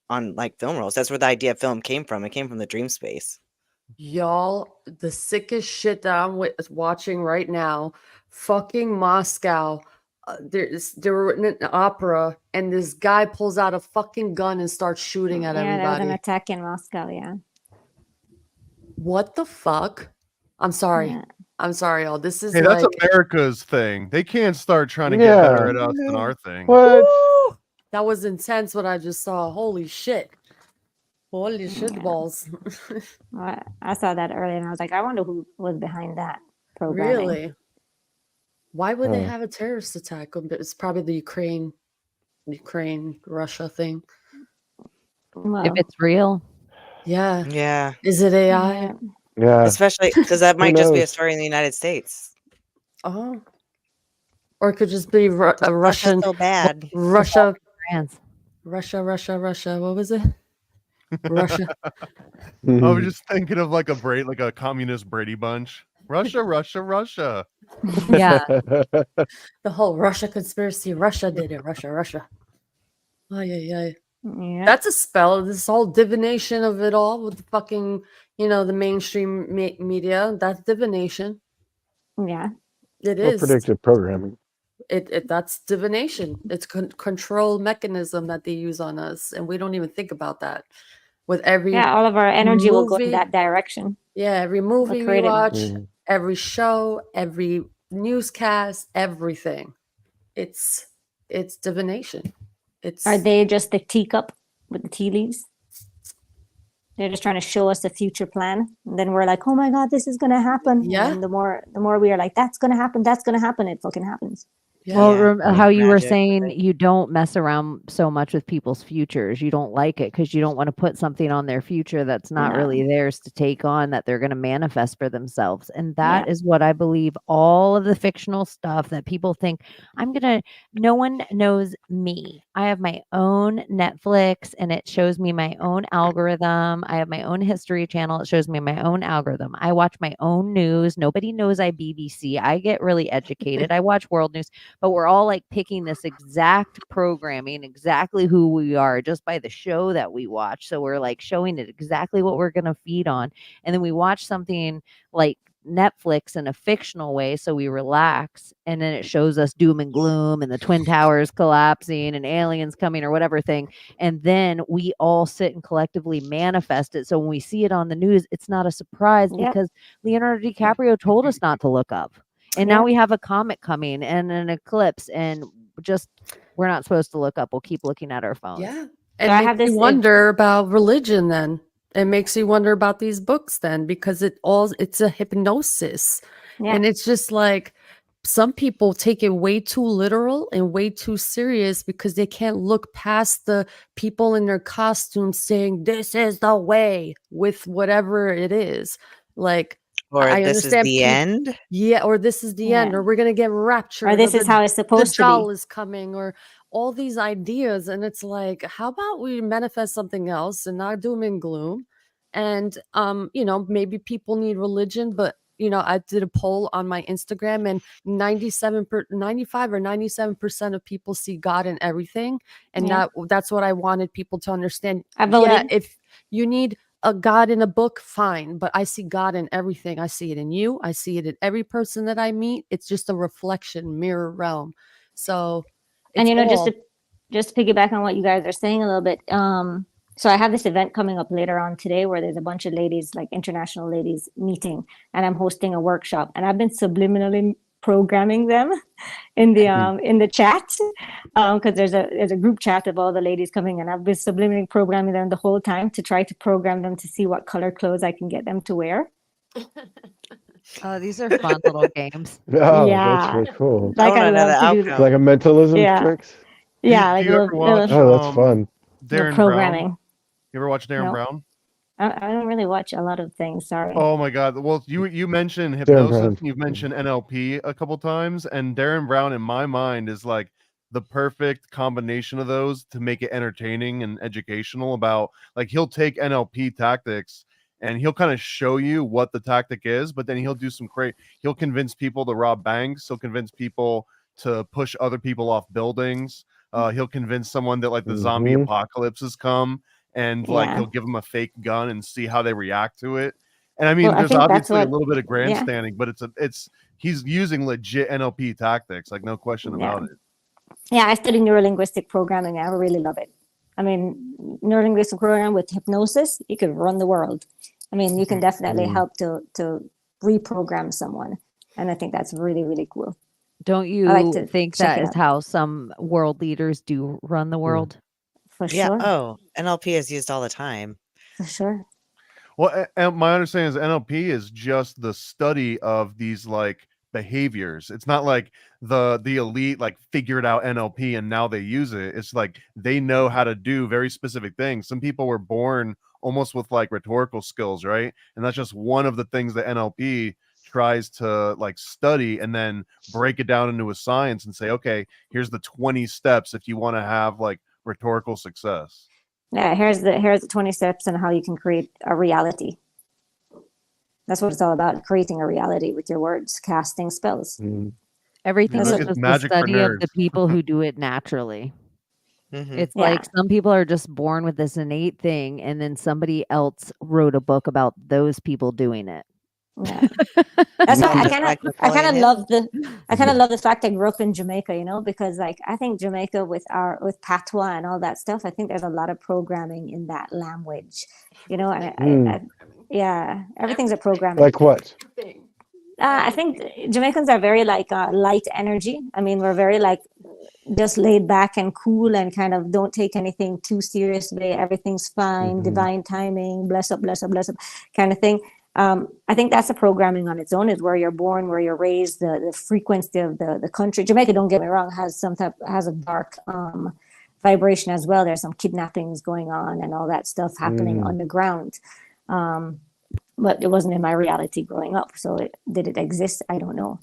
on like film rolls. That's where the idea of film came from. It came from the dream space. Y'all, the sickest shit that I'm watching right now, fucking Moscow. They were in an opera, and this guy pulls out a fucking gun and starts shooting at Yeah, there was an everybody. attack in Moscow. Yeah. What the fuck? I'm sorry. Yeah. I'm sorry, y'all. This is Hey, that's like America's thing. They can't start trying to get better at us than our thing. What? Woo! That was intense what I just saw. Holy shit. Holy shit balls. I saw that earlier, and I was like, I wonder who was behind that programming. Really? Why would they have a terrorist attack? It's probably the Ukraine Russia thing. Well, If it's real. Yeah. Yeah. Is it AI? Yeah. Especially because that Who might just be a knows? story in the United States. Oh. Or it could just be a Russian. so bad. Russia. France. Russia. What was it? Russia. I was just thinking of like a communist Brady Bunch. Russia. Yeah. The whole Russia conspiracy. Russia did it. Russia. Oh, yeah. That's a spell. This whole divination of it all with the fucking, the mainstream media. That's divination. Yeah. It Or is. predictive programming. That's divination. It's control mechanism that they use on us, and we don't even think about that. With every all of our energy will go in movie- that direction. Yeah, every movie we creative. watch, Mhm. every show, every newscast, everything. It's divination. Are they just the teacup with the tea leaves? They're just trying to show us the future plan, and then we're like, "Oh my god, this is gonna happen!" Yeah. And the more we are like, "That's gonna happen," it fucking happens. Well, Yeah. how you were Magic with saying it. you don't mess around so much with people's futures. You don't like it because you don't want to put something on their future that's not No. really theirs to take on, that they're going to manifest for themselves. And that is what I believe all of the fictional stuff that people think, no one knows me. I have my own Netflix and it shows me my own algorithm. I have my own history channel. It shows me my own algorithm. I watch my own news. Nobody knows I BBC. I get really educated. I watch world news. But we're all like picking this exact programming, exactly who we are just by the show that we watch. So we're like showing it exactly what we're going to feed on. And then we watch something like Netflix in a fictional way. So we relax. And then it shows us doom and gloom and the Twin Towers collapsing and aliens coming or whatever thing. And then we all sit and collectively manifest it. So when we see it on the news, it's not a surprise because Leonardo DiCaprio told us not to look up. And now we have a comet coming and an eclipse, and we're not supposed to look up. We'll keep looking at our phones. Yeah. It makes you wonder about religion then. It makes you wonder about these books then, because it's a hypnosis. Yeah. And it's just like some people take it way too literal and way too serious because they can't look past the people in their costumes saying this is the way with whatever it is. Like, Or I this is understand the end. Yeah, or this is the end, or we're gonna get raptured, Or this is how it's supposed to be. Dajjal is coming, or all these ideas, and it's like, how about we manifest something else and not doom and gloom? And maybe people need religion, but I did a poll on my Instagram, and 95 or 97% of people see God in everything, and that's what I wanted people to understand. I voted. Yeah, if you need a God in a book, fine, but I see God in everything. I see it in you. I see it in every person that I meet. It's just a reflection, mirror realm. So, And it's just to piggyback on what you guys are saying a little bit. So I have this event coming up later on today where there's a bunch of ladies, like international ladies, meeting, and I'm hosting a workshop, and I've been subliminally programming them in the chat because there's a group chat of all the ladies coming, and I've been subliminally programming them the whole time to try to program them to see what color clothes I can get them to wear. These are fun little games. Oh, that's really cool. Like I love to do like a mentalism Yeah. tricks. Yeah, Do like you ever watch, Oh, that's fun. Darren programming. Brown? You ever watch Darren No. Brown? I don't really watch a lot of things. Sorry. Oh my God! Well, you mentioned Darren hypnosis, Brown. you've mentioned NLP a couple times, and Darren Brown, in my mind, is like the perfect combination of those to make it entertaining and educational. About like he'll take NLP tactics and he'll kind of show you what the tactic is, but then he'll do some he'll convince people to rob banks. He'll convince people to push other people off buildings. He'll convince someone that like the zombie apocalypse has come, and like he'll give them a fake gun and see how they react to it. And I mean, Well, I there's think that's obviously a what- little bit of yeah. grandstanding, but he's using legit NLP tactics, like no question about it. Yeah, I studied neurolinguistic programming. I really love it. I mean, neurolinguistic program with hypnosis, you could run the world. I mean, you can definitely help to reprogram someone, and I think that's really, really cool. Don't you like to think check that it is out. how some world leaders do run the world? For Yeah. sure. Oh, NLP is used all the time. For sure. Well, and my understanding is NLP is just the study of these like behaviors. It's not like the elite like figured out NLP and now they use it. It's like they know how to do very specific things. Some people were born almost with like rhetorical skills, right? And that's just one of the things that NLP tries to like study and then break it down into a science and say, okay, here's the 20 steps if you want to have like rhetorical success. Yeah, here's the 20 steps on how you can create a reality. That's what it's all about, creating a reality with your words, casting spells. Everything That's is what- just the magic for study of the nerds. people who do it naturally. It's Yeah. like some people are just born with this innate thing, and then somebody else wrote a book about those people doing it. Yeah. That's why I Just kind like of I kind Napoleon of Hill. love the fact I grew up in Jamaica, you know, because like I think Jamaica with patois and all that stuff, I think there's a lot of programming in that language, you know, and yeah, everything's a programming. Like what? I think Jamaicans are very like light energy. I mean, we're very like just laid back and cool and kind of don't take anything too seriously. Everything's fine, divine timing, bless up, kind of thing. I think that's a programming on its own, is where you're born, where you're raised, the frequency of the country. Jamaica, don't get me wrong, has a dark vibration as well. There's some kidnappings going on and all that stuff happening underground. But it wasn't in my reality growing up. So did it exist? I don't know.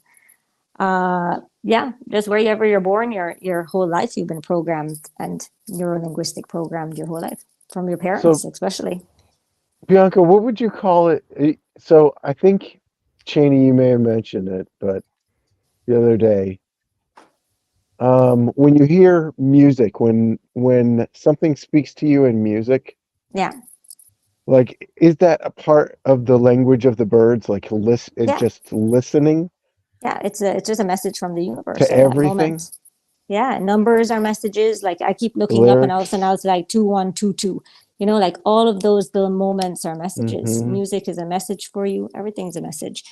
Yeah, just wherever you're born, your whole life you've been programmed and neurolinguistic programmed your whole life from your parents, especially. Bianca, what would you call it? So I think, Cheney, you may have mentioned it, but the other day, when you hear music, when something speaks to you in music, yeah, like, is that a part of the language of the birds? Like, just listening yeah, it's just a message from the universe to at that everything? moment. Yeah, numbers are messages. Like I keep looking up and all of a sudden I was like 2122. You know, like all of those little moments are messages. Music is a message for you. Everything's a message.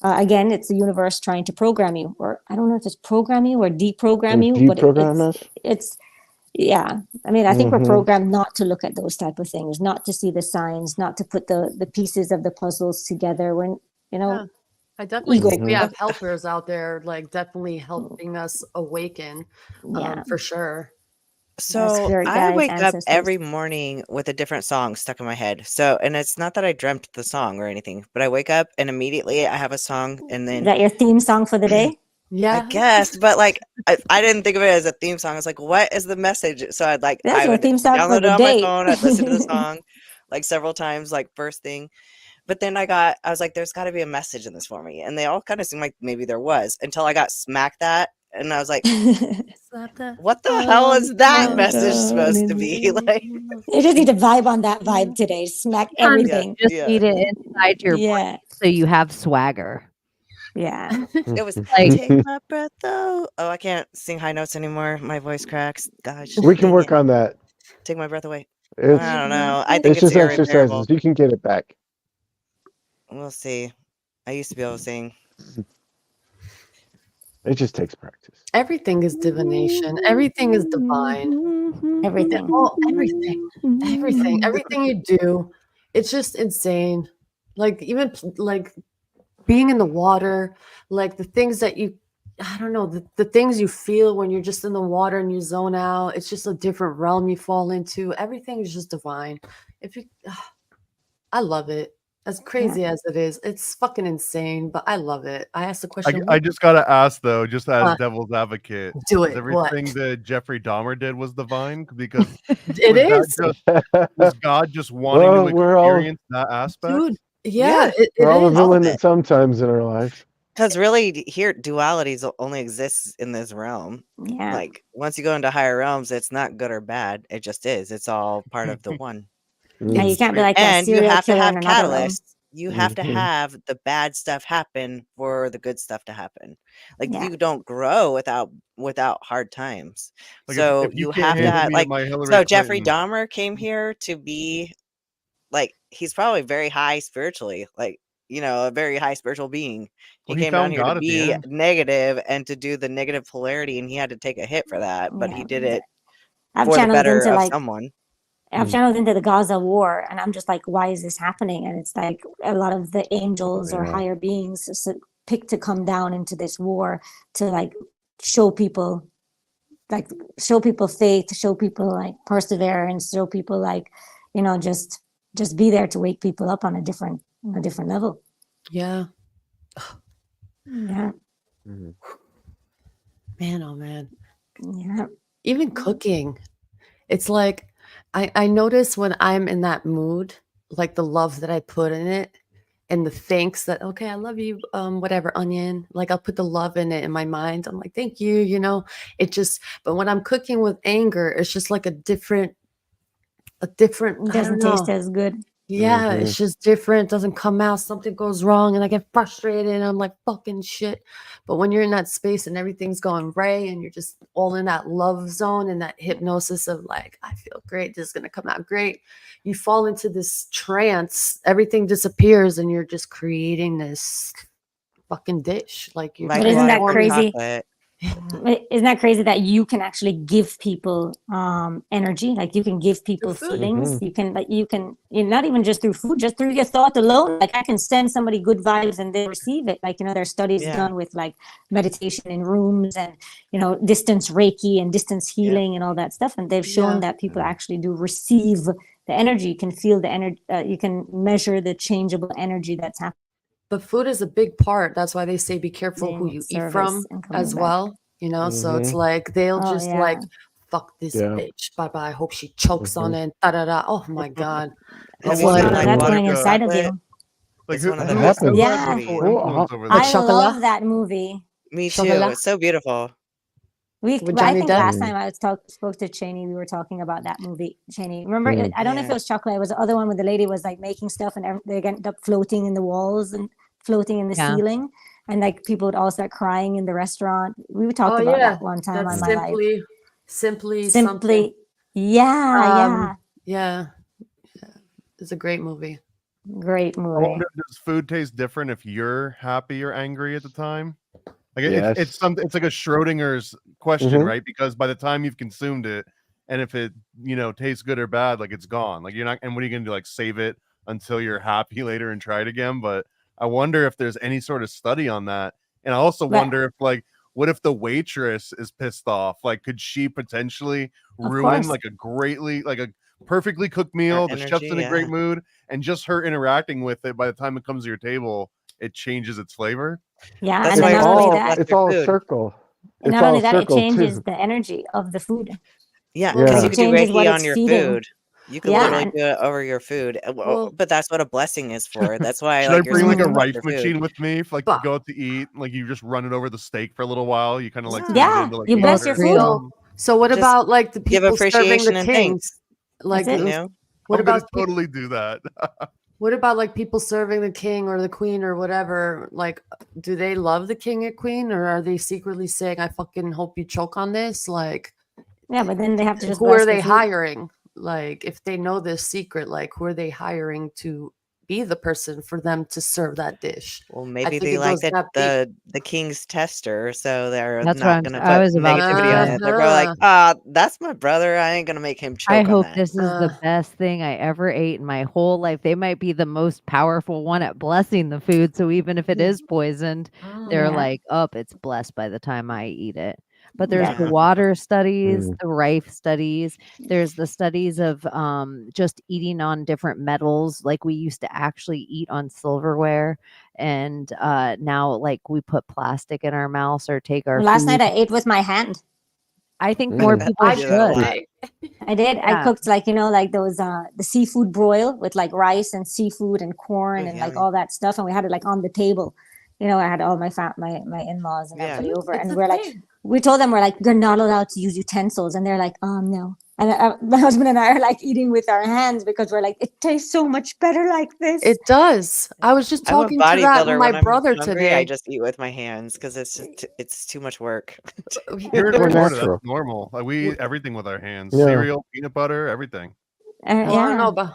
Again, it's the universe trying to program you, or I don't know if it's program you or deprogram you, but it's yeah. I mean, I think we're programmed not to look at those type of things, not to see the signs, not to put the pieces of the puzzles together. When you know. Yeah. I definitely Ego. think we have helpers out there, like definitely helping us awaken, Yeah. for sure. So spirit I guides, wake up ancestors. every morning with a different song stuck in my head. So, and it's not that I dreamt the song or anything, but I wake up and immediately I have a song, and Is then that your theme song for the day? Yeah, I guess, but like I didn't think of it as a theme song. I was like, what is the message? So I'd like That's I your would theme song for download it the on my day. phone. I'd listen to the song like several times, like first thing. But then I was like, there's got to be a message in this for me, and they all kind of seemed like maybe there was, until I got smacked that, and I was like, what the hell is that message supposed to be? Like, You just need to vibe on that vibe today. Smack everything. You just need it inside your Yeah. brain so you have swagger. Yeah. it was Like- take my breath though. Oh, I can't sing high notes anymore. My voice cracks. Gosh, We can dang work it. on that. Take my breath away. It's, I don't know. I think it's just irreparable. exercises. You can get it back. We'll see. I used to be able to sing. It just takes practice. Everything is divination. Everything is divine. Everything. Everything you do, it's just insane. Like even like being in the water, like the things that I don't know, the things you feel when you're just in the water and you zone out. It's just a different realm you fall into. Everything is just divine. I love it. As crazy as it is, it's fucking insane, but I love it. I asked the I, question. I just gotta ask though, just as Huh. devil's advocate, Do is it. What? everything that Jeffrey Dahmer did was divine? Because It is, was God just wanting Well, to we're all experience that aspect? dude. Yeah, we're all a is. villain at sometimes in our lives. Because really, here dualities only exists in this realm. Yeah. Like once you go into higher realms, it's not good or bad. It just is. It's all part of the one. Yeah, you can't be like a And you serial have to killer have in another realm. catalysts. You have to have the bad stuff happen for the good stuff to happen. Like Yeah. you don't grow without hard times. Like, So if you you can't have to handle have me at my Hillary so Jeffrey Clinton, Dahmer came here to be like he's probably very high spiritually, like a very high spiritual being. He well, he came down found here to God at the be end. negative and to do the negative polarity, and he had to take a hit for that, but he did it I've for the channeled better into of like someone. I've channeled into the Gaza war, and I'm just like, why is this happening? And it's like a lot of the angels or higher beings picked to come down into this war to like show people faith, to show people like perseverance, show people like, just be there to wake people up on a different level. Yeah. Yeah. Man, oh man. Yeah. Even cooking. It's like I notice when I'm in that mood, like the love that I put in it and the thanks that, okay, I love you, whatever, onion. Like I'll put the love in it in my mind. I'm like, thank you, but when I'm cooking with anger, it's just like a different, It I doesn't don't taste know. as good. Yeah, it's just different. Doesn't come out. Something goes wrong, and I get frustrated. And I'm like, fucking shit. But when you're in that space and everything's going right, and you're just all in that love zone and that hypnosis of like, I feel great. This is gonna come out great. You fall into this trance. Everything disappears, and you're just creating this fucking dish. Like you're. But isn't that crazy? Chocolate. Isn't that crazy that you can actually give people energy? Like you can give people feelings. You can not even just through food, just through your thought alone. Like I can send somebody good vibes and they receive it. Like there's studies done with like meditation in rooms and distance Reiki and distance healing and all that stuff, and they've shown that people actually do receive the energy. You can feel the energy. You can measure the changeable energy that's happening. But food is a big part. That's why they say be careful who you eat from as well. So it's like they'll just like fuck this bitch. Bye bye. I hope she chokes on it. And da da da. Oh my god. It's like that's going inside of you. Like It's one of the who most has Yeah. wonderful influence over I that? love that movie. Me too. Chocolat? It's so beautiful. I Johnny think Depp? last time I spoke to Cheney, we were talking about that movie. Cheney, remember? I don't know if it was Chocolate. It was the other one where the lady was like making stuff, and they ended up floating in the walls and floating in the ceiling, and like people would all start crying in the restaurant. We talked about that one time on my life. Simply Simply, yeah. It's a great movie. Great I movie. wonder, does food taste different if you're happy or angry at the time? Like Yes. it's like a Schrodinger's question, right? Because by the time you've consumed it, and if it tastes good or bad, like it's gone. Like you're not. And what are you gonna do? Like save it until you're happy later and try it again? But I wonder if there's any sort of study on that. And I also wonder if like, what if the waitress is pissed off? Like, could she potentially ruin like a perfectly cooked meal? The chef's in a great mood, and just her interacting with it, by the time it comes to your table, it changes its flavor. Yeah, That's and then why not only that, it's all a circle. and not only that, it changes the energy of the food. Yeah, because you could do changes what Reiki it's on your feeding. food. You could literally do it over your food. But that's what a blessing is for. That's why Should like I bring like a you're rife machine with me if like you go out to eat? Like you just run it over the steak for a little while. You kind of like you bless your food. So what about like the people serving the kings? Like what about totally do that? What about like people serving the king or the queen or whatever? Like, do they love the king or queen, or are they secretly saying, "I fucking hope you choke on this"? Like, yeah, but then they have to just. Who are they hiring? Like, if they know this secret, like, who are they hiring to be the person for them to serve that dish? Well, maybe they like the king's tester, so they're That's not going to put negativity on it. They're probably like, that's my brother. I ain't going to make him choke I hope on that. this is the best thing I ever ate in my whole life. They might be the most powerful one at blessing the food. So even if it is poisoned, they're like, it's blessed by the time I eat it. But there's the Yeah. water studies, Mm. the rife studies. There's the studies of just eating on different metals. Like we used to actually eat on silverware, and now like we put plastic in our mouths or take our Last night food. I ate with my hand. I think more Mm. people I do that a should. lot. I did. I Yeah. cooked like, like those the seafood broil with like rice and seafood and corn Oh, and like yummy. all that stuff, and we had it like on the table. I had all my my in-laws and Yeah. everybody over, It's and a we're like, thing. we told them we're like, you're not allowed to use utensils, and they're like, no. And my husband and I are like eating with our hands because we're like, it tastes so much better like this. It does. I was just I'm a talking to that with bodybuilder. my When I'm brother hungry, I today. just eat with my hands because it's too much work. Here in We're Florida, natural. that's normal. Like we eat everything with our hands. Yeah. Cereal, peanut butter, everything. Well, I don't Yeah, know about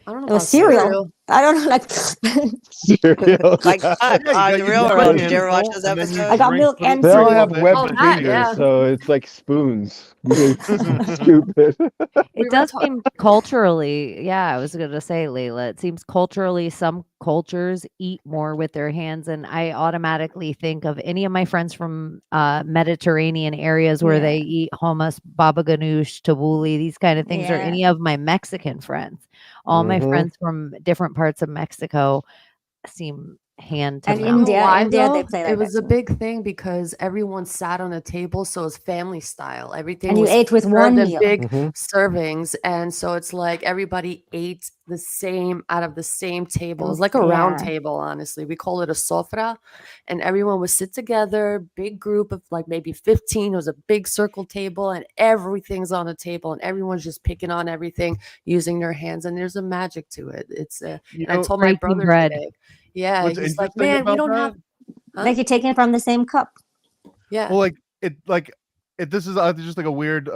I don't know it was about cereal. cereal. I don't know, like Cereal. Like Yeah. Puck Yeah, you on got The you Real put World. a Did you ever watch handful those and then you I episodes? got drink. milk Put it and in They all cereal. have cereal. webbed Oh, that, fingers, yeah. so it's like spoons. It's stupid. We It were does seem culturally, yeah, I was going to say, Layla, it seems culturally some cultures eat more with their hands. And I automatically think of any of my friends from Mediterranean areas where Yeah, they eat hummus, baba ganoush, tabbouleh, these kind of things, or yeah. any of my Mexican friends. All my Mm-hmm. friends from different parts of Mexico seem hand to And You know mouth. why India, they though? play It like that was a too. big thing because everyone sat on a table, so it's family style. Everything And you was ate with served one in meal. big Mm-hmm. servings, and so it's like everybody ate the same out of the same table. It was like a round Yeah. table, honestly. We call it a sofra, and everyone would sit together, big group of like maybe 15. It was a big circle table, and everything's on a table, and everyone's just picking on everything using their hands, and there's a magic to it. It's You and I know told my Breaking brother bread. today. Yeah, what's he's like, interesting man, we about don't that? have, huh? Like you're taking from the same cup. Yeah. Well, this is just like a weird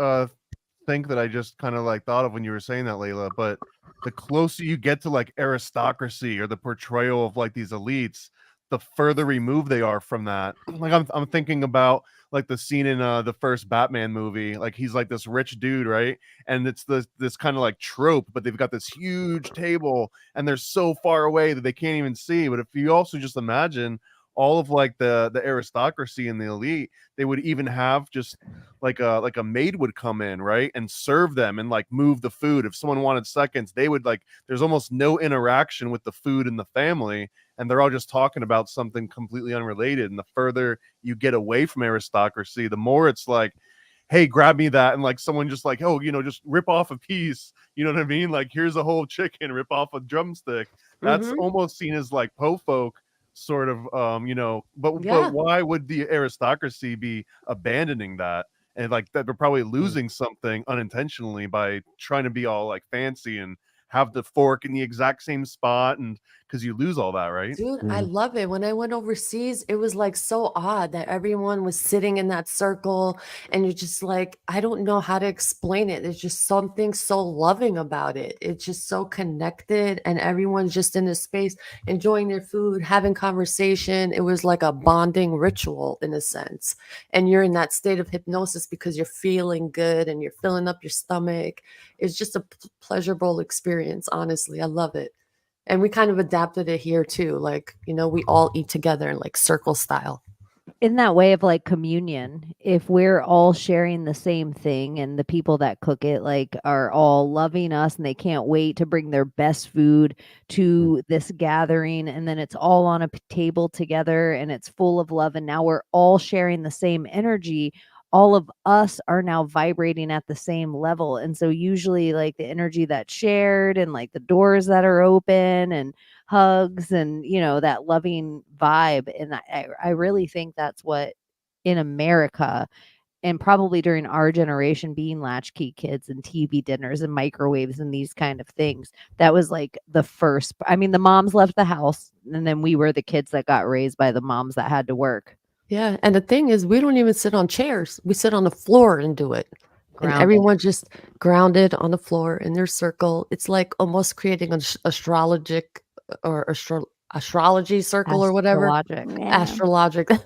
think that I just kind of like thought of when you were saying that, Layla. But the closer you get to like aristocracy or the portrayal of like these elites, the further removed they are from that. Like I'm thinking about like the scene in the first Batman movie. Like he's like this rich dude, right? And it's this kind of like trope, but they've got this huge table and they're so far away that they can't even see. But if you also just imagine all of like the aristocracy and the elite, they would even have just like a maid would come in, right, and serve them and like move the food. If someone wanted seconds, they would like, there's almost no interaction with the food and the family, and they're all just talking about something completely unrelated. And the further you get away from aristocracy, the more it's like, hey, grab me that, and like someone just like, oh, just rip off a piece, you know what I mean, like here's a whole chicken, rip off a drumstick. That's Mhm. almost seen as like po folk sort of, but Yeah. why would the aristocracy be abandoning that? And like that they're probably losing something unintentionally by trying to be all like fancy and have the fork in the exact same spot, and because you lose all that, right? Dude, I love it. When I went overseas, it was like so odd that everyone was sitting in that circle and you're just like, I don't know how to explain it. There's just something so loving about it. It's just so connected and everyone's just in this space, enjoying their food, having conversation. It was like a bonding ritual in a sense. And you're in that state of hypnosis because you're feeling good and you're filling up your stomach. It's just a pleasurable experience, honestly. I love it. And we kind of adapted it here too. Like, we all eat together in like circle style. In that way of like communion, if we're all sharing the same thing and the people that cook it like are all loving us and they can't wait to bring their best food to this gathering, and then it's all on a table together and it's full of love, and now we're all sharing the same energy, all of us are now vibrating at the same level. And so usually like the energy that's shared and like the doors that are open and hugs and that loving vibe, and I really think that's what in America, and probably during our generation, being latchkey kids and TV dinners and microwaves and these kind of things, that was like the first. I mean, the moms left the house and then we were the kids that got raised by the moms that had to work. Yeah. And the thing is, we don't even sit on chairs. We sit on the floor and do it. And Grounded. everyone just grounded on the floor in their circle. It's like almost creating an astrologic or astrology circle or whatever. Astrologic. Yeah. Astrologic.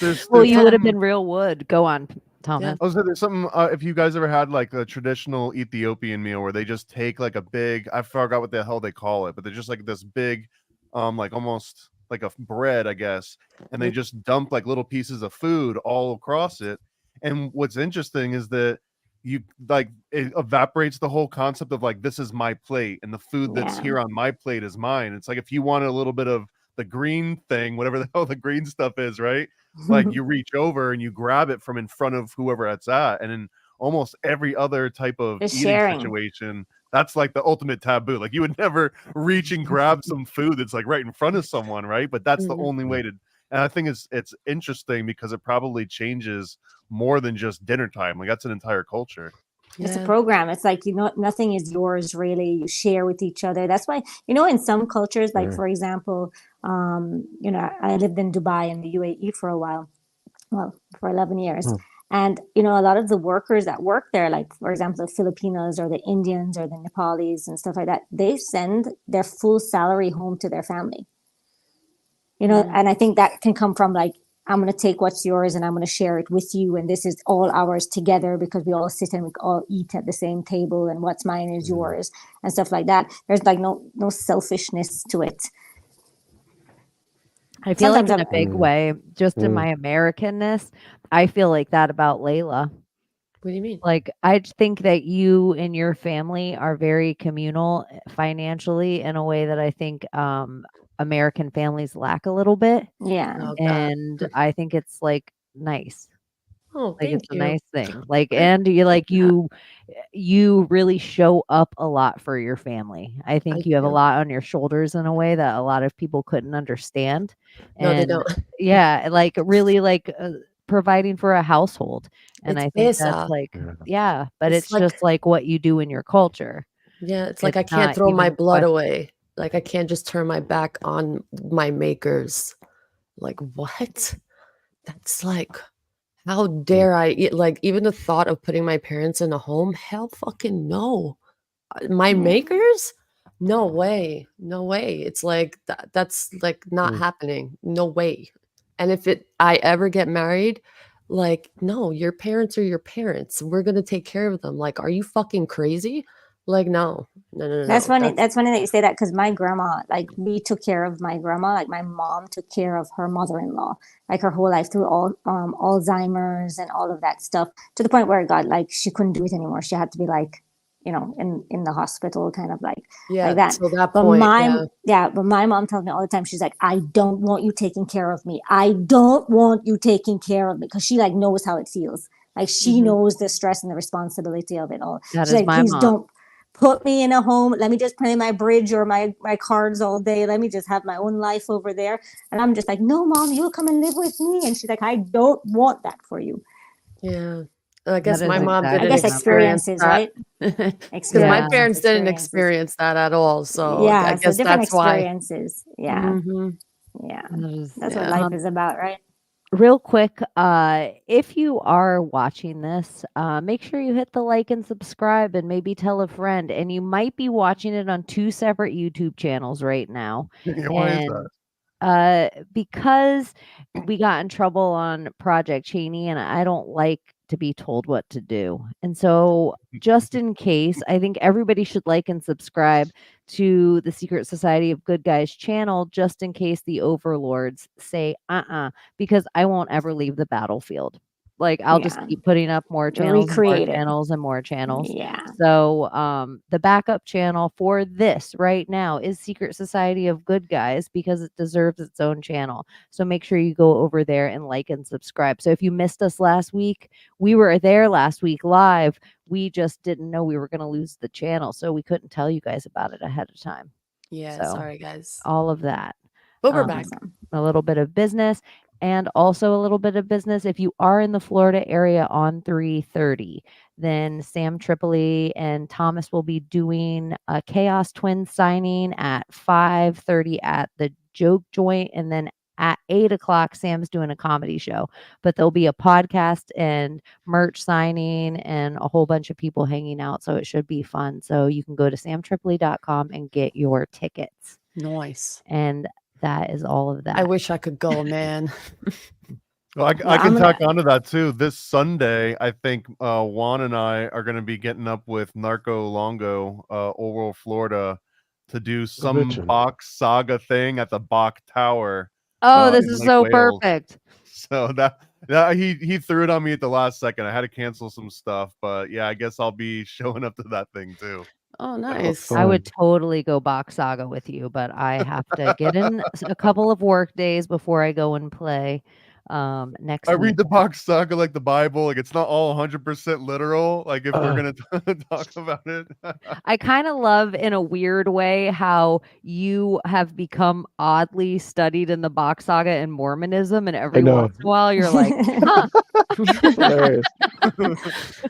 There's Well, you would have something- been real wood. Go on, Thomas. Also, there's something. If you guys ever had like a traditional Ethiopian meal where they just take like a big, I forgot what the hell they call it, but they're just like this big, like almost like a bread, I guess, and they just dump like little pieces of food all across it. And what's interesting is that you like it evaporates the whole concept of like, this is my plate and the food that's here on my plate is mine. It's like if you want a little bit of the green thing, whatever the hell the green stuff is, right? Like you reach over and you grab it from in front of whoever it's at. And in almost every other type of Just eating sharing. situation, that's like the ultimate taboo. Like you would never reach and grab some food that's like right in front of someone, right? But that's the only way to. And I think it's interesting because it probably changes more than just dinner time. Like that's an entire culture. It's a program. It's like, you know, nothing is yours really. You share with each other. That's why, you know, in some cultures, like for example, you know, I lived in Dubai and the UAE for a while, well, for 11 years. And, you know, a lot of the workers that work there, like, for example, the Filipinos or the Indians or the Nepalis and stuff like that, they send their full salary home to their family. You know, and I think that can come from like, I'm going to take what's yours and I'm going to share it with you. And this is all ours together because we all sit and we all eat at the same table and what's mine is yours and stuff like that. There's like no selfishness to it. I feel like in a big way, just in my Americanness, I feel like that about Layla. What do you mean? Like, I think that you and your family are very communal financially in a way that I think American families lack a little bit. Yeah. Oh, God. And I think it's like nice. Oh, Like thank it's a you. nice thing. Like, and you like you really show up a lot for your family. I think you have a lot on your shoulders in a way that a lot of people couldn't understand. No, they And don't. yeah, like really like providing for a household. And It's I think pesa. that's like, yeah, but It's it's like- just like what you do in your culture. Yeah, it's like It's I can't not throw my even blood question- away. Like I can't just turn my back on my makers. Like what? That's like, how dare I eat? Like even the thought of putting my parents in a home? Hell fucking no. My makers? No way. No way. It's like that's like not happening. No way. And if I ever get married, like no, your parents are your parents. We're gonna take care of them. Like, are you fucking crazy? Like no. That's funny. That's funny that you say that because my grandma, like we took care of my grandma. Like my mom took care of her mother-in-law, like her whole life through all Alzheimer's and all of that stuff. To the point where it got like she couldn't do it anymore. She had to be like, you know, in the hospital, kind of like that. So that But point, but my mom tells me all the time. She's like, I don't want you taking care of me. I don't want you taking care of me because she like knows how it feels. Like she knows the stress and the responsibility of it all. That She's is like, my please mom. don't put me in a home. Let me just play my bridge or my cards all day. Let me just have my own life over there. And I'm just like, no, Mom, you'll come and live with me. And she's like, I don't want that for you. Yeah. I guess That is my mom exactly didn't I guess experience experiences, that. right? Because my Yeah. parents didn't Experiences. experience that at all. So Yeah, I so guess different that's why. experiences. Yeah, yeah. That's what yeah. life is about, right? Real quick, if you are watching this, make sure you hit the like and subscribe and maybe tell a friend. And you might be watching it on 2 separate YouTube channels right now. Yeah, why is And that? because we got in trouble on Project Cheney and I don't like to be told what to do. And so just in case, I think everybody should like and subscribe to the Secret Society of Good Guys channel just in case the overlords say because I won't ever leave the battlefield. Like I'll just keep putting up more channels and more Recreate it. channels and more channels. Yeah. So the backup channel for this right now is Secret Society of Good Guys because it deserves its own channel. So make sure you go over there and like and subscribe. So if you missed us last week, we were there last week live. We just didn't know we were going to lose the channel, so we couldn't tell you guys about it ahead of time. Yeah, So, sorry guys. all of that. But we're back. A little bit of business and also a little bit of business. If you are in the Florida area on 3/30, then Sam Tripoli and Thomas will be doing a Chaos Twin signing at 5:30 at the Joke Joint, and then at 8:00 Sam's doing a comedy show. But there'll be a podcast and merch signing and a whole bunch of people hanging out, so it should be fun. So you can go to samtripoli.com and get your tickets. Nice. And that is all of that. I wish I could go, man. Well, I can tack onto that too. This Sunday, I think Juan and I are going to be getting up with Narco Longo, Old World, Florida, to do some bitchin'. Bach saga thing at the Bach Tower. Oh, this in is Lake so Wales. perfect. So that he threw it on me at the last second. I had to cancel some stuff, but yeah, I guess I'll be showing up to that thing too. Oh, That looks nice. I would fun. totally go Bach Saga with you, but I have to get in a couple of work days before I go and play next I week. read the Bach saga like the Bible. Like it's not all 100% literal. Like if we're gonna talk about it, I kind of love in a weird way how you have become oddly studied in the Bach Saga and Mormonism, and I every know. once in a while you're like, huh. Hilarious.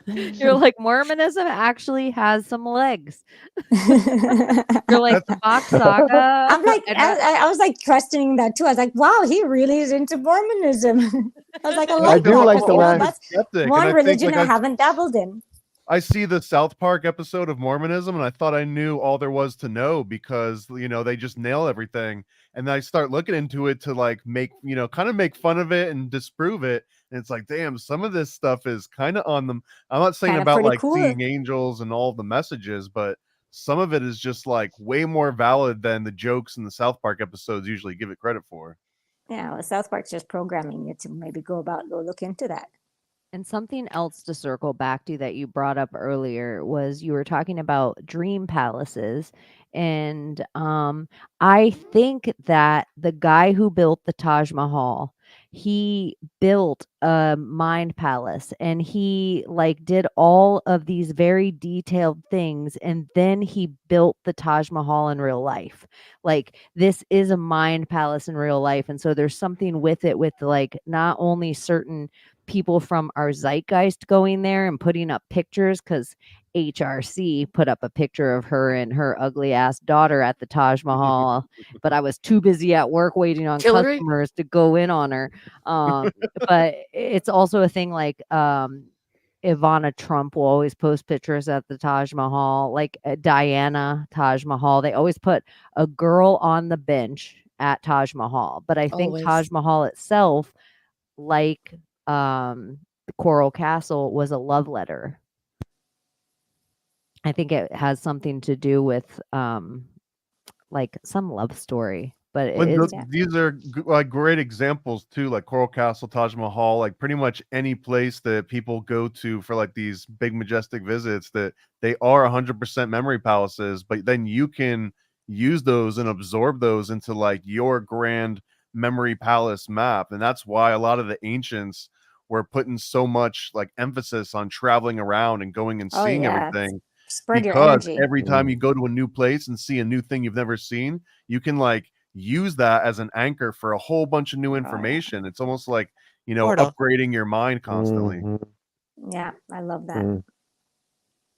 You're like, Mormonism actually has some legs. You're like, the Bach Saga. I'm like, I was like questioning that too. I was like, wow, he really is into Mormonism. I was like, I I like do that. like 'cause, the you know, last that's skeptic, and one I think, religion like, I haven't dabbled in. I see the South Park episode of Mormonism, and I thought I knew all there was to know because they just nail everything. And then I start looking into it to like make kind of make fun of it and disprove it. And it's like, damn, some of this stuff is kind of on them. I'm not saying Kind of about pretty like cool. seeing angels and all the messages, but some of it is just like way more valid than the jokes in the South Park episodes usually give it credit for. Yeah, well, South Park's just programming you to maybe go look into that. And something else to circle back to that you brought up earlier was you were talking about dream palaces. And I think that the guy who built the Taj Mahal, he built a mind palace and he like did all of these very detailed things. And then he built the Taj Mahal in real life. Like this is a mind palace in real life. And so there's something with it with like not only certain people from our zeitgeist going there and putting up pictures because HRC put up a picture of her and her ugly ass daughter at the Taj Mahal, but I was too busy at work waiting on Hillary? customers to go in on her. But it's also a thing like Ivana Trump will always post pictures at the Taj Mahal, like Diana Taj Mahal. They always put a girl on the bench at Taj Mahal. But I think Taj Always. Mahal itself, like the Coral Castle, was a love letter. I think it has something to do with like some love story, but it But is these are like great examples too, like Coral Castle, Taj Mahal, like pretty much any place that people go to for like these big majestic visits, that they are 100% memory palaces, but then you can use those and absorb those into like your grand memory palace map. And that's why a lot of the ancients were putting so much like emphasis on traveling around and going and Oh seeing yeah, everything, spread your because energy. every time you go to a new place and see a new thing you've never seen, you can like use that as an anchor for a whole bunch of new information. It's almost like Portal. upgrading your mind constantly. Yeah, I love that.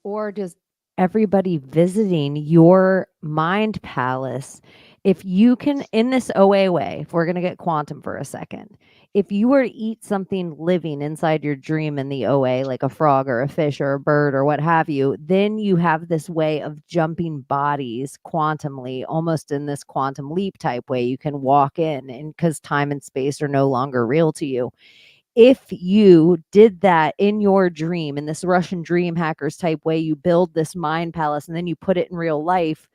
or just everybody visiting your mind palace. If you can, in this OA way, if we're going to get quantum for a second, if you were to eat something living inside your dream in the OA, like a frog or a fish or a bird or what have you, then you have this way of jumping bodies quantumly, almost in this quantum leap type way. You can walk in, and because time and space are no longer real to you. If you did that in your dream, in this Russian dream hackers type way, you build this mind palace and then you put it in real life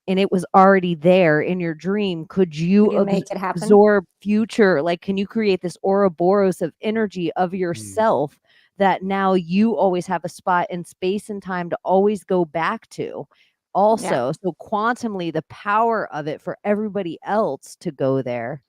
and it was already there in your dream, could you make it happen? absorb future? Like, can you create this Ouroboros of energy of yourself that now you always have a spot in space and time to always go back to? Also, so quantumly, the power of it for everybody else to go there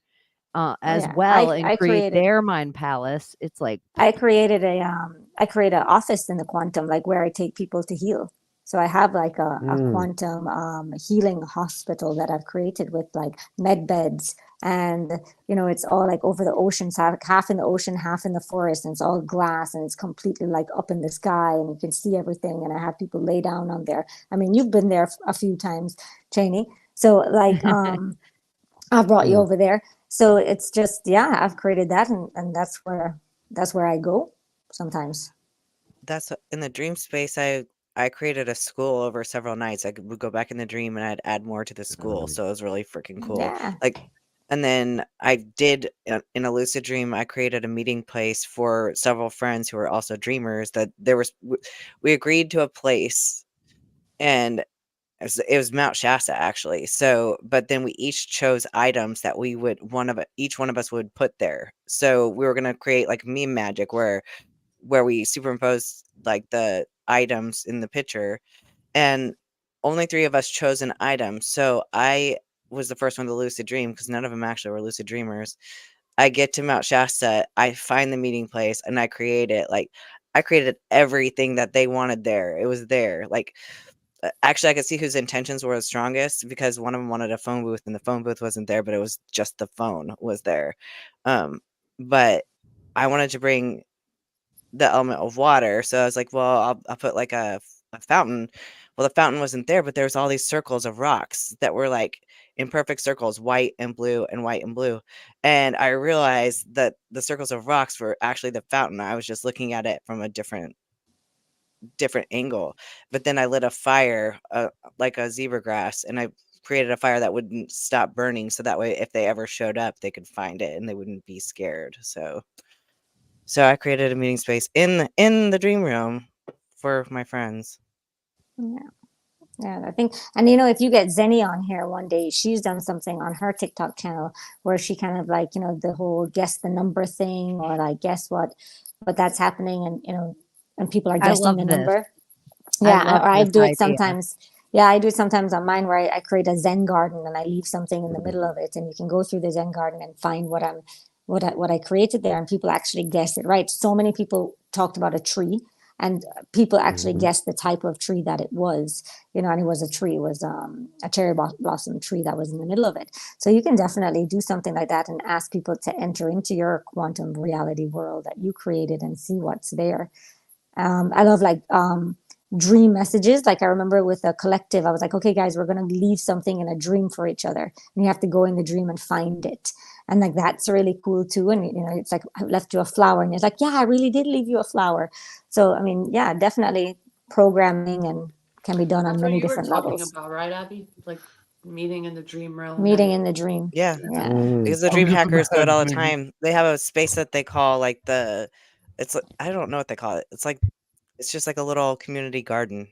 as well and I create created their mind palace. It's like I created I created an office in the quantum, like where I take people to heal. So I have like a quantum healing hospital that I've created with like med beds, and it's all like over the ocean, so half in the ocean, half in the forest, and it's all glass and it's completely like up in the sky and you can see everything. And I have people lay down on there. I mean, you've been there a few times, Cheney. So like I brought you over there. So it's just, I've created that, and that's where I go sometimes. That's in the dream space. I created a school over several nights. I would go back in the dream and I'd add more to the school. So it was really freaking cool. Yeah. And then I did in a lucid dream, I created a meeting place for several friends who were also dreamers, that we agreed to a place, and It was Mount Shasta, actually. So, but then we each chose items that we would each one of us would put there. So we were gonna create like meme magic where we superimpose like the items in the picture, and only 3 of us chose an item. So I was the first one to lucid dream because none of them actually were lucid dreamers. I get to Mount Shasta, I find the meeting place, and I create it. Like, I created everything that they wanted there. It was there. Like, actually, I could see whose intentions were the strongest because one of them wanted a phone booth, and the phone booth wasn't there, but it was just the phone was there. But I wanted to bring the element of water, so I was like, well, I'll put like a fountain. Well, the fountain wasn't there, but there was all these circles of rocks that were like in perfect circles, white and blue and white and blue. And I realized that the circles of rocks were actually the fountain. I was just looking at it from a different angle. But then I lit a fire, like a zebra grass, and I created a fire that wouldn't stop burning, so that way if they ever showed up, they could find it and they wouldn't be scared. So I created a meeting space in the dream realm for my friends. Yeah, I think, and if you get Zeni on here one day, she's done something on her TikTok channel where she kind of like, the whole guess the number thing, or like guess what that's happening, and and people are guessing the number. Yeah, or I do it sometimes. Yeah, I do it sometimes on mine where I create a Zen garden and I leave something in the middle of it, and you can go through the Zen garden and find what I created there, and people actually guess it right. So many people talked about a tree, and people actually guessed the type of tree that it was, and it was a tree. It was a cherry blossom tree that was in the middle of it. So you can definitely do something like that and ask people to enter into your quantum reality world that you created and see what's there. I love like dream messages. Like I remember with a collective, I was like, okay, guys, we're going to leave something in a dream for each other. And you have to go in the dream and find it. And like, that's really cool too. And, it's like, I left you a flower, and it's like, yeah, I really did leave you a flower. So, I mean, yeah, definitely programming and can be done on many different levels. About, right, Abby? Like meeting in the dream realm. Meeting in the dream. Yeah. Yeah. Because the dream hackers do it all the time. They have a space that they call like I don't know what they call it. It's just like a little community garden,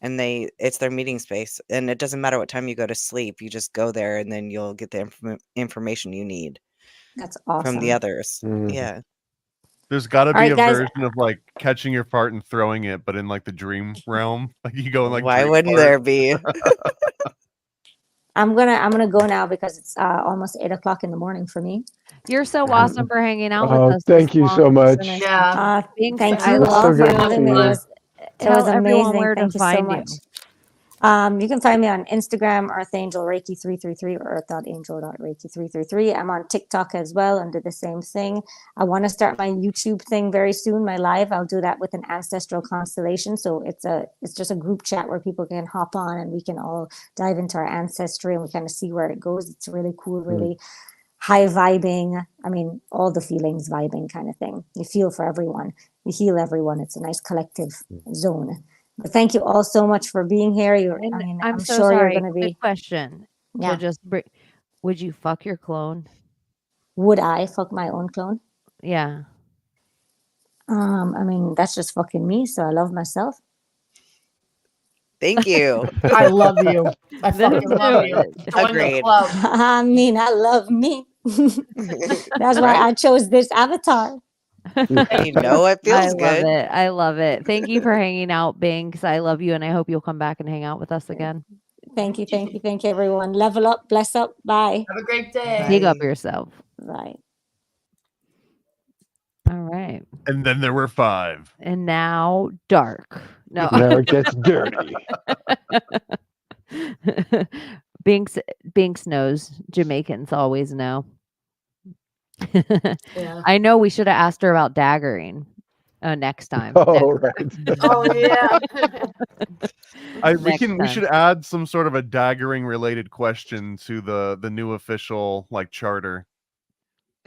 and it's their meeting space, and it doesn't matter what time you go to sleep. You just go there, and then you'll get the information you need. That's awesome. From the others. Yeah. There's got to All be right, a guys. version of like catching your fart and throwing it, but in like the dream realm. Like you go and like. Why dream wouldn't fart. there be? I'm gonna go now because it's almost 8:00 in the morning for me. You're so awesome for hanging out Oh, with us. thank you so much. Yeah. Thank I you love all for good to having me. see It you. was Tell everyone amazing. where to Thank you so find much. you. You can find me on Instagram, Earthangel Reiki 333 or earth.angel.reiki 333. I'm on TikTok as well under the same thing. I want to start my YouTube thing very soon, my live. I'll do that with an ancestral constellation. So it's just a group chat where people can hop on and we can all dive into our ancestry and we kind of see where it goes. It's really cool, really high vibing. I mean, all the feelings vibing kind of thing. You feel for everyone. You heal everyone. It's a nice collective zone. But thank you all so much for being here. I'm so sure sorry. you're going to be. Quick question. Yeah. Would you fuck your clone? Would I fuck my own clone? Yeah. I mean, that's just fucking me. So I love myself. Thank you. I love you. I fucking love you. Join Agreed. the club. I mean, I love me. That's why I chose this avatar. You know it feels good. I love it. Thank you for hanging out, Bing, because I love you and I hope you'll come back and hang out with us again. Thank you, everyone. Level up, bless up, bye. Have a great day. Big up yourself. Bye. All right. And then there were 5. And now dark. No. Now it gets dirty. Binks knows. Jamaicans always know. Yeah. I know we should have asked her about daggering next time. Oh, right. Oh yeah. We should add some sort of a daggering related question to the new official like charter.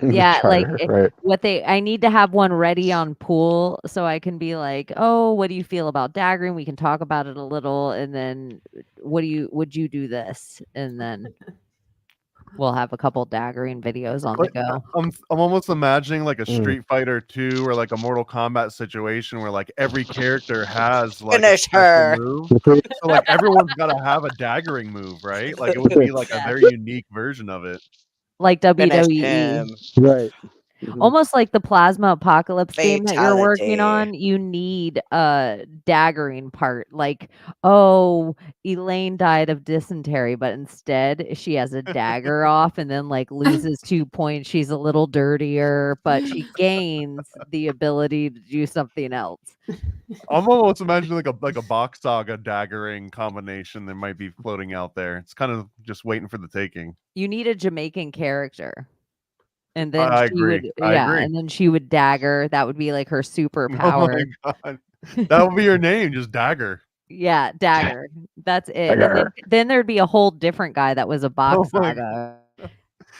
Yeah, like right. I need to have one ready on pool so I can be like, oh, what do you feel about daggering? We can talk about it a little, and then would you do this? And then We'll have a couple daggering videos on the Like, go. I'm almost imagining like a Street Fighter 2 or like a Mortal Kombat situation where like every character has like a Finish special her. move. So like everyone's got to have a daggering move, right? Like it would be like a Yeah. very unique version of it. Like Finish WWE. him. Right. Almost like the Plasma Apocalypse game that you're working Fatality. on, you need a daggering part. Like, oh, Elaine died of dysentery, but instead she has a dagger off and then like loses 2 points. She's a little dirtier, but she gains the ability to do something else. I'm almost imagining like a box saga daggering combination that might be floating out there. It's kind of just waiting for the taking. You need a Jamaican character. And then I she agree. would I agree. and then she would dagger. That would be like her Oh superpower. my god. That would be your name, just Dagger. Yeah, dagger. That's it. And then there'd be a whole different guy that was a box Oh my saga.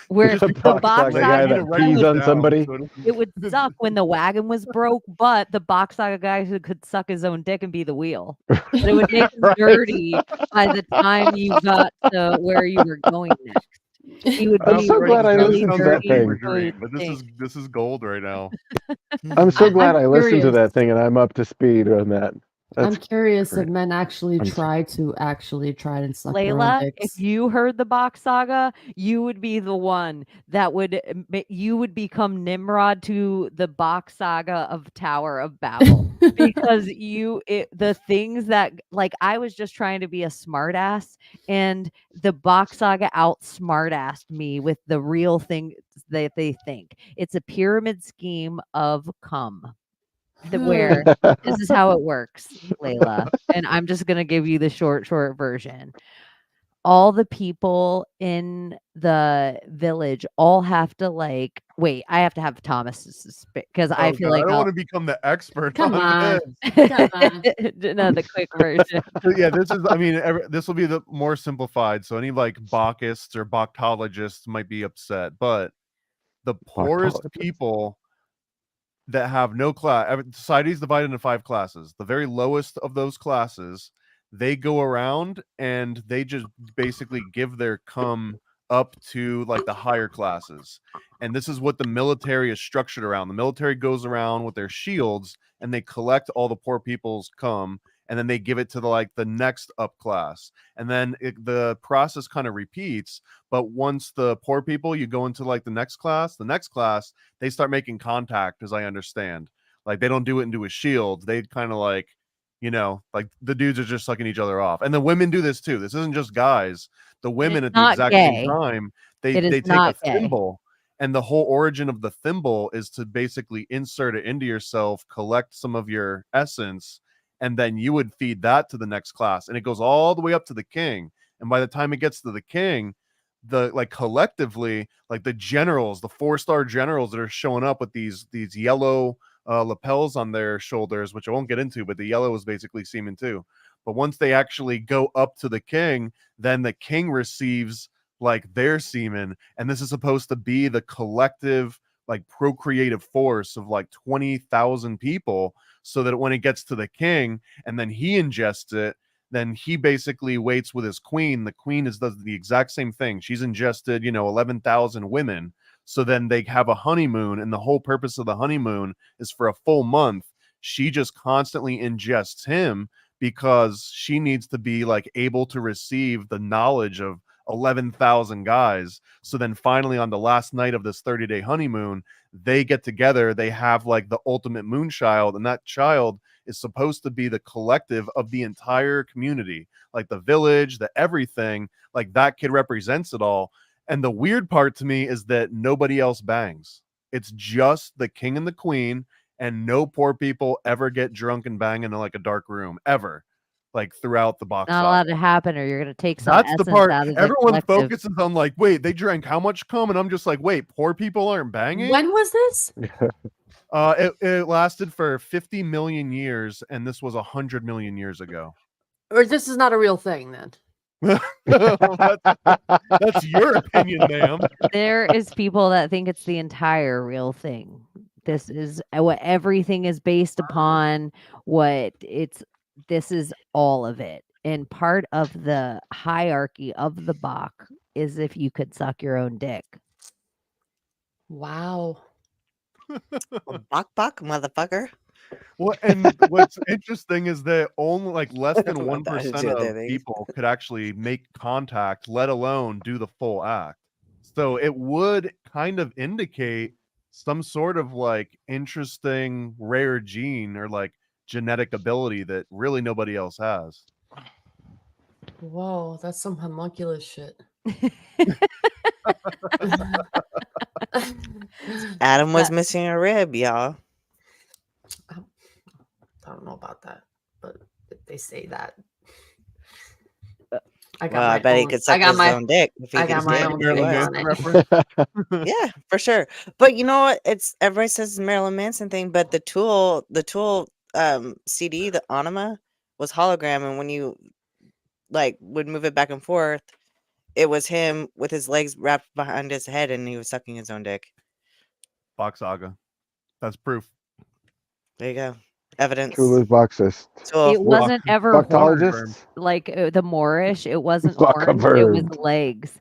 Where Just a the box saga guy saga that pees on somebody. it would suck when the wagon was broke, but the box saga guy who could suck his own dick and be the wheel. But it would make him dirty by the time you got to where you were going next. He would I'm be so glad I really listened to that dirty thing. and really But this is gold right now. I'm so glad I listened to curious. that thing and I'm up to speed on that. I'm That's curious if great. men actually try and suck their own Layla, dicks. if you heard the box saga, you would be the one that would you would become Nimrod to the box saga of Tower of Babel because the things that like I was just trying to be a smartass and the box saga out smartassed me with the real thing that they think. It's a pyramid scheme of cum. Where this is how it works, Layla. And I'm just gonna give you the short version. All the people in the village all have to like wait. I have to have Thomas because I feel like I don't I'll- want to become the expert Come on on. this. Come on. no, the quick version. But yeah, this is. I mean, this will be the more simplified. So any like Bachists or Bactologists might be upset, but the poorest Bactologists. people that have no class. Society is divided into 5 classes. The very lowest of those classes, they go around and they just basically give their cum up to like the higher classes. And this is what the military is structured around. The military goes around with their shields and they collect all the poor people's cum and then they give it to the next up class. And then the process kind of repeats. But once the poor people, you go into like the next class, they start making contact, as I understand. Like they don't do it into a shield. They kind of like, like the dudes are just sucking each other off. And the women do this too. This isn't just guys. The women at the exact same time, they take a thimble. And the whole origin of the thimble is to basically insert it into yourself, collect some of your essence, and then you would feed that to the next class. And it goes all the way up to the king. And by the time it gets to the king, collectively, like the generals, the 4-star generals that are showing up with these yellow lapels on their shoulders, which I won't get into, but the yellow is basically semen too. But once they actually go up to the king, then the king receives like their semen, and this is supposed to be the collective like procreative force of like 20,000 people, so that when it gets to the king and then he ingests it, then he basically waits with his queen. The queen does the exact same thing. She's ingested 11,000 women, so then they have a honeymoon, and the whole purpose of the honeymoon is for a full month. She just constantly ingests him because she needs to be like able to receive the knowledge of 11,000 guys. So then finally on the last night of this 30-day honeymoon, they get together, they have like the ultimate moon child, and that child is supposed to be the collective of the entire community, like the village, the everything. Like that kid represents it all. And the weird part to me is that nobody else bangs. It's just the king and the queen, and no poor people ever get drunk and bang in like a dark room ever. Like throughout the box. Not allowed to happen, or you're gonna take some. That's the part. Out of Everyone focuses on like, wait, they drank how much cum, and I'm just like, wait, poor people aren't banging. When was this? It lasted for 50 million years, and this was 100 million years ago. Or this is not a real thing then. That's your opinion, ma'am. There is people that think it's the entire real thing. This is what everything is based upon. This is all of it, and part of the hierarchy of the Bach is if you could suck your own dick. Wow. Bok bok, motherfucker. Well, and what's interesting is that only like less than Love that 1% shit, of Debbie. people could actually make contact, let alone do the full act. So it would kind of indicate some sort of like interesting rare gene or like genetic ability that really nobody else has. Whoa, that's some homunculus shit. Adam was That- missing a rib, y'all. I don't know about that, but if they say that. I got Well, I my bet he own. could I suck got his my. own dick if he I could got my get own it. Marilyn take on Manson it. reference. Yeah, for sure. But you know what? It's everybody says the Marilyn Manson thing, but the Tool CD, the Anima, was hologram, and when you like would move it back and forth, it was him with his legs wrapped behind his head, and he was sucking his own dick. Box Saga. That's proof. There you go. Evidence. Tula's boxist. Tool. It wasn't ever horns, Proctologist. like the Moorish. It wasn't horns. It was Confirmed. legs.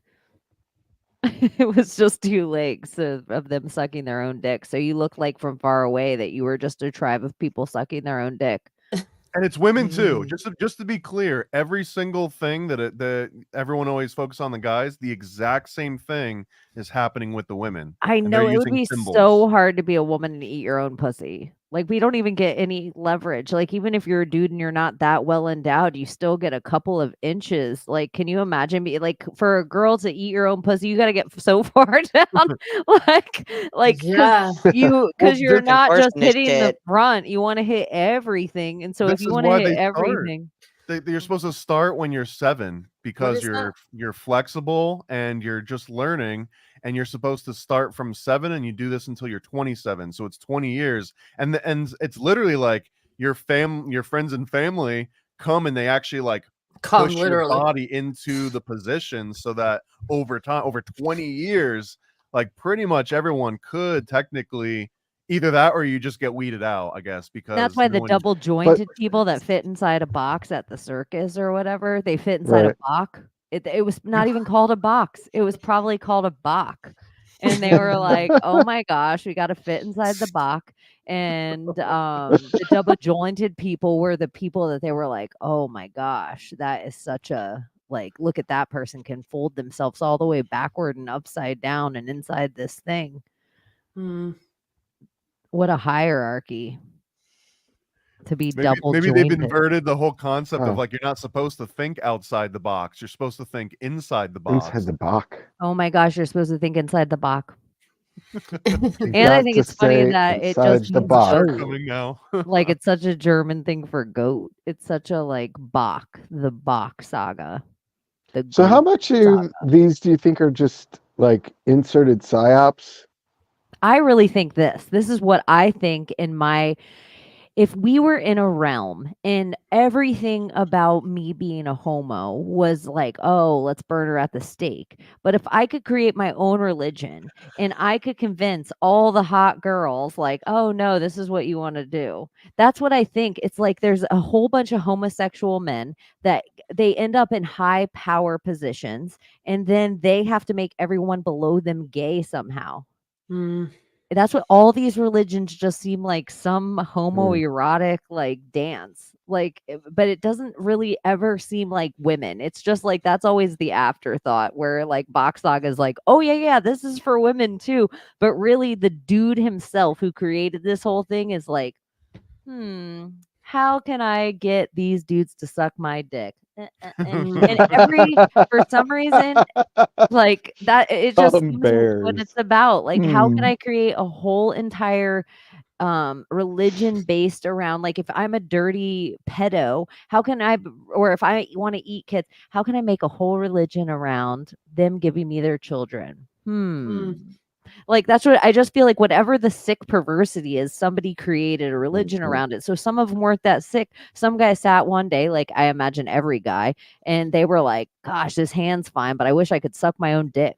It was just 2 legs of them sucking their own dick. So you look like from far away that you were just a tribe of people sucking their own dick. And it's women too. Just to be clear, every single thing that everyone always focus on the guys, the exact same thing is happening with the women. I and they're know it would using be symbols. so hard to be a woman and eat your own pussy. Like we don't even get any leverage. Like even if you're a dude and you're not that well endowed, you still get a couple of inches. Like, can you imagine like for a girl to eat your own pussy, you got to get so far down, like Yeah. because you're not just proportionate hitting the shit. front. You want to hit everything, and so if This you is want to why hit they start. everything, You're supposed to start when you're 7 because is that? you're flexible and you're just learning, and you're supposed to start from 7 and you do this until you're 27. So it's 20 years, and it's literally like your friends and family come and they actually like Come push literally. your body into the position so that over time, over 20 years, like pretty much everyone could technically either that or you just get weeded out, I guess, because that's why no the one- double jointed people that fit inside a box at the circus or whatever, they fit inside a Right. box. It was not even called a box. It was probably called a Bach. And they were like, "Oh my gosh, we got to fit inside the Bach." And the double jointed people were the people that they were like, "Oh my gosh, that is such a like look at that person can fold themselves all the way backward and upside down and inside this thing." Hmm. What a hierarchy to be Maybe double they've jointed. inverted the whole concept of Oh. like you're not supposed to think outside the box. You're supposed to think inside the box. Inside the box. Oh my gosh, you're supposed to think inside the box. You And I got think to it's funny stay that it inside just the means box. goat. Coming now. Like it's such a German thing for goat. It's such a like Bach, the Bach saga. The So how goat much saga. of these do you think are just like inserted psyops? I really think this is what I think in my if we were in a realm and everything about me being a homo was like, oh, let's burn her at the stake. But if I could create my own religion and I could convince all the hot girls, like, oh, no, this is what you want to do. That's what I think. It's like there's a whole bunch of homosexual men that they end up in high power positions and then they have to make everyone below them gay somehow. Hmm. That's what all these religions just seem like some homoerotic like dance. Like but it doesn't really ever seem like women. It's just like that's always the afterthought where like Bach Saga is like, "Oh yeah, this is for women too." But really the dude himself who created this whole thing is like, how can I get these dudes to suck my dick? And every for some reason like that it just seems what it's about. Like how can I create a whole entire religion based around like if I'm a dirty pedo, how can I or if I want to eat kids, how can I make a whole religion around them giving me their children? Like that's what I just feel like whatever the sick perversity is, somebody created a religion around it. So some of them weren't that sick. Some guy sat one day, like I imagine every guy, and they were like, gosh, this hand's fine, but I wish I could suck my own dick.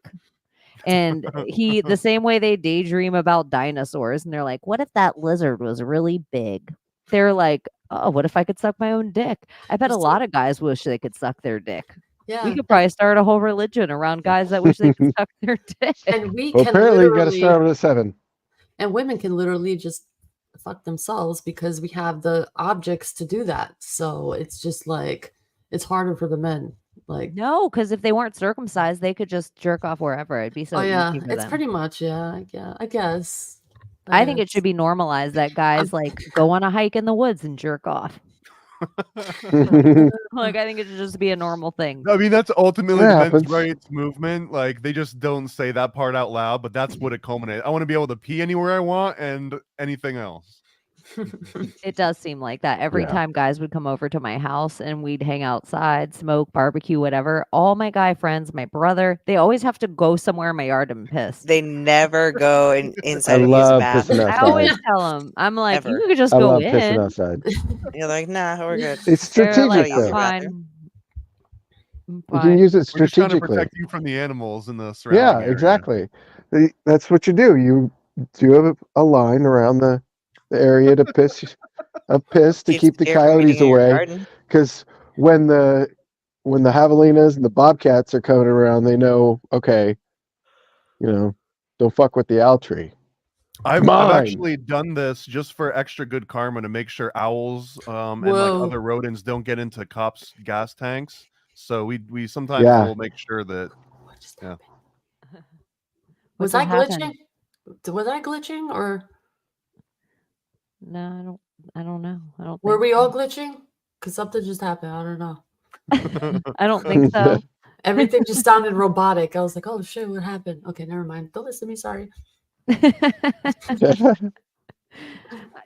And he the same way they daydream about dinosaurs, and they're like, what if that lizard was really big? They're like, oh, what if I could suck my own dick? I bet a lot of guys wish they could suck their dick. Yeah. We could probably start a whole religion around guys that wish they could suck their dick. And we Well, can apparently you got to literally, start with a 7. and women can literally just fuck themselves because we have the objects to do that. So it's just like, it's harder for the men. Like, No, because if they weren't circumcised, they could just jerk off wherever. It'd be so oh yeah, easy for it's them. pretty much, yeah, I guess. I think it should be normalized that guys like go on a hike in the woods and jerk off. Like, I think it should just be a normal thing. I mean, that's ultimately It the happens. men's rights movement. Like, they just don't say that part out loud, but that's what it culminates. I want to be able to pee anywhere I want and anything else. It does seem like that. Every Yeah. time guys would come over to my house and we'd hang outside, smoke, barbecue, whatever, all my guy friends, my brother, they always have to go somewhere in my yard and piss. They never go inside I and use the love bathroom. pissing I always outside. tell them, I'm like, Ever. you could just I go love pissing in. outside. You're like, nah, we're good. It's They're like, strategic I'm though. fine. I'm You fine. can use it We're just trying to strategically. protect you from the animals in the Yeah, surrounding area. exactly. That's what you do. You do a line around the area to piss to Keeps keep the deer from coyotes getting in your away. garden. Because when the javelinas and the bobcats are coming around, they know, okay, don't fuck with the owl tree. I've Mine. actually done this just for extra good karma to make sure owls and like Whoa. other rodents don't get into cops' gas tanks. So we sometimes Yeah. will make sure that. Yeah. Was What I just happened? glitching? Was I glitching or No, I don't know. I don't were think we so. all glitching? Because something just happened. I don't know. I don't think so. Everything just sounded robotic. I was like, oh shit, what happened? Okay, never mind. Don't listen to me. Sorry.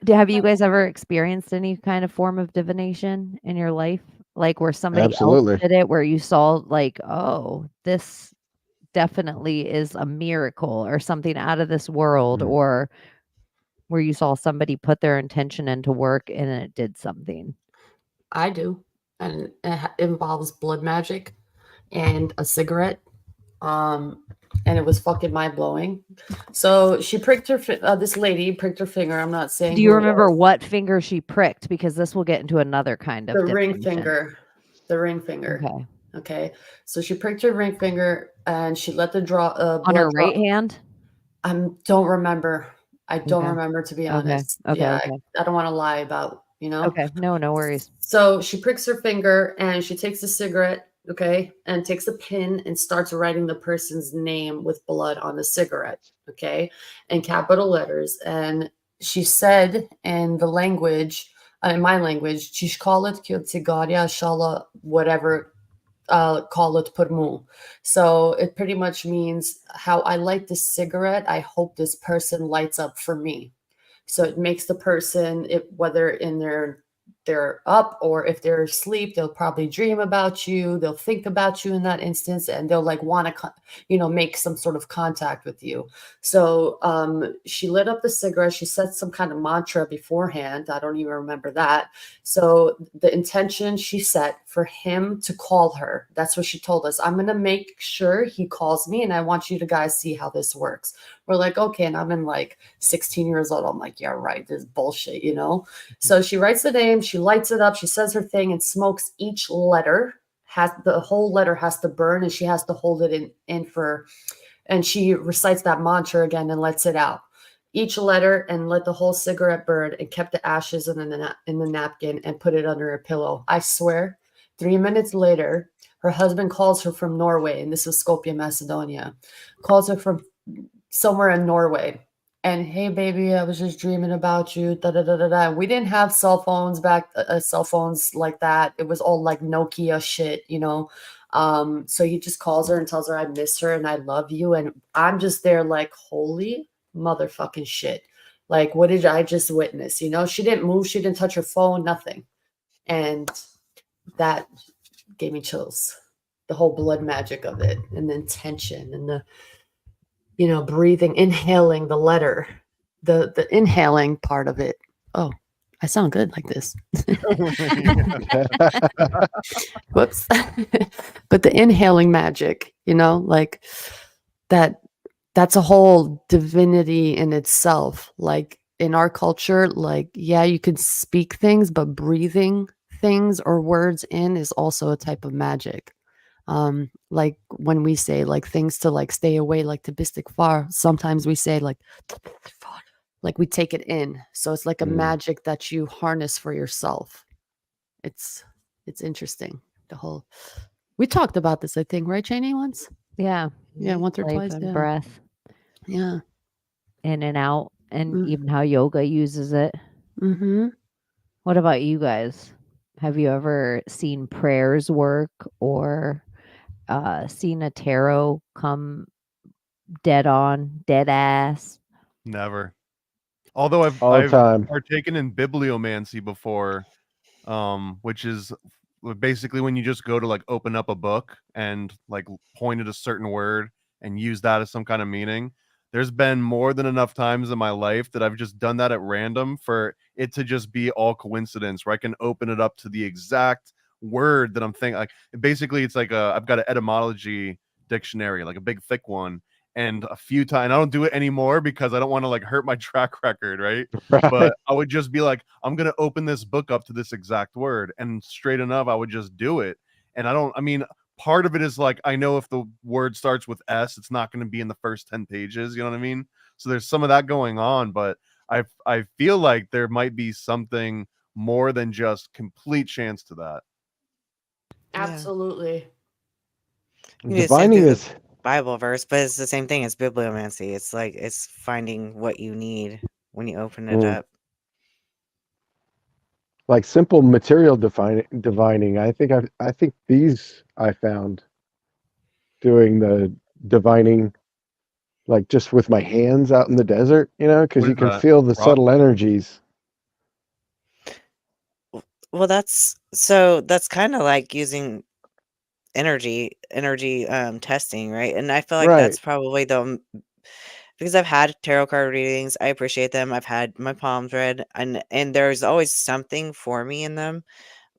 Have you guys ever experienced any kind of form of divination in your life? Like where somebody Absolutely. else did it, where you saw like, oh, this definitely is a miracle or something out of this world, Mm. or where you saw somebody put their intention into work and it did something? I do. And it involves blood magic and a cigarette. And it was fucking mind blowing. So she pricked her, this lady pricked her finger. I'm not saying. Do you who it remember was. what finger she pricked? Because this will get into another kind of The ring divination. finger. The ring finger. Okay. Okay. So she pricked her ring finger and she let the On blood her drop. right hand? I don't remember. I don't Okay. remember, to be Okay. honest. Okay. Yeah, Okay. I don't want to lie about, Okay. No worries. So she pricks her finger and she takes a cigarette, okay, and takes a pen and starts writing the person's name with blood on the cigarette, okay, in capital letters. And she said in the language, in my language, Chishkalet Kyotigaria Shala, whatever, call it Purmu. So it pretty much means how I light this cigarette, I hope this person lights up for me. So it makes the person, whether in they're up or if they're asleep, they'll probably dream about you. They'll think about you in that instance, and they'll like want to, make some sort of contact with you. So she lit up the cigarette. She said some kind of mantra beforehand. I don't even remember that. So the intention she set for him to call her, that's what she told us. I'm going to make sure he calls me, and I want you to guys see how this works. We're like, okay. And I'm in like 16 years old. I'm like, yeah, right. This is bullshit, So she writes the name, she lights it up, she says her thing and smokes each letter. The whole letter has to burn, and she has to hold it in for, and she recites that mantra again and lets it out. Each letter, and let the whole cigarette burn, and kept the ashes in the napkin and put it under her pillow. I swear, 3 minutes later, her husband calls her from Norway, and this is Skopje, Macedonia. Calls her from somewhere in Norway. And hey, baby, I was just dreaming about you. Da, da, da, da, da. We didn't have cell phones like that. It was all like Nokia shit, So he just calls her and tells her I miss her and I love you. And I'm just there like, holy motherfucking shit. Like, what did I just witness? She didn't move. She didn't touch her phone, nothing. And that gave me chills. The whole blood magic of it and the intention and the breathing, inhaling the letter, the inhaling part of it. Oh, I sound good like this. Whoops. But the inhaling magic, like that's a whole divinity in itself. Like in our culture, like, yeah, you can speak things, but breathing things or words in is also a type of magic. Like when we say like things to like stay away, like to bistic far, sometimes we say like we take it in. So it's like a magic that you harness for yourself. It's interesting. The whole we talked about this, I think, right, Cheney, once? Yeah. Yeah, once or Life twice. and Yeah. breath. Yeah. In and out, and even how yoga uses it. Mm-hmm. What about you guys? Have you ever seen prayers work or seen a tarot come dead on, dead ass? Never. Although I've All the time. partaken in bibliomancy before, which is basically when you just go to like open up a book and like point at a certain word and use that as some kind of meaning. There's been more than enough times in my life that I've just done that at random for it to just be all coincidence, where I can open it up to the exact word that I'm thinking. Like basically, it's like I've got an etymology dictionary, like a big thick one, and a few times I don't do it anymore because I don't want to like hurt my track record, right? Right. But I would just be like, I'm gonna open this book up to this exact word, and straight enough, I would just do it. And I mean, part of it is like I know if the word starts with S, it's not going to be in the first 10 pages. You know what I mean? So there's some of that going on, but I feel like there might be something more than just complete chance to that. Absolutely. You need to send Divining through is the Bible verse, but it's the same thing as bibliomancy. It's like it's finding what you need when you open it up. like simple material divining. I think these I found doing the divining, like just with my hands out in the desert, because What you is can that? feel the Rock? subtle energies. Well, that's kind of like using energy testing, right? And I feel like Right. that's probably because I've had tarot card readings. I appreciate them. I've had my palms read, and there's always something for me in them,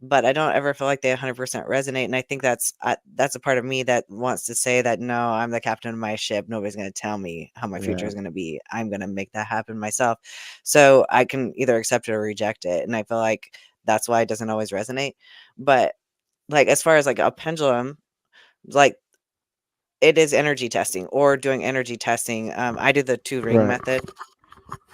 but I don't ever feel like they 100% resonate. And I think that's a part of me that wants to say that no, I'm the captain of my ship. Nobody's going to tell me how my future is going to be. I'm going to make that happen myself. So I can either accept it or reject it. And I feel like that's why it doesn't always resonate. But like as far as like a pendulum, like it is energy testing or doing energy testing. I do the 2-ring Right. method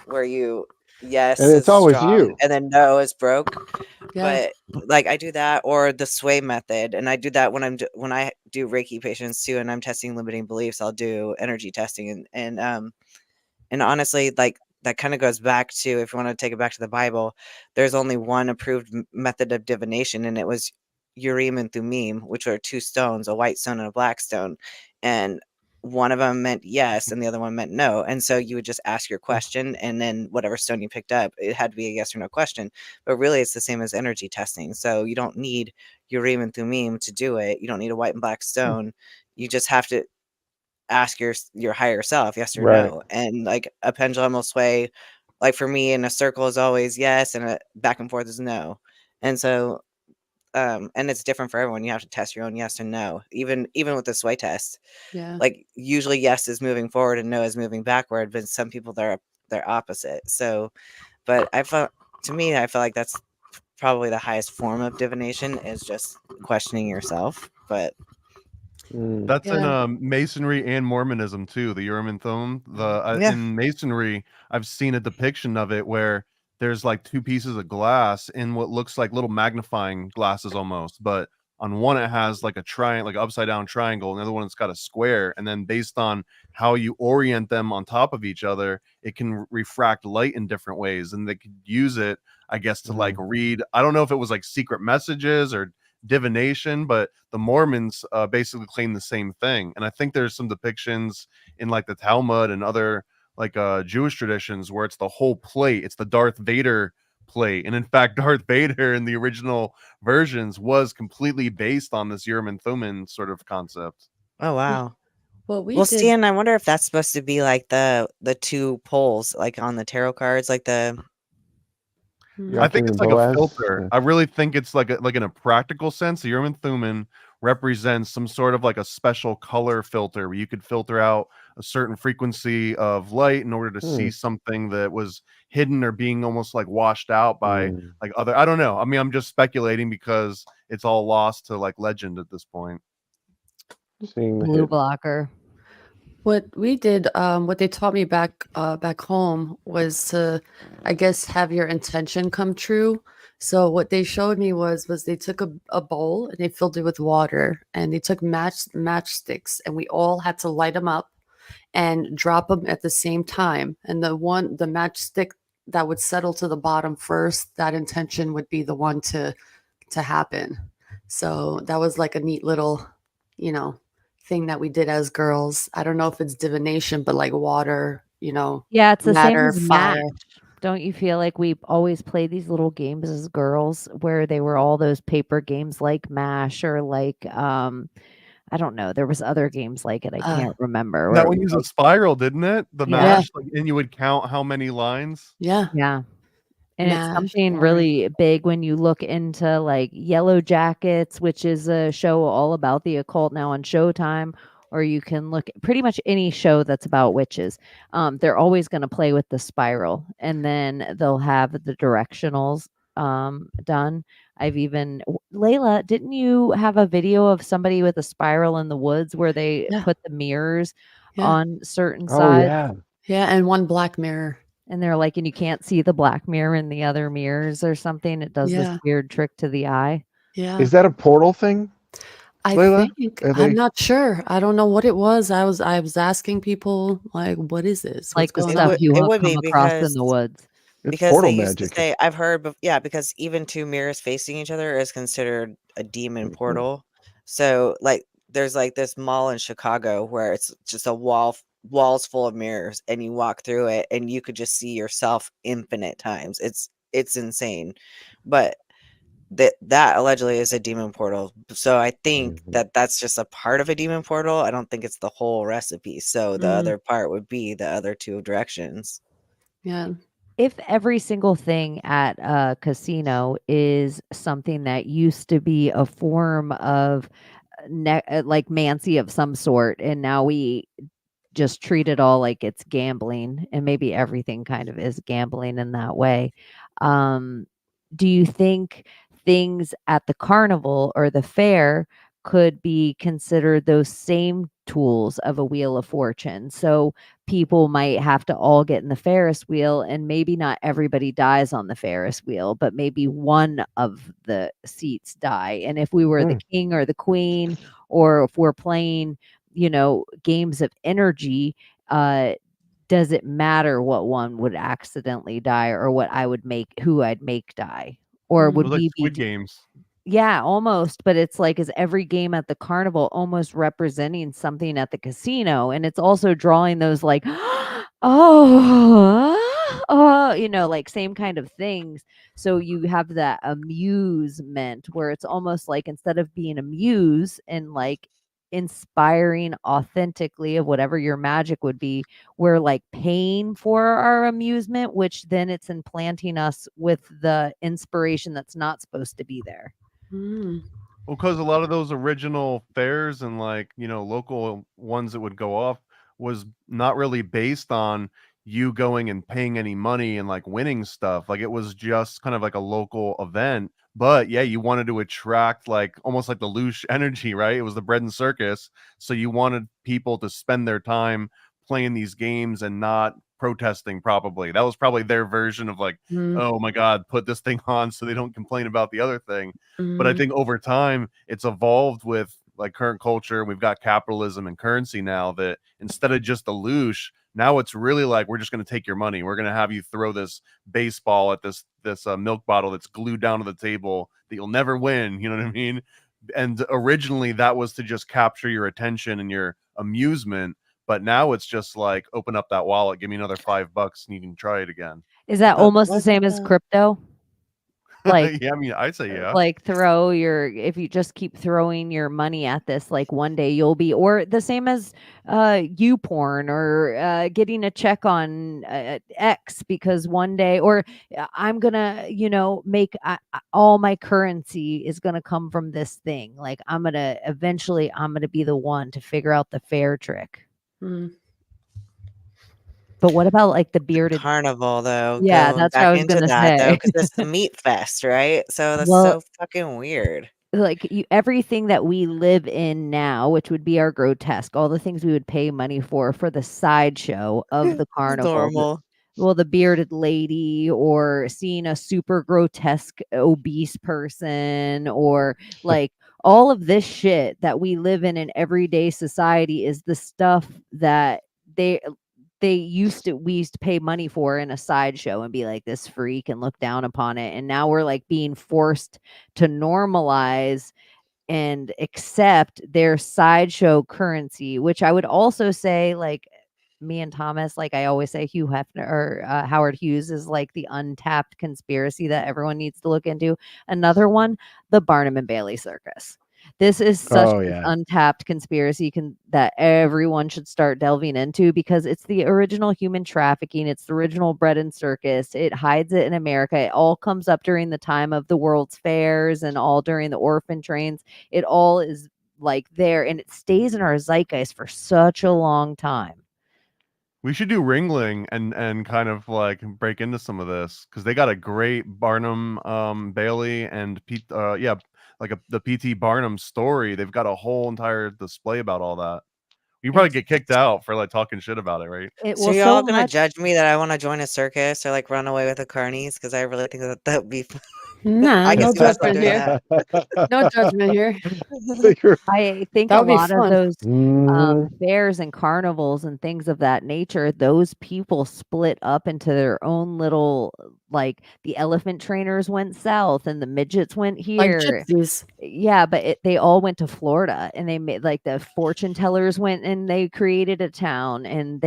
where yes And it's is always strong you. and then no is broke. Yeah. But like I do that, or the sway method, and I do that when when I do Reiki patients too, and I'm testing limiting beliefs. I'll do energy testing, and honestly, like that kind of goes back to, if you want to take it back to the Bible, there's only one approved method of divination, and it was Urim and Thummim, which are 2 stones, a white stone and a black stone, and one of them meant yes and the other one meant no. And so you would just ask your question, and then whatever stone you picked up, it had to be a yes or no question. But really it's the same as energy testing. So you don't need Urim and Thummim to do it. You don't need a white and black stone. You just have to ask your higher self yes or Right. no. And like a pendulum will sway, like for me in a circle is always yes, and a back and forth is no. And so and it's different for everyone. You have to test your own yes and no, even with the sway test. Yeah. Like usually yes is moving forward and no is moving backward, but some people they're opposite. So but I feel like that's probably the highest form of divination, is just questioning yourself. But That's in Yeah. Masonry and Mormonism too. The Urim and Thummim. Yeah. In Masonry, I've seen a depiction of it where there's like 2 pieces of glass in what looks like little magnifying glasses almost, but on one it has like a triangle, like upside down triangle, and the other one it's got a square. And then based on how you orient them on top of each other, it can refract light in different ways, and they could use it, I guess, to like read. I don't know if it was like secret messages or divination, but the Mormons basically claim the same thing. And I think there's some depictions in like the Talmud and other like Jewish traditions where it's the whole plate. It's the Darth Vader plate. And in fact, Darth Vader in the original versions was completely based on this Urim and Thummim sort of concept. Oh wow. Well, we Well, did. Stan, I wonder if that's supposed to be like the 2 poles, like on the tarot cards, like the I think Jachin it's and like a Boaz. filter. I really think it's like in a practical sense, the Urim and Thummim represents some sort of like a special color filter where you could filter out a certain frequency of light in order to see something that was hidden or being almost like washed out by like other. I don't know. I mean, I'm just speculating because it's all lost to like legend at this point. Seeing the Blue hit. blocker. What we did, what they taught me back home was to, I guess, have your intention come true. So what they showed me was they took a bowl and they filled it with water, and they took matchsticks, and we all had to light them up and drop them at the same time. And the matchstick that would settle to the bottom first, that intention would be the one to happen. So that was like a neat little, thing that we did as girls. I don't know if it's divination, but like water, Yeah, it's the same matter, as fire. MASH. Don't you feel like we always played these little games as girls where they were all those paper games like MASH or like I don't know. There was other games like it. I can't remember. That Where one used a spiral, didn't it? The Yeah. mash, like, and you would count how many lines. Yeah. Yeah. And it's MASH, something fire. really big when you look into like Yellow Jackets, which is a show all about the occult now on Showtime, or you can look at pretty much any show that's about witches. They're always going to play with the spiral, and then they'll have the directionals done. I've even Layla, didn't you have a video of somebody with a spiral in the woods where they Yeah. put the mirrors Yeah. on certain Oh sides? yeah. Yeah, and one black mirror. And they're like, and you can't see the black mirror in the other mirrors or something. It does this Yeah. weird trick to the eye. Yeah. Is that a portal thing? I Layla? think Are I'm they? not sure. I don't know what it was. I was asking people like, what is this? What's Like the going stuff on? you It will would come be across in because the woods. It's because portal they used to magic. say, I've heard, yeah, because even two mirrors facing each other is considered a demon portal. So like, there's like this mall in Chicago where it's just a walls full of mirrors, and you walk through it, and you could just see yourself infinite times. It's insane, but that allegedly is a demon portal. So I think that that's just a part of a demon portal. I don't think it's the whole recipe. So the other part would be the other two directions. Yeah. If every single thing at a casino is something that used to be a form of like mancy of some sort, and now we just treat it all like it's gambling, and maybe everything kind of is gambling in that way. Do you think things at the carnival or the fair could be considered those same tools of a wheel of fortune? So people might have to all get in the Ferris wheel, and maybe not everybody dies on the Ferris wheel, but maybe one of the seats die. And if we were the king or the queen, or if we're playing, games of energy, does it matter what one would accidentally die, or what I would make, who I'd make die? Or It would was like we be Squid Games. Yeah, almost, but it's like, is every game at the carnival almost representing something at the casino? And it's also drawing those like, oh, like same kind of things. So you have that amusement where it's almost like, instead of being a muse and like inspiring authentically of whatever your magic would be, we're like paying for our amusement, which then it's implanting us with the inspiration that's not supposed to be there. Mm. Well, because a lot of those original fairs and like, local ones that would go off was not really based on you going and paying any money and like winning stuff. Like, it was just kind of like a local event. But yeah, you wanted to attract like almost like the Loosh energy, right? It was the bread and circus. So you wanted people to spend their time playing these games and not protesting. Probably that was probably their version of like, oh my God, put this thing on so they don't complain about the other thing. But I think over time it's evolved with like current culture. We've got capitalism and currency now, that instead of just a loosh, now it's really like, we're just going to take your money. We're going to have you throw this baseball at this milk bottle that's glued down to the table that you'll never win. You know what I mean? And originally that was to just capture your attention and your amusement. But now it's just like, open up that wallet, give me another $5 and you can try it again. Is that almost the same as crypto? Like, yeah, I mean, I'd say yeah. Like, if you just keep throwing your money at this, like one day you'll be, or the same as you porn, or getting a check on X, because one day, or I'm gonna, make all my currency is gonna come from this thing. Like, eventually I'm gonna be the one to figure out the fair trick. But what about like the bearded carnival, though? Yeah, Going that's what back I was into gonna that, though, say. because it's the meat fest, right? So that's Well, so fucking weird. like everything that we live in now, which would be our grotesque, all the things we would pay money for the sideshow of the carnival. Normal. Well, the bearded lady, or seeing a super grotesque obese person, or like all of this shit that we live in everyday society is the stuff that we used to pay money for in a sideshow and be like this freak and look down upon it. And now we're like being forced to normalize and accept their sideshow currency, which I would also say, like, me and Thomas, like I always say, Hugh Hefner or Howard Hughes is like the untapped conspiracy that everyone needs to look into. Another one, the Barnum and Bailey circus. This is such Oh an yeah. untapped conspiracy that everyone should start delving into, because it's the original human trafficking. It's the original bread and circus. It hides it in America. It all comes up during the time of the World's Fairs and all during the orphan trains. It all is like there, and it stays in our zeitgeist for such a long time. We should do Ringling and kind of like break into some of this, because they got a great Barnum Bailey and Pete the PT Barnum story. They've got a whole entire display about all that. You probably get kicked out for like talking shit about it, right? So you're all gonna judge me that I want to join a circus or like run away with the carnies, because I really think that would be fun. Nah, I no guess myself judgment doing here. that. No judgment here. I think That a would be lot of fun. those Mhm. fairs and carnivals and things of that nature, those people split up into their own little, like the elephant trainers went south and the midgets went Like here. gypsies. Yeah, but they all went to Florida, and they made like the fortune tellers went and they created a town, and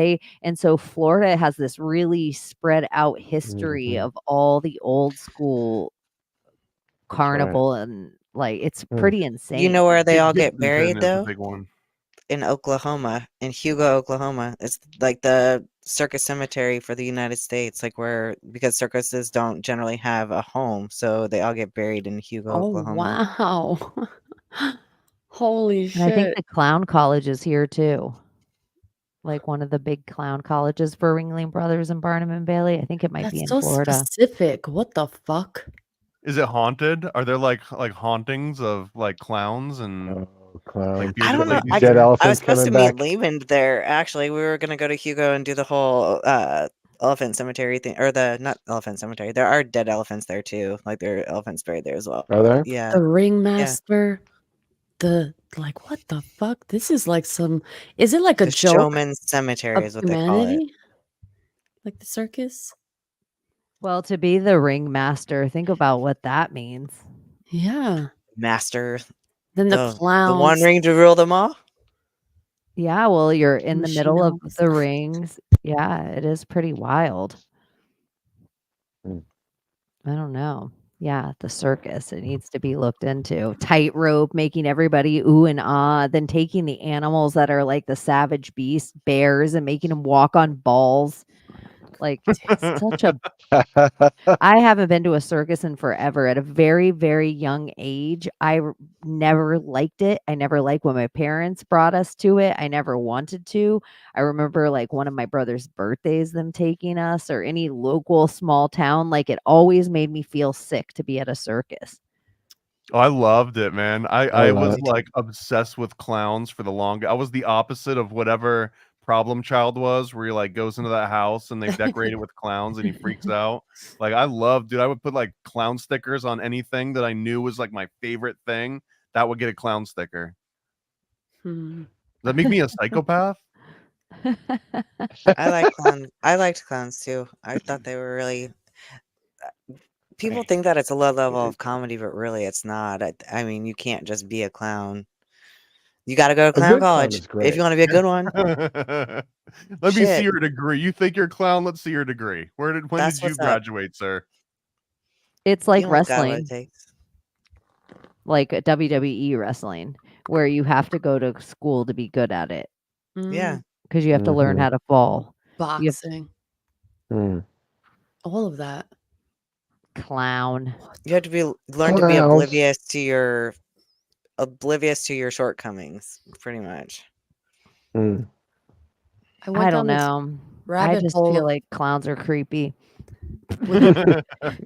so Florida has this really spread out history Mhm. of all the old school That's right. carnival, and like it's Mm. pretty You insane. know where they all get Gibson buried is a though? big one. In Oklahoma, in Hugo, Oklahoma. It's like the circus cemetery for the United States, like because circuses don't generally have a home, so they all get buried in Hugo, Oh Oklahoma. wow. Holy And I think shit. the clown college is here too. Like one of the big clown colleges for Ringling Brothers and Barnum and Bailey. I think it might be That's in so Florida. specific. What the fuck? Is it haunted? Are there like hauntings of like clowns and Oh, clowns. like I bearded don't know. ladies Dead there? I was elephants supposed to coming meet back. Lehman there. Actually, we were gonna go to Hugo and do the whole elephant cemetery thing, or not elephant cemetery. There are dead elephants there too. Like there are elephants buried there as well. Are there? Yeah. The ringmaster. Like what the fuck? This is like is it like a The joke Showman's Cemetery of is what they call it. humanity? Like the circus? Well, to be the ringmaster, think about what that means. Yeah. Master. Then the The clowns. one ring to rule them all. Yeah, well, you're in the Machine middle of elves. the rings. Yeah, it is pretty wild. Mm. I don't know. Yeah, the circus. It needs to be looked into. Tightrope, making everybody ooh and ah, then taking the animals that are like the savage beast, bears, and making them walk on balls. Like it's such a I haven't been to a circus in forever. At a very, very young age, never liked it. I never liked when my parents brought us to it. I never wanted to. I remember like one of my brother's birthdays, them taking us, or any local small town. Like it always made me feel sick to be at a circus. Oh, I loved it, man. I I love was it. like obsessed with clowns for the long. I was the opposite of whatever Problem Child was, where he like goes into that house and they've decorated with clowns and he freaks out. Like I loved, dude. I would put like clown stickers on anything that I knew was like my favorite thing. That would get a clown sticker. Hmm. Does that make me a psychopath? I like clowns. I liked clowns too. I thought they were really. People think that it's a low level of comedy, but really it's not. I mean, you can't just be a clown. You got to go to A clown good clown college is if great. you want to be a good one. Let me see Shit. your degree. You think you're a clown? Let's see your degree. When That's did you what's up. graduate, sir? It's like You don't got what it wrestling, takes. like a WWE wrestling, where you have to go to school to be good at it Yeah. because you have to learn how to fall. You have Boxing. Mm. All of that. clown. You have to learn to be Clowns. oblivious to your shortcomings, pretty much. Mm. I went I don't down this know. I rabbit just hole. feel like clowns are creepy.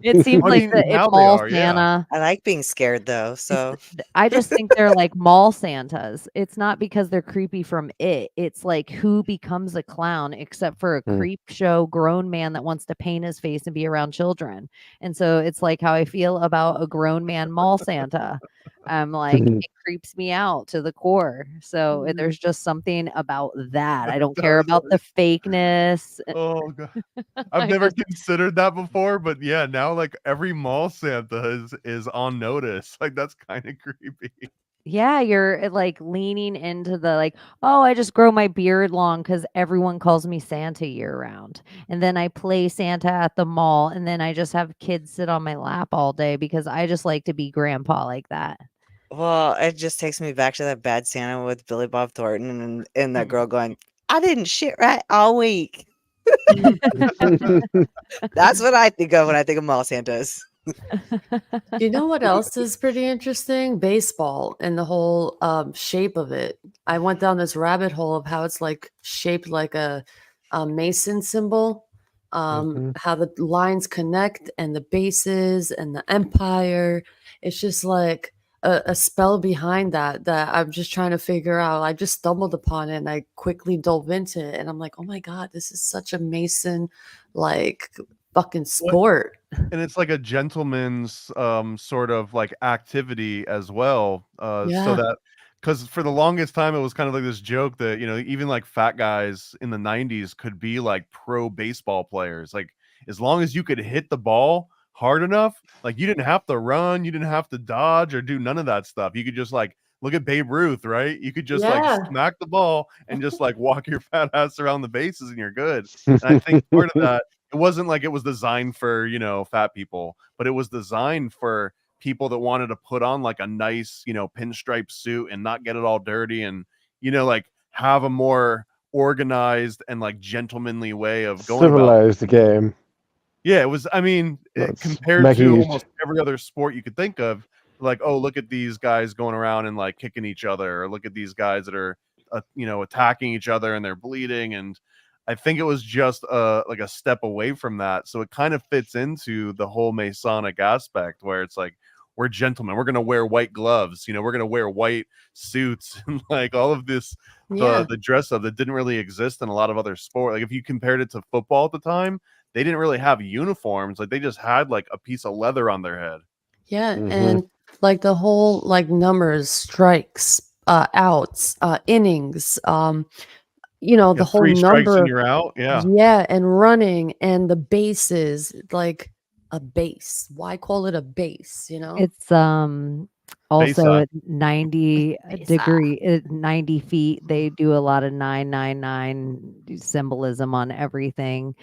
It seems What do like you the mean how they mall are? Yeah. Santa. I like being scared though, so I just think they're like mall Santas. It's not because they're creepy from it. It's like who becomes a clown except for a creep show grown man that wants to paint his face and be around children. And so it's like how I feel about a grown man mall Santa. I'm like, it creeps me out to the core. So there's just something about that. I don't care about the fakeness. Oh god. I've I never just considered that before, but yeah, now like every mall Santa is on notice. Like that's kind of creepy. Yeah, you're like leaning into the like, oh, I just grow my beard long because everyone calls me Santa year round. And then I play Santa at the mall, and then I just have kids sit on my lap all day because I just like to be grandpa like that. well, it just takes me back to that Bad Santa with Billy Bob Thornton and that girl going, "I didn't shit right all week." That's what I think of when I think of mall Santas. You know what else is pretty interesting? Baseball and the whole shape of it. I went down this rabbit hole of how it's like shaped like a Mason symbol, how the lines connect and the bases and the empire. It's just like a spell behind that I'm just trying to figure out. I just stumbled upon it and I quickly dove into it, and I'm like, oh my God, this is such a Mason like fucking sport. And it's like a gentleman's sort of like activity as well. So Yeah. that because for the longest time it was kind of like this joke that, you know, even like fat guys in the 90s could be like pro baseball players. Like as long as you could hit the ball hard enough, like you didn't have to run, you didn't have to dodge or do none of that stuff. You could just like look at Babe Ruth, right? You could just like Yeah. smack the ball and just like walk your fat ass around the bases and you're good. And I think part of that, it wasn't like it was designed for, you know, fat people, but it was designed for people that wanted to put on like a nice, you know, pinstripe suit and not get it all dirty and, you know, like have a more organized and like gentlemanly way of going about Civilized game. yeah, it was. I mean, Let's compared make to it almost every other sport you could think of, like, oh, look at these guys going around and like kicking each other, or look at these guys that are, you know, attacking each other and they're bleeding. And I think it was just like a step away from that. So it kind of fits into the whole Masonic aspect where it's like we're gentlemen, we're gonna wear white gloves, you know, we're gonna wear white suits and like all of this Yeah. the dress up that didn't really exist in a lot of other sports. Like if you compared it to football at the time, they didn't really have uniforms. Like they just had like a piece of leather on their head. Yeah, and like the whole like numbers, strikes, outs, innings, you know, Yeah, the whole 3 strikes and number. you're out. Yeah. Yeah, and running and the bases, like a base. Why call it a base, you know? It's also Besa. at 90 degree 90 feet. They do a lot of 999 symbolism on everything.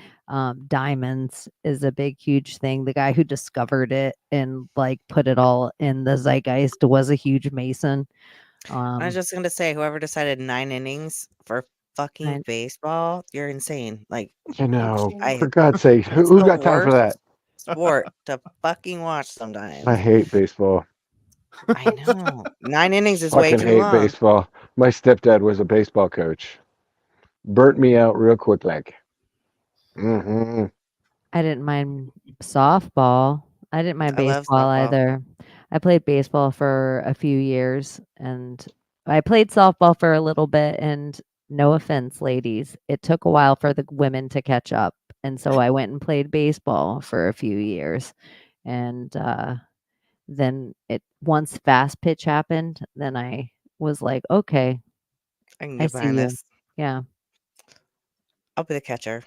Diamonds is a big huge thing. The guy who discovered it and like put it all in the zeitgeist was a huge Mason. I was just gonna say, whoever decided 9 innings for fucking Nine- baseball, you're insane. Like, You know, I for God's sake, it's who's the got time for worst that? sport to fucking watch sometimes. I hate baseball. I know. 9 innings is way Fucking too hate long. baseball. My stepdad was a baseball coach. Burnt me out real quick, like. I didn't mind softball. I didn't mind I love baseball softball. either. I played baseball for a few years and I played softball for a little bit. And no offense, ladies, it took a while for the women to catch up. And so I went and played baseball for a few years. And then once fast pitch happened, then I was like, okay, I can I get see behind you. this. Yeah. I'll be the catcher.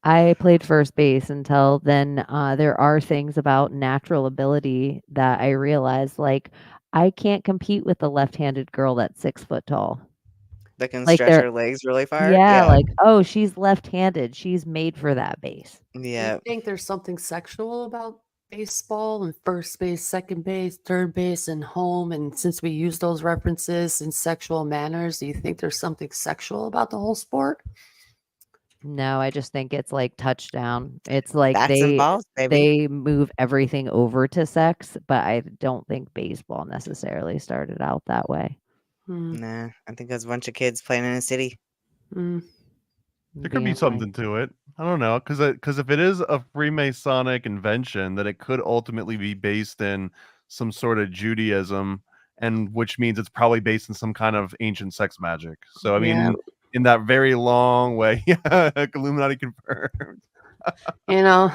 I played first base until then. There are things about natural ability that I realized, like I can't compete with a left-handed girl that's 6 foot tall. That can Like stretch they're, her legs really far. yeah, Yeah. like oh, she's left-handed. She's made for that base. Do you Yeah. think there's something sexual about baseball and first base, second base, third base, and home? And since we use those references in sexual manners, do you think there's something sexual about the whole sport? No, I just think it's like touchdown. It's like Bats and balls, baby. they move everything over to sex, but I don't think baseball necessarily started out that way. Nah, I think it was a bunch of kids playing in a city. Mm. There could be being like, something to it. I don't know, because if it is a Freemasonic invention, that it could ultimately be based in some sort of Judaism, and which means it's probably based in some kind of ancient sex magic. So I Yeah. mean, in that very long way, yeah, Illuminati confirmed. You know,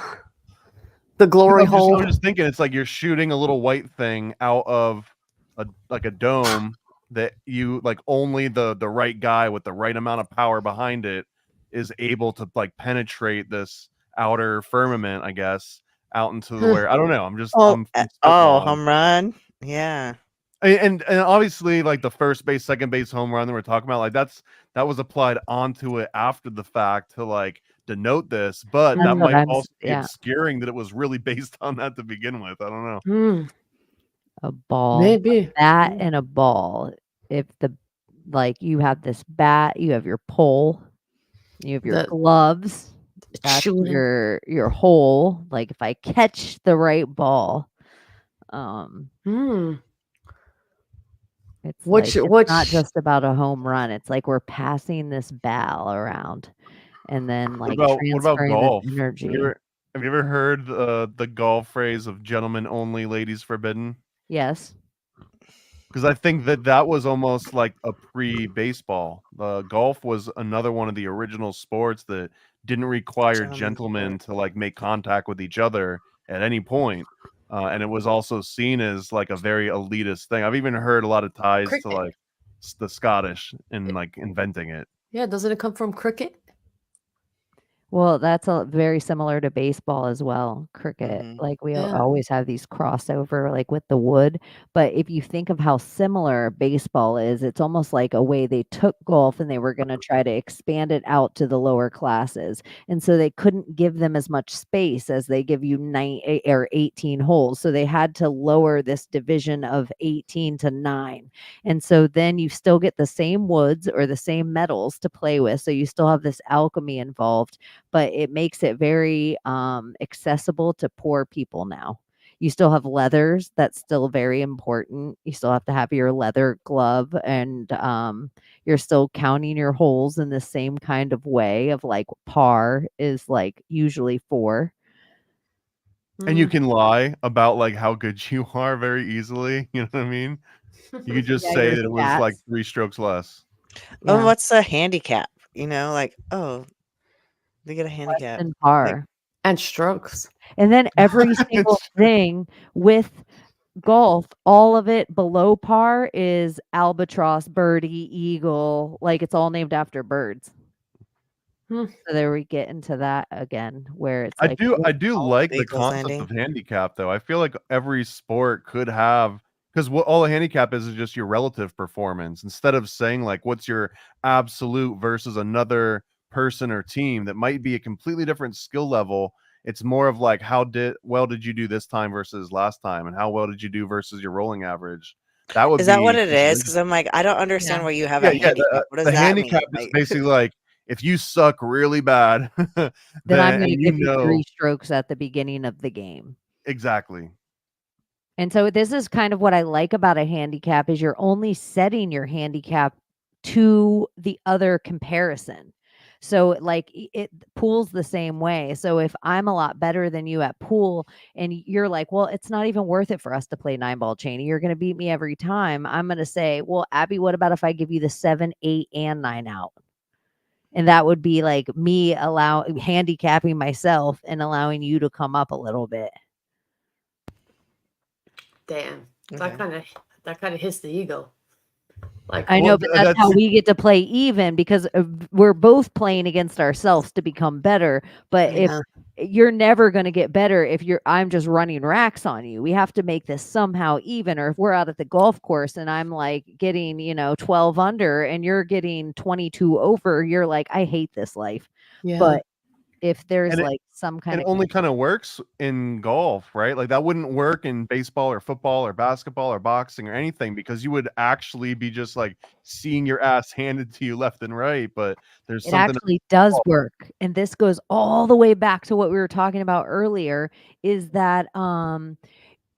the glory I'm hole. just thinking, it's like you're shooting a little white thing out of a dome that you like only the right guy with the right amount of power behind it is able to like penetrate this outer firmament, I guess, out into the where I don't know. I'm spitballing. Home run. Yeah. And obviously, like the first base, second base home run that we're talking about, like that was applied onto it after the fact to like denote this, but That's that what might I'm also be yeah. obscuring that it was really based on that to begin with. I don't know. A ball. Maybe. A bat and a ball. If the like you have this bat, you have your pole, you have your The gloves. That's shooting. your hole. Like if I catch the right ball, it's like it's not just about a home run. It's like we're passing this ball around and then like What about transferring golf? this energy. Have you ever heard the golf phrase of "gentlemen only, ladies forbidden"? Yes. Because I think that was almost like a pre-baseball. Golf was another one of the original sports that didn't require Gentlemen's gentlemen sport. to like make contact with each other at any point. And it was also seen as like a very elitist thing. I've even heard a lot of ties to Cricket. like the Scottish in like inventing it. Yeah, doesn't it come from cricket? Well, that's very similar to baseball as well, cricket. Like we Yeah. always have these crossover like with the wood, but if you think of how similar baseball is, it's almost like a way they took golf and they were going to try to expand it out to the lower classes. And so they couldn't give them as much space as they give you 9 or 18 holes. So they had to lower this division of 18 to 9. And so then you still get the same woods or the same metals to play with. So you still have this alchemy involved, but it makes it very accessible to poor people now. You still have leathers. That's still very important. You still have to have your leather glove, and you're still counting your holes in the same kind of way of like par is like usually 4. And you can lie about like how good you are very easily. You know what I mean? You could just Yeah, say your that it was like stats. 3 strokes less. Oh, Yeah. what's the handicap? You know, like, oh, they get a Less handicap. than Like, par. And strokes. And then every single thing with golf, all of it below par is albatross, birdie, eagle, like it's all named after birds. So there we get into that again, where it's like I do like the Eagles concept landing. of handicap though. I feel like every sport could have, because what all a handicap is just your relative performance. Instead of saying like what's your absolute versus another person or team that might be a completely different skill level, it's more of like how well did you do this time versus last time, and how well did you do versus your rolling average. That would Is that what be it just is? amazing. Because I'm like, I don't understand why you have Yeah, a yeah. handicap. What does The that handicap mean? is Like, basically like if you suck really bad, then I'm then going to and you give you 3 know strokes at the beginning of the game. exactly. And so this is kind of what I like about a handicap is you're only setting your handicap to the other comparison. So like it pool's the same way. So if I'm a lot better than you at pool and you're like, well, it's not even worth it for us to play 9-ball Cheney. You're going to beat me every time. I'm going to say, well, Abby, what about if I give you the 7, 8, and 9 out? And that would be like me handicapping myself and allowing you to come up a little bit. Damn. Okay. That kind of hits the ego. Like I know, but that's how we get to play even because we're both playing against ourselves to become better. But if you're never going to get better if I'm just running racks on you. We have to make this somehow even. Or if we're out at the golf course and I'm like getting, 12 under and you're getting 22 over, you're like, I hate this life. Yeah. But if there's And like some kind it of only kind of works in golf, right? Like that wouldn't work in baseball or football or basketball or boxing or anything because you would actually be just like seeing your ass handed to you left and right. But there's it something actually does work. And this goes all the way back to what we were talking about earlier is that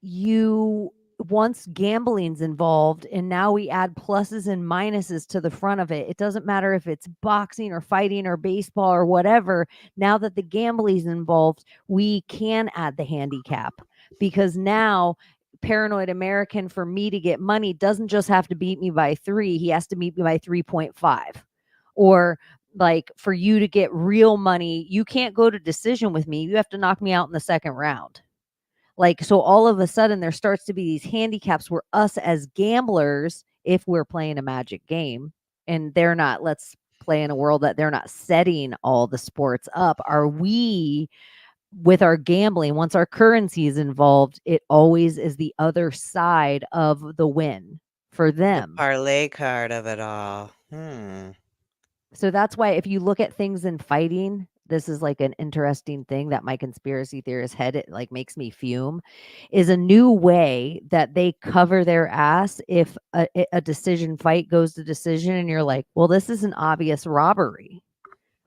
you once gambling's involved and now we add pluses and minuses to the front of it, it doesn't matter if it's boxing or fighting or baseball or whatever. Now that the gambling's involved, we can add the handicap, because now Paranoid American, for me to get money, doesn't just have to beat me by 3, he has to beat me by 3.5. Or like, for you to get real money, you can't go to decision with me, you have to knock me out in the second round. Like, so all of a sudden there starts to be these handicaps where us as gamblers, if we're playing a magic game and they're not, let's play in a world that they're not setting all the sports up, are we, with our gambling, once our currency is involved, it always is the other side of the win for The them. parlay card of it all. So that's why if you look at things in fighting, this is like an interesting thing that my conspiracy theorist head, it like makes me fume, is a new way that they cover their ass if a decision fight goes to decision and you're like, well, this is an obvious robbery.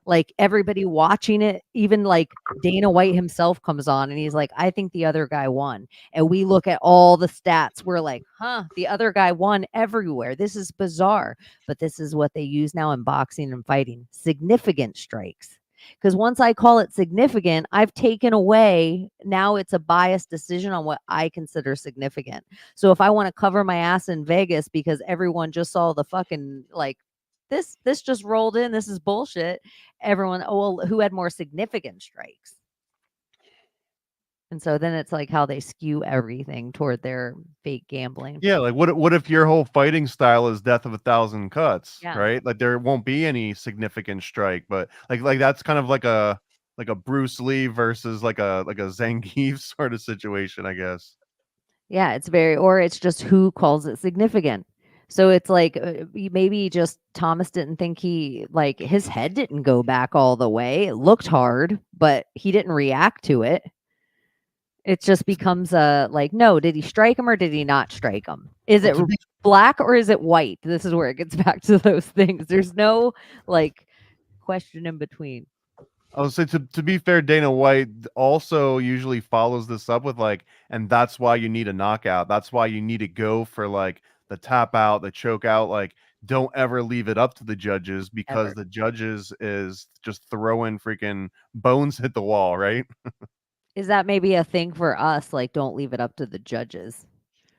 Like, everybody watching it, even like Dana White himself comes on and he's like, I think the other guy won. And we look at all the stats. We're like, the other guy won everywhere. This is bizarre. But this is what they use now in boxing and fighting: significant strikes. Because once I call it significant, I've taken away, now it's a biased decision on what I consider significant. So if I want to cover my ass in Vegas because everyone just saw the fucking, like, this just rolled in, this is bullshit, everyone, oh, well, who had more significant strikes? And so then it's like how they skew everything toward their fake gambling. Yeah, like what if your whole fighting style is death of 1,000 cuts, Yeah. right? Like there won't be any significant strike, but like that's kind of like a Bruce Lee versus like a Zangief sort of situation, I guess. Yeah, it's very, or it's just who calls it significant. So it's like maybe just Thomas didn't think like his head didn't go back all the way. It looked hard, but he didn't react to it. It just becomes like, no, did he strike him or did he not strike him? Is it black or is it white? This is where it gets back to those things. There's no like question in between. I would say to be fair, Dana White also usually follows this up with like, and that's why you need a knockout. That's why you need to go for like the tap out, the choke out. Like, don't ever leave it up to the judges, because the judges is just throwing freaking bones hit the wall, right? Is that maybe a thing for us? Like, don't leave it up to the judges.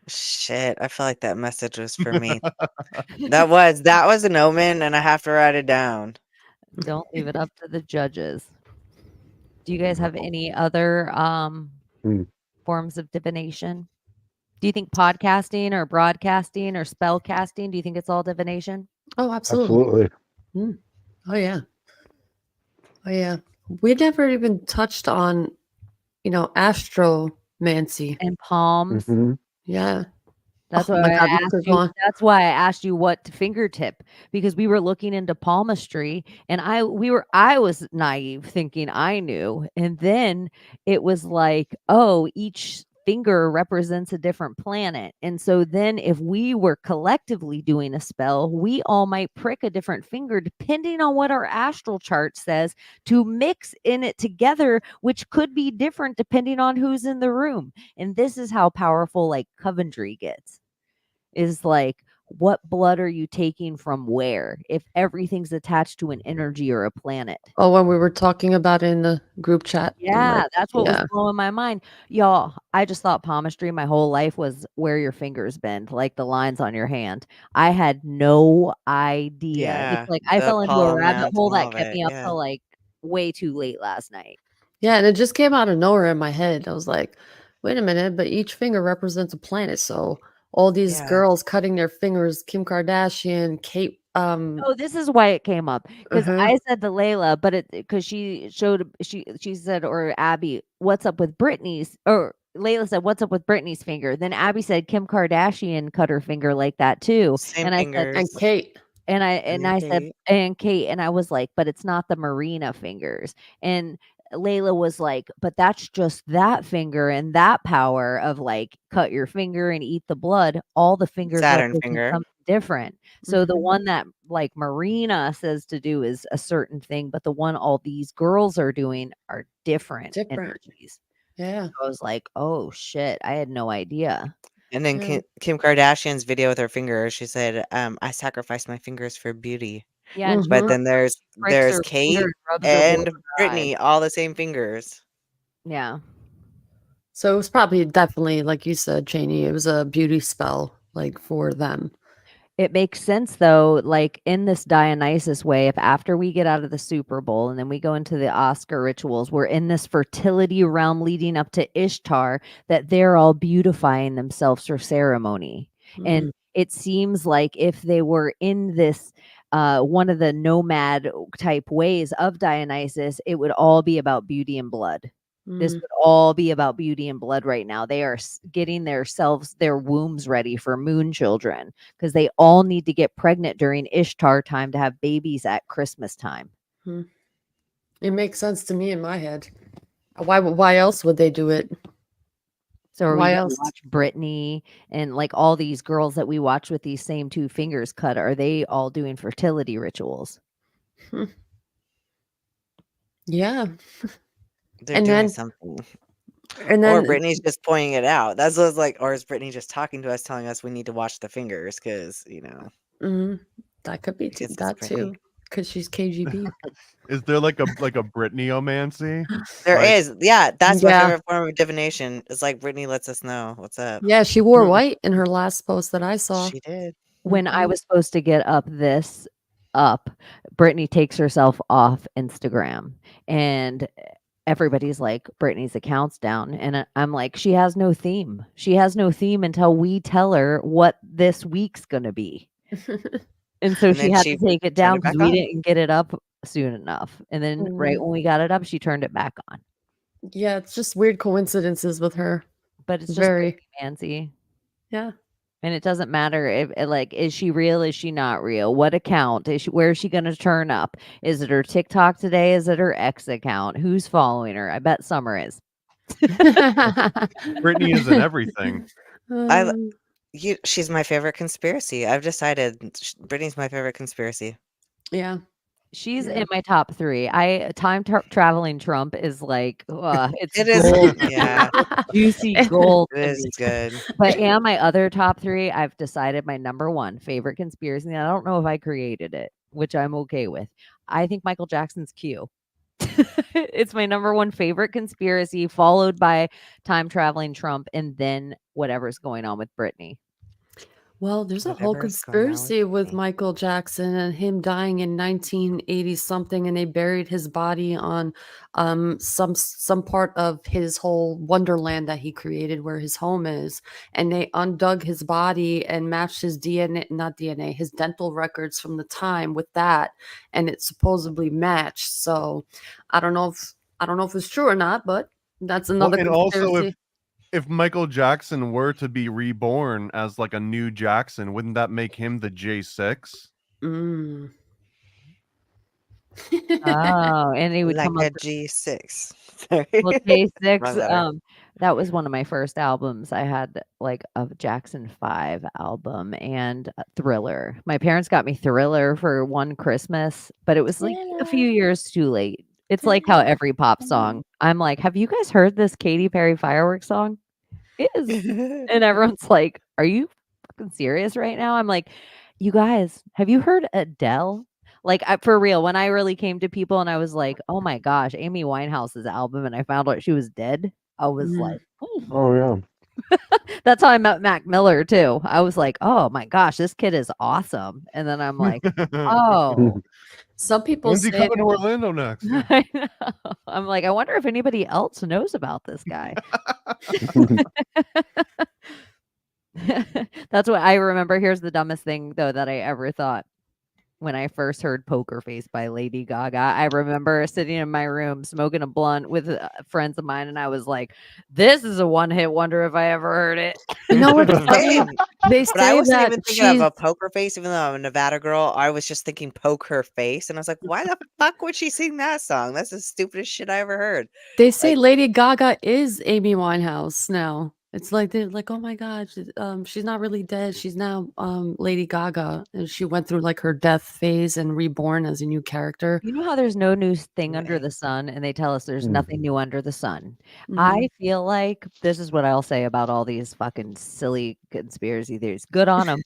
Shit, I feel like that message was for me. That was an omen, and I have to write it down. Don't leave it up to the judges. Do you guys have any other forms of divination? Do you think podcasting or broadcasting or spell casting, do you think it's all divination? Oh, absolutely. Oh yeah. Oh yeah. We never even touched on, astromancy and palms. Yeah. That's why I asked you. That's why I asked you what fingertip, because we were looking into palmistry, and I was naive thinking I knew, and then it was like, oh, each finger represents a different planet, and so then if we were collectively doing a spell, we all might prick a different finger depending on what our astral chart says to mix in it together, which could be different depending on who's in the room. And this is how powerful like Coventry gets. Is like, what blood are you taking from where, if everything's attached to an energy or a planet? Oh, when we were talking about in the group chat. Yeah, that's what was blowing my mind. Y'all, I just thought palmistry my whole life was where your fingers bend, like the lines on your hand. I had no idea. Yeah, It's like I fell into a palm rabbit mounts hole and that all kept of me it, up yeah. till like way too late last night. Yeah, and it just came out of nowhere in my head. I was like, wait a minute, but each finger represents a planet. So all these girls cutting their fingers, Kim Kardashian, Kate. Oh, this is why it came up, because I said to Layla, but because she said, or Abby, what's up with Britney's, or Layla said, what's up with Britney's finger? Then Abby said Kim Kardashian cut her finger like that too. Same and fingers. I said, and Kate. And I said, and Kate, and I was like, but it's not the Marina fingers. And Layla was like, but that's just that finger and that power of like cut your finger and eat the blood. All the fingers Saturn represent finger. something different. So the one that like Marina says to do is a certain thing, but the one all these girls are doing are different energies. Yeah. So I was like, oh shit, I had no idea. And then Kim Kardashian's video with her finger, she said, "I sacrificed my fingers for beauty." Yeah, and she But then there's pricks her finger Kate and rubs her and both her eyes. Brittany, all the same fingers. Yeah. So it was probably definitely, like you said, Cheney, it was a beauty spell, like, for them. It makes sense though, like in this Dionysus way, if after we get out of the Super Bowl and then we go into the Oscar rituals, we're in this fertility realm leading up to Ishtar, that they're all beautifying themselves for ceremony. And it seems like if they were in this one of the nomad type ways of Dionysus, it would all be about beauty and blood. This would all be about beauty and blood right now. They are getting their wombs ready for moon children because they all need to get pregnant during Ishtar time to have babies at Christmas time. It makes sense to me in my head. Why else would they do it? So are Why we gonna else? watch Brittany and like all these girls that we watch with these same two fingers cut? Are they all doing fertility rituals? Yeah. They're And doing then- something. And Or then Brittany's just pointing it out. That's what's like, or is Brittany just talking to us, telling us we need to watch the fingers because that could be Because it's that Brittany. too, because she's KGB. Is there like a Britneyomancy? There Like- is, yeah. That's my Yeah. favorite form of divination. It's like Brittany lets us know what's up. Yeah, she wore white in her last post that I saw. She did. When I was supposed to get up, Brittany takes herself off Instagram and everybody's like, Brittany's account's down. And I'm like, she has no theme. She has no theme until we tell her what this week's going to be. And so And she then had she to take it turned down it because back we on. didn't get it up soon enough. And then right when we got it up, she turned it back on. Yeah, it's just weird coincidences with her. But it's just very fancy. Yeah. And it doesn't matter if like, is she real? Is she not real? What account is she? Where is she going to turn up? Is it her TikTok today? Is it her X account? Who's following her? I bet Summer is. Brittany is in everything. She's my favorite conspiracy. I've decided Brittany's my favorite conspiracy. Yeah. She's in my top 3. Traveling Trump is like, it's It is, gold. yeah. Juicy gold. It is good. But my other top 3, I've decided my number 1 favorite conspiracy. And I don't know if I created it, which I'm okay with. I think Michael Jackson's Q. It's my number 1 favorite conspiracy, followed by time traveling Trump, and then whatever's going on with Britney. Well, there's a whole Whatever's going on with conspiracy with Michael Jackson and him dying in 1980 something, and they buried his body on some part of his whole wonderland that he created where his home is, and they undug his body and matched his his dental records from the time with that, and it supposedly matched. So I don't know if it's true or not, but that's another and conspiracy. also if Michael Jackson were to be reborn as like a new Jackson, wouldn't that make him the J6? Oh, and he would Like come a up G6. well, Wrong J6. letter. That was one of my first albums. I had like a Jackson 5 album and Thriller. My parents got me Thriller for one Christmas, but it was like a few years too late. It's like how every pop song, I'm like, have you guys heard this Katy Perry Fireworks song? It is. And everyone's like, are you fucking serious right now? I'm like, you guys, have you heard Adele? Like, for real, when I really came to people and I was like, oh my gosh, Amy Winehouse's album, and I found out she was dead, I was like, Oh yeah. that's how I met Mac Miller too. I was like, oh my gosh, this kid is awesome. And then I'm like, oh. Some people When's he say coming to Orlando next? I know. I'm like, I wonder if anybody else knows about this guy. That's what I remember. Here's the dumbest thing, though, that I ever thought when I first heard Poker Face by Lady Gaga. I remember sitting in my room smoking a blunt with friends of mine, and I was like, this is a one-hit wonder if I ever heard it. You know what's funny? Same. They But I say wasn't that even thinking of she's a poker face, even though I'm a Nevada girl. I was just thinking poke her face. And I was like, why the fuck would she sing that song? That's the stupidest shit I ever heard. They say Like, Lady Gaga is Amy Winehouse now. It's like they're like, oh my God, she's not really dead. She's now Lady Gaga, and she went through like her death phase and reborn as a new character. You know how there's no new thing under the sun, and they tell us there's nothing new under the sun. I feel like this is what I'll say about all these fucking silly conspiracy theories. Good on them.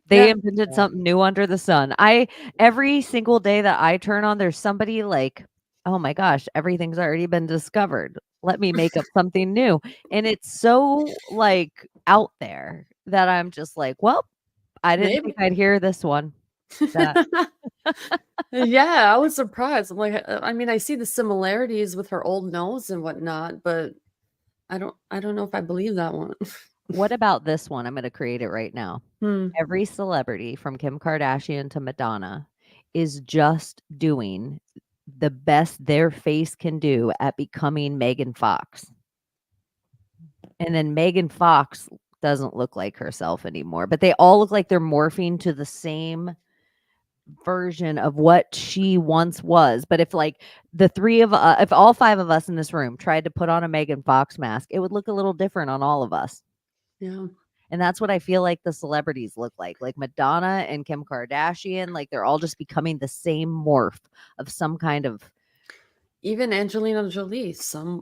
They invented something new under the sun. Every single day that I turn on, there's somebody like, oh my gosh, everything's already been discovered. Let me make up something new. And it's so like out there that I'm just like, well, I didn't think I'd hear this one. Yeah, I was surprised. I'm like, I mean, I see the similarities with her old nose and whatnot, but I don't know if I believe that one. What about this one? I'm going to create it right now. Every celebrity from Kim Kardashian to Madonna is just doing the best their face can do at becoming Megan Fox. And then Megan Fox doesn't look like herself anymore, but they all look like they're morphing to the same version of what she once was. But if like the three of if all five of us in this room tried to put on a Megan Fox mask, it would look a little different on all of us. Yeah. And that's what I feel like the celebrities look like Madonna and Kim Kardashian, like they're all just becoming the same morph of some kind of. Even Angelina Jolie,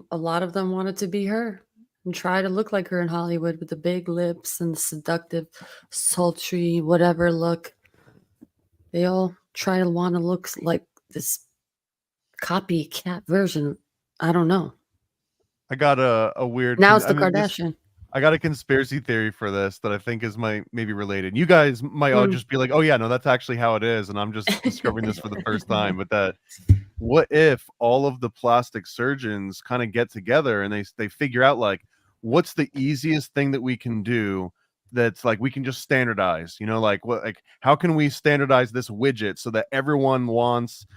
a lot of them wanted to be her and try to look like her in Hollywood with the big lips and the seductive, sultry, whatever look. They all try to want to look like this copycat version. I don't know. I got a weird. Now it's the Kardashian. I got a conspiracy theory for this that I think is maybe related. You guys might all just be like, "Oh yeah, no, that's actually how it is," and I'm just discovering this for the first time. But what if all of the plastic surgeons kind of get together and they figure out like what's the easiest thing that we can do that's like we can just standardize, like how can we standardize this widget so that everyone wants,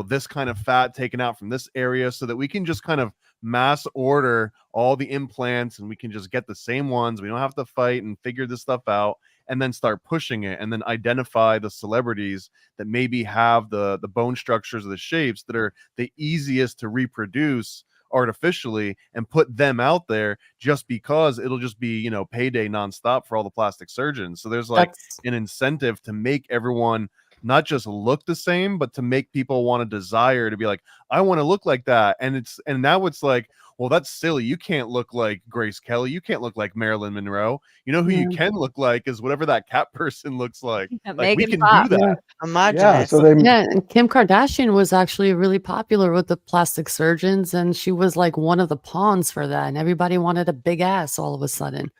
this kind of fat taken out from this area so that we can just kind of mass order all the implants and we can just get the same ones. We don't have to fight and figure this stuff out and then start pushing it and then identify the celebrities that maybe have the bone structures or the shapes that are the easiest to reproduce artificially and put them out there just because it'll just be, payday nonstop for all the plastic surgeons. So there's like an incentive to make everyone not just look the same, but to make people want to desire to be like, I want to look like that. And now it's like, well, that's silly. You can't look like Grace Kelly. You can't look like Marilyn Monroe. You know who you can look like is whatever that cat person looks like. Like we can do that. Homogenous. And Kim Kardashian was actually really popular with the plastic surgeons, and she was like one of the pawns for that. And everybody wanted a big ass all of a sudden.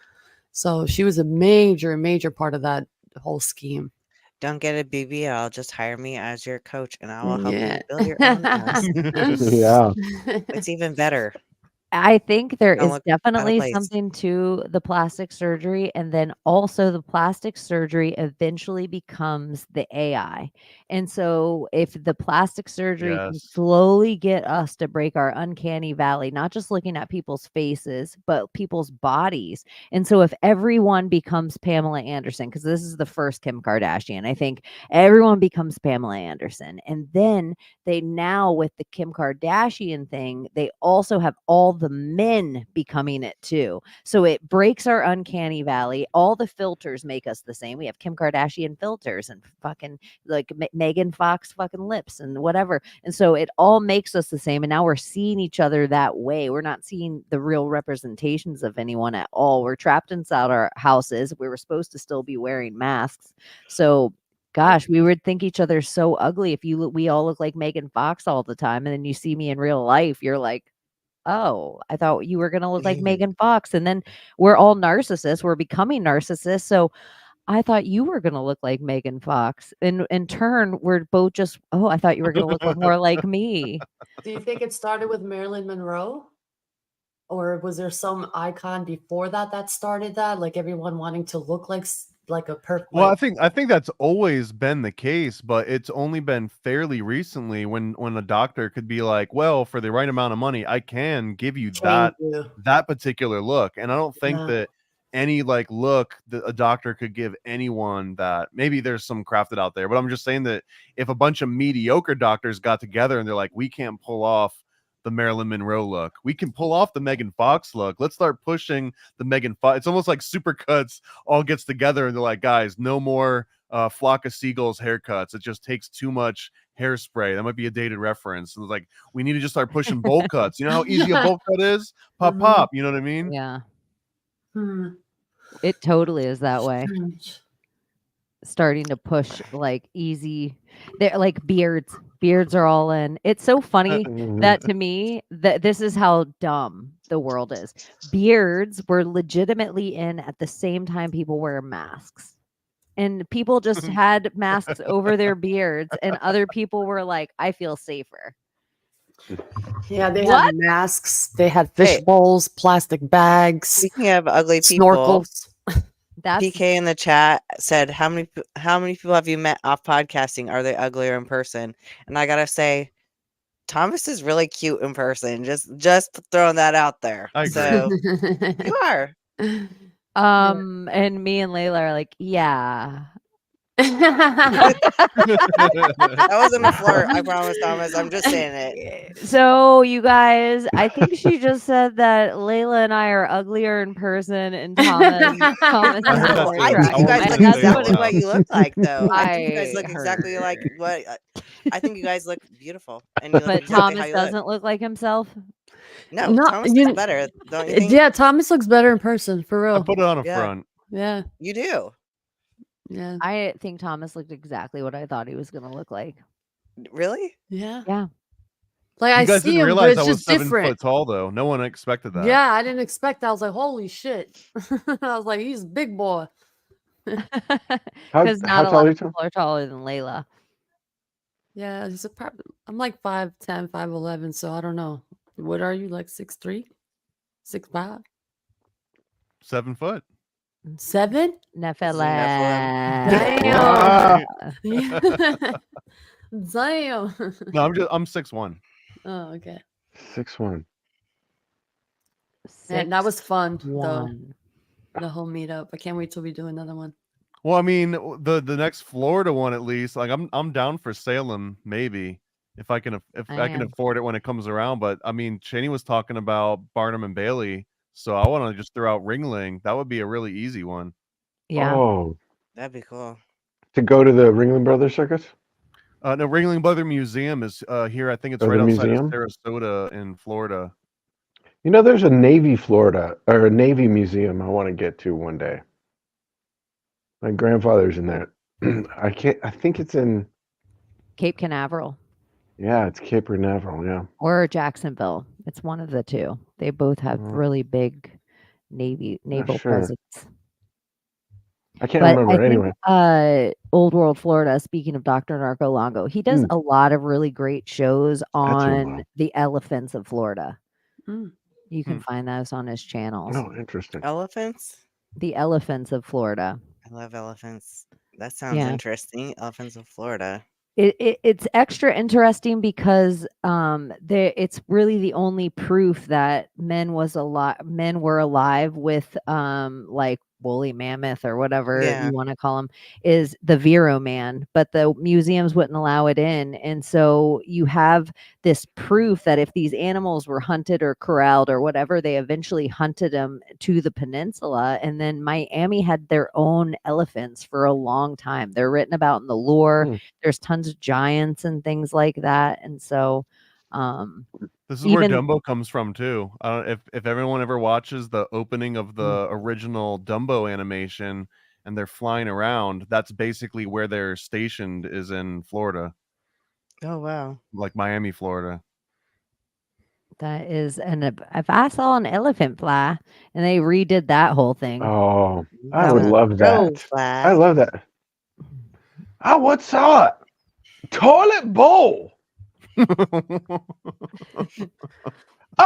So she was a major, major part of that whole scheme. Don't get a BBL, just hire me as your coach and I will help you build your own ass. Yeah. It's even better. I think there Don't is look out of definitely place. something to the plastic surgery, and then also the plastic surgery eventually becomes the AI. And so if the plastic surgery can slowly get us to break our uncanny valley, not just looking at people's faces, but people's bodies. And so if everyone becomes Pamela Anderson, because this is the first Kim Kardashian, I think everyone becomes Pamela Anderson. And then they now, with the Kim Kardashian thing, they also have all the men becoming it too. So it breaks our uncanny valley. All the filters make us the same. We have Kim Kardashian filters and fucking like Megan Fox fucking lips and whatever. And so it all makes us the same. And now we're seeing each other that way. We're not seeing the real representations of anyone at all. We're trapped inside our houses. We were supposed to still be wearing masks. So gosh, we would think each other so ugly if we all look like Megan Fox all the time. And then you see me in real life, you're like, oh, I thought you were going to look like Megan Fox. And then we're all narcissists. We're becoming narcissists. So I thought you were going to look like Megan Fox. And in turn, we're both just, oh, I thought you were going to look more like me. Do you think it started with Marilyn Monroe? Or was there some icon before that started that? Like everyone wanting to look like a perfect. Well, I think that's always been the case, but it's only been fairly recently when a doctor could be like, well, for the right amount of money, I can give you that particular look. And I don't think that any like look that a doctor could give anyone that. Maybe there's some crafted out there, but I'm just saying that if a bunch of mediocre doctors got together and they're like, we can't pull off the Marilyn Monroe look. We can pull off the Megan Fox look. Let's start pushing the Megan Fox. It's almost like Supercuts all gets together and they're like, guys, no more Flock of Seagulls haircuts. It just takes too much hairspray. That might be a dated reference. It's like, we need to just start pushing bowl cuts. You know how easy a bowl cut is? Pop, pop. You know what I mean? Yeah. Hmm. It totally is that It's way. strange. Starting to push like easy. They're like beards. Beards are all in. It's so funny that to me that this is how dumb the world is. Beards were legitimately in at the same time people wear masks. And people just had masks over their beards, and other people were like, I feel safer. Yeah, they What? had masks. They had fish bowls, plastic bags, Speaking of ugly people, snorkels. That's PK in the chat said, how many people have you met off podcasting? Are they uglier in person? And I gotta say, Thomas is really cute in person. Just throwing that out there. I agree. So you are. and me and Layla are like, yeah. That wasn't a flirt, I promise, Thomas. I'm just saying it. So you guys, I think she just said that Layla and I are uglier in person, and Thomas is more I think you guys look attractive. exactly what you look like, though. I think you I guys look heard. exactly like what. I think you guys look beautiful, and you look But exactly how Thomas you look. doesn't look like himself. No, No, Thomas you- looks better, don't you think? Yeah, Thomas looks better in person, for I real. put it on a Yeah. front. Yeah, You do. yeah, I think Thomas looked exactly what I thought he was going to look like. Really? yeah. Yeah. Like You I guys see didn't him, but realize it's I was just 7 different. foot tall, though. No one expected that. Yeah, I didn't expect that. I was like, holy shit. I was like, he's a big boy. Because not a tall lot are of you? people are taller than Layla. Yeah, he's I'm like 5'10", 5'11", so I don't know. What are you, like 6'3", 6'5"? 7 foot. 7? Nephilim. Damn. Wow. Damn. No, I'm 6'1". Oh, okay. 6'1". Man, that was fun, though. 6'1". The whole meetup. I can't wait till we do another one. Well, I mean, the next Florida one at least. Like, I'm down for Salem, maybe if I can afford it when it comes around. But I mean, Cheney was talking about Barnum and Bailey, so I want to just throw out Ringling. That would be a really easy one. Yeah. Oh, That'd be cool. to go to the Ringling Brothers Circus? No, Ringling Brother Museum is here. I think it's Oh, right the outside museum? of Sarasota in Florida. You know, there's a Navy Florida or a Navy museum I want to get to one day. My grandfather's in that. I think it's in. Cape Canaveral Yeah, it's Cape Canaveral. Yeah. or Jacksonville. It's one of the two. They both have really big naval sure. presence. I can't But remember I anyway. think Old World Florida, speaking of Dr. Narco Longo, he does a lot of really great shows on the elephants of Florida. Mm. You can find those on his channels. Oh, interesting. Elephants? The elephants of Florida. I love elephants. That sounds Yeah. interesting. Elephants of Florida. It's extra interesting because it's really the only proof that men were alive with like woolly mammoth or whatever Yeah. you want to call him is the Vero man, but the museums wouldn't allow it in. And so you have this proof that if these animals were hunted or corralled or whatever, they eventually hunted them to the peninsula. And then Miami had their own elephants for a long time. They're written about in the lore. There's tons of giants and things like that. And so This is where Dumbo comes from too. If everyone ever watches the opening of the original Dumbo animation and they're flying around, that's basically where they're stationed, is in Florida. Oh wow. Like Miami, Florida. that is, and if I saw an elephant fly and they redid that whole thing. Oh, I That would was love so that. flat. I love that. I once saw a toilet bowl. I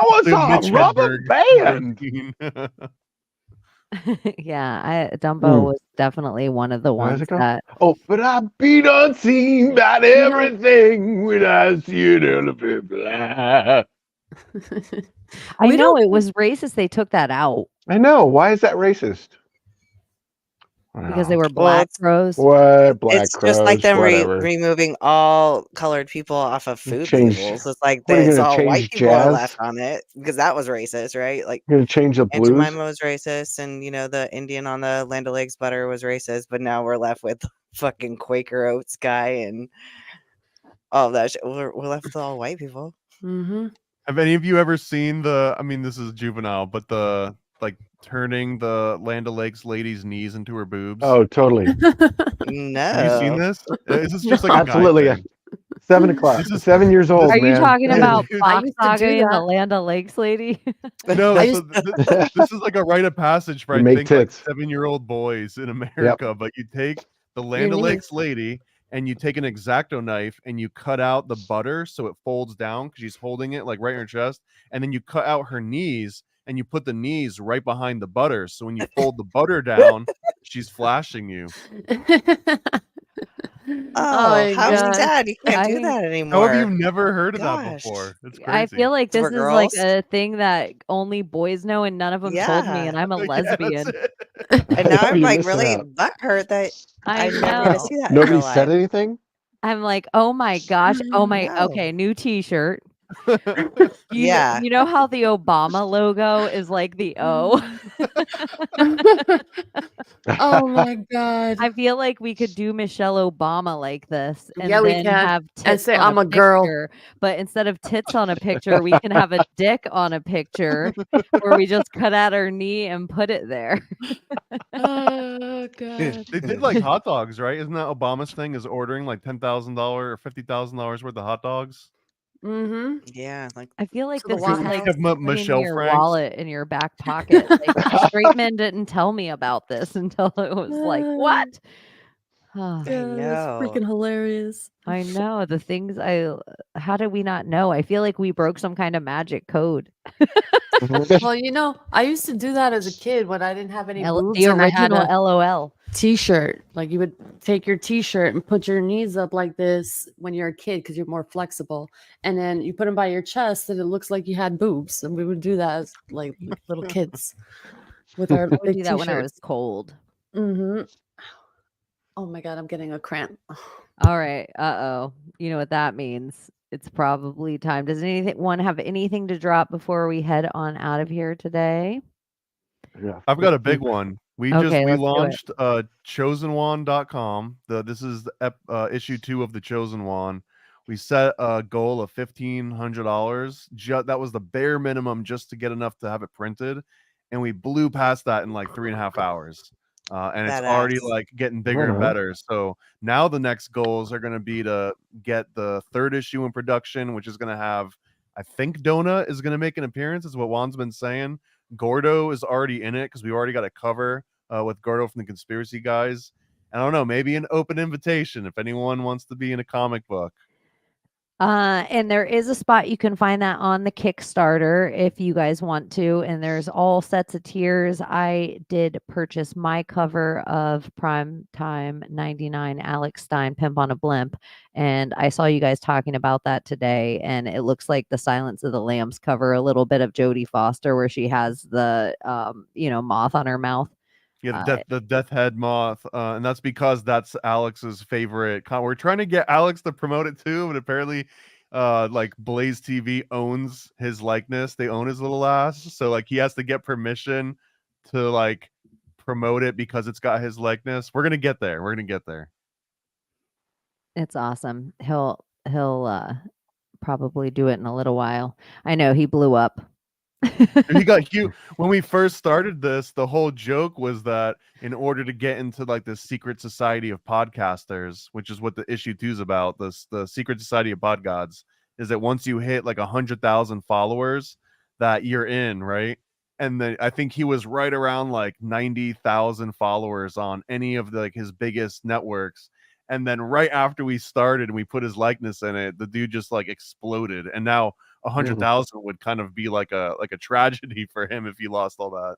once The saw Mitch a rubber Hedberg band. Yeah, Dumbo was definitely one of the Where's ones it go? that Oh, but I've been unseen about everything when I see an elephant fly. I know it was racist. They took that out. I know. Why is that racist? because they were Well, black crows. What black it's just like crows? them Whatever. removing all colored people off of food Change. labels. It's like What are you it's gonna all white change people are jazz? left on it because that was racist, right? Like You're gonna change the Aunt blues? Jemima was racist, and the Indian on the Land O'Lakes butter was racist. But now we're left with fucking Quaker Oats guy and all of that shit. We're left with all white people. Mm-hmm. Have any of you ever seen I mean, this is juvenile, but the like turning the Land O'Lakes lady's knees into her boobs? Oh, totally. No. Have you seen this? Is this just like a Absolutely. guy thing? 7 o'clock. This is 7 years old, Are you man. talking about Dude. I Fox used to do Saga and the that. Land O'Lakes lady? No, I so used this is like a rite of passage for You I make think like tits. 7-year-old boys in America. But you take the Land Your O'Lakes knees. lady and you take an X-Acto knife and you cut out the butter so it folds down because she's holding it like right in her chest, and then you cut out her knees and you put the knees right behind the butter. So when you fold the butter down, she's flashing you. Oh, my how God. sad! You can't do I- that How have anymore. you never heard of that Gosh. before? It's I crazy. feel like For this is like girls? a thing that only boys know, and none of them told me, Yeah. and I'm a Yeah, lesbian. that's it. And now I'm You're like missing really out. butthurt that I I never get to know. see that in Nobody real said life. anything? I'm like, oh my gosh. Oh my. No. Okay, new T-shirt. Yeah. You know how the Obama logo is like the O? Oh my God. I feel like we could do Michelle Obama like this and Yeah, we then can. have And tits say, on "I'm a a girl." picture. But instead of tits on a picture, we can have a dick on a picture where we just cut out her knee and put it there. Oh God. They did like hot dogs, right? Isn't that Obama's thing? Is ordering like $10,000 or $50,000 worth of hot dogs? Mm-hmm. Yeah. Like I feel like To the this White is like House. Have putting Michelle your Franks. wallet in your back pocket. Like straight men didn't tell me about this until it was like, what? I That's know. freaking hilarious. I know the things how did we not know? I feel like we broke some kind of magic code. Well, I used to do that as a kid when I didn't have any boobs The and I had original a LOL. T-shirt. Like you would take your T-shirt and put your knees up like this when you're a kid because you're more flexible, and then you put them by your chest and it looks like you had boobs. And we would do that as like little kids with our I would big do that when I T-shirts. was cold. Mm-hmm. Oh my God, I'm getting a cramp. All right. Uh-oh. You know what that means. It's probably time. Does anyone have anything to drop before we head on out of here today? Yeah. I've got a big one. We Okay, let's do it. launched chosenwand.com. This is the issue 2 of the Chosen Wand. We set a goal of $1,500. That was the bare minimum just to get enough to have it printed, and we blew past that in like 3.5 hours. And it's already Badass. like getting bigger and better. So now the next goals are going to be to get the 3rd issue in production, which is going to have, I think Dona is going to make an appearance, is what Juan's been saying. Gordo is already in it because we already got a cover with Gordo from the Conspiracy Guys. I don't know, maybe an open invitation if anyone wants to be in a comic book. And there is a spot you can find that on the Kickstarter if you guys want to. And there's all sets of tiers. I did purchase my cover of Primetime 99 Alex Stein Pimp on a Blimp. And I saw you guys talking about that today. And it looks like the Silence of the Lambs cover, a little bit of Jodie Foster where she has the moth on her mouth. Yeah, the death head moth, and that's because that's Alex's favorite. We're trying to get Alex to promote it too, but apparently, like Blaze TV owns his likeness. They own his little ass, so like he has to get permission to like promote it because it's got his likeness. We're gonna get there. We're gonna get there. It's awesome. He'll probably do it in a little while. I know he blew up. He got huge when we first started this. The whole joke was that in order to get into like the secret society of podcasters, which is what the issue 2 is about, the secret society of pod gods, is that once you hit like 100,000 followers, that you're in, right? And then I think he was right around like 90,000 followers on any of the, like his biggest networks. And then right after we started and we put his likeness in it, the dude just like exploded. And now 100,000 would kind of be like a tragedy for him if he lost all that.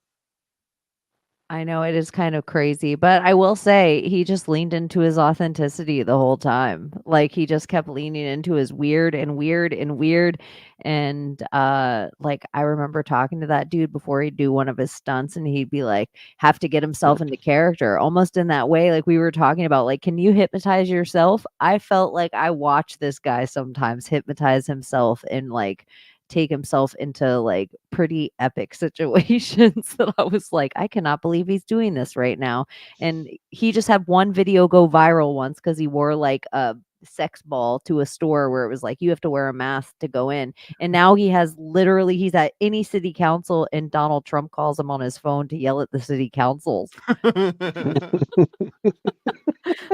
I know it is kind of crazy, but I will say he just leaned into his authenticity the whole time. Like he just kept leaning into his weird and weird and weird. And like I remember talking to that dude before he'd do one of his stunts and he'd be like, have to get himself into character, almost in that way. Like we were talking about, like, can you hypnotize yourself? I felt like I watched this guy sometimes hypnotize himself and like take himself into like pretty epic situations that I was like, I cannot believe he's doing this right now. And he just had one video go viral once because he wore like a sex ball to a store where it was like you have to wear a mask to go in. And now he's at any city council and Donald Trump calls him on his phone to yell at the city councils.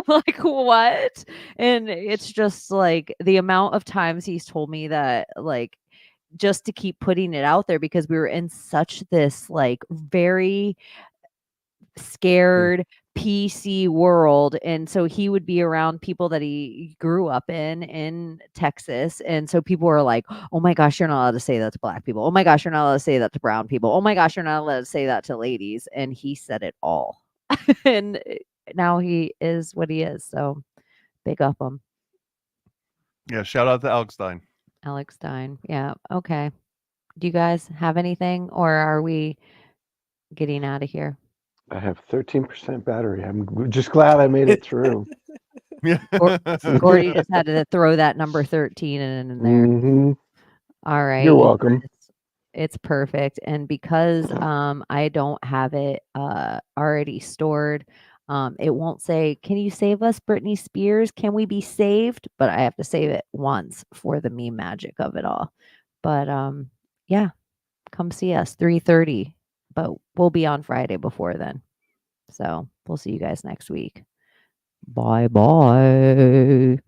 Like what? And it's just like the amount of times he's told me that, like, just to keep putting it out there because we were in such this like very scared PC world. And so he would be around people that he grew up in Texas. And so people were like, oh my gosh, you're not allowed to say that to black people. Oh my gosh, you're not allowed to say that to brown people. Oh my gosh, you're not allowed to say that to ladies. And he said it all. And now he is what he is. So big up him. Yeah, shout out to Alex Stein. Alex Stein. Yeah. Okay. Do you guys have anything or are we getting out of here? I have 13% battery. I'm just glad I made it through. Gordy just had to throw that number 13 in there. Mm-hmm. All right. You're welcome. It's perfect. And because I don't have it already stored, it won't say, can you save us, Britney Spears? Can we be saved? But I have to save it once for the meme magic of it all. But yeah, come see us 3:30. But we'll be on Friday before then. So we'll see you guys next week. Bye-bye.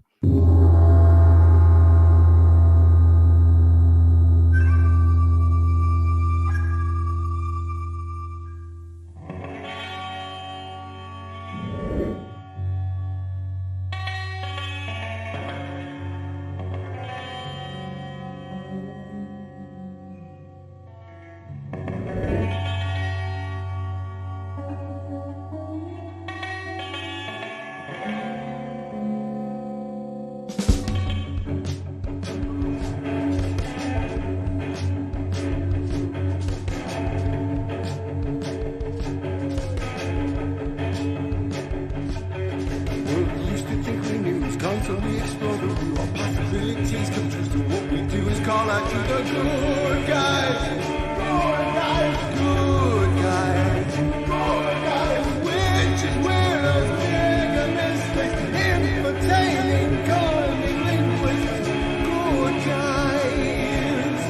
Constantly explore the view of possibilities come true. So what we do is call out to the good guys. Good guys, good guys, good guys. Witches, widows, bigger mystics, entertaining, calming linguists. Good guys.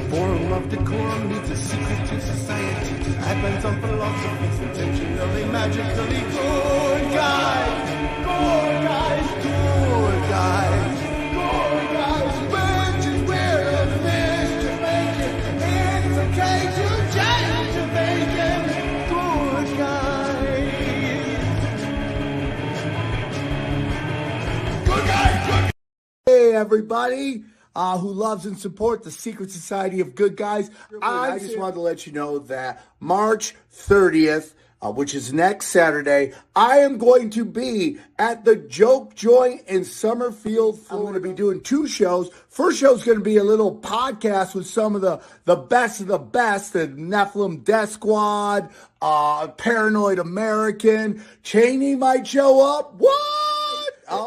Forum of decorum needs a secret to society. Advent on philosophies, intentionally, magically good guys, good guys, good guys, good guys. Witches, weirdos, mischief making, invocation, change of bacon, good guys. Good guys, good guys. Hey, everybody. Who loves and supports the Secret Society of Good Guys. I just wanted to let you know that March 30th, which is next Saturday, I am going to be at the Joke Joint in Summerfield, Florida. I'm going to be doing 2 shows. First show is going to be a little podcast with some of the best of the best, the Nephilim Death Squad, Paranoid American. Cheney might show up. What?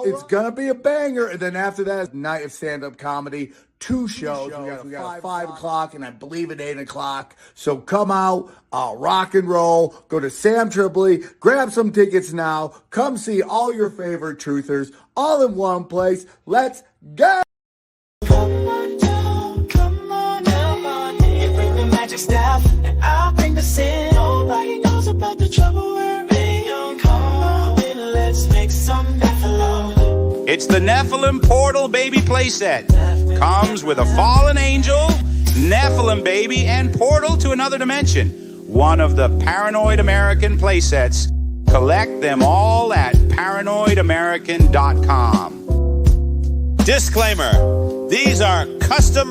It's going to be a banger. And then after that, night of stand-up comedy, 2 shows. We got a 5 o'clock and I believe at 8 o'clock. So come out, rock and roll, go to Sam Tripoli, grab some tickets now. Come see all your favorite truthers all in one place. Let's go! Come on down, you bring the magic staff, and I'll bring the sin. Nobody knows about the trouble we're in. Come on in, let's make some Nephilim. It's the Nephilim Portal Baby playset. Comes with a fallen angel, Nephilim baby, and portal to another dimension. One of the Paranoid American playsets. Collect them all at paranoidamerican.com. Disclaimer. These are custom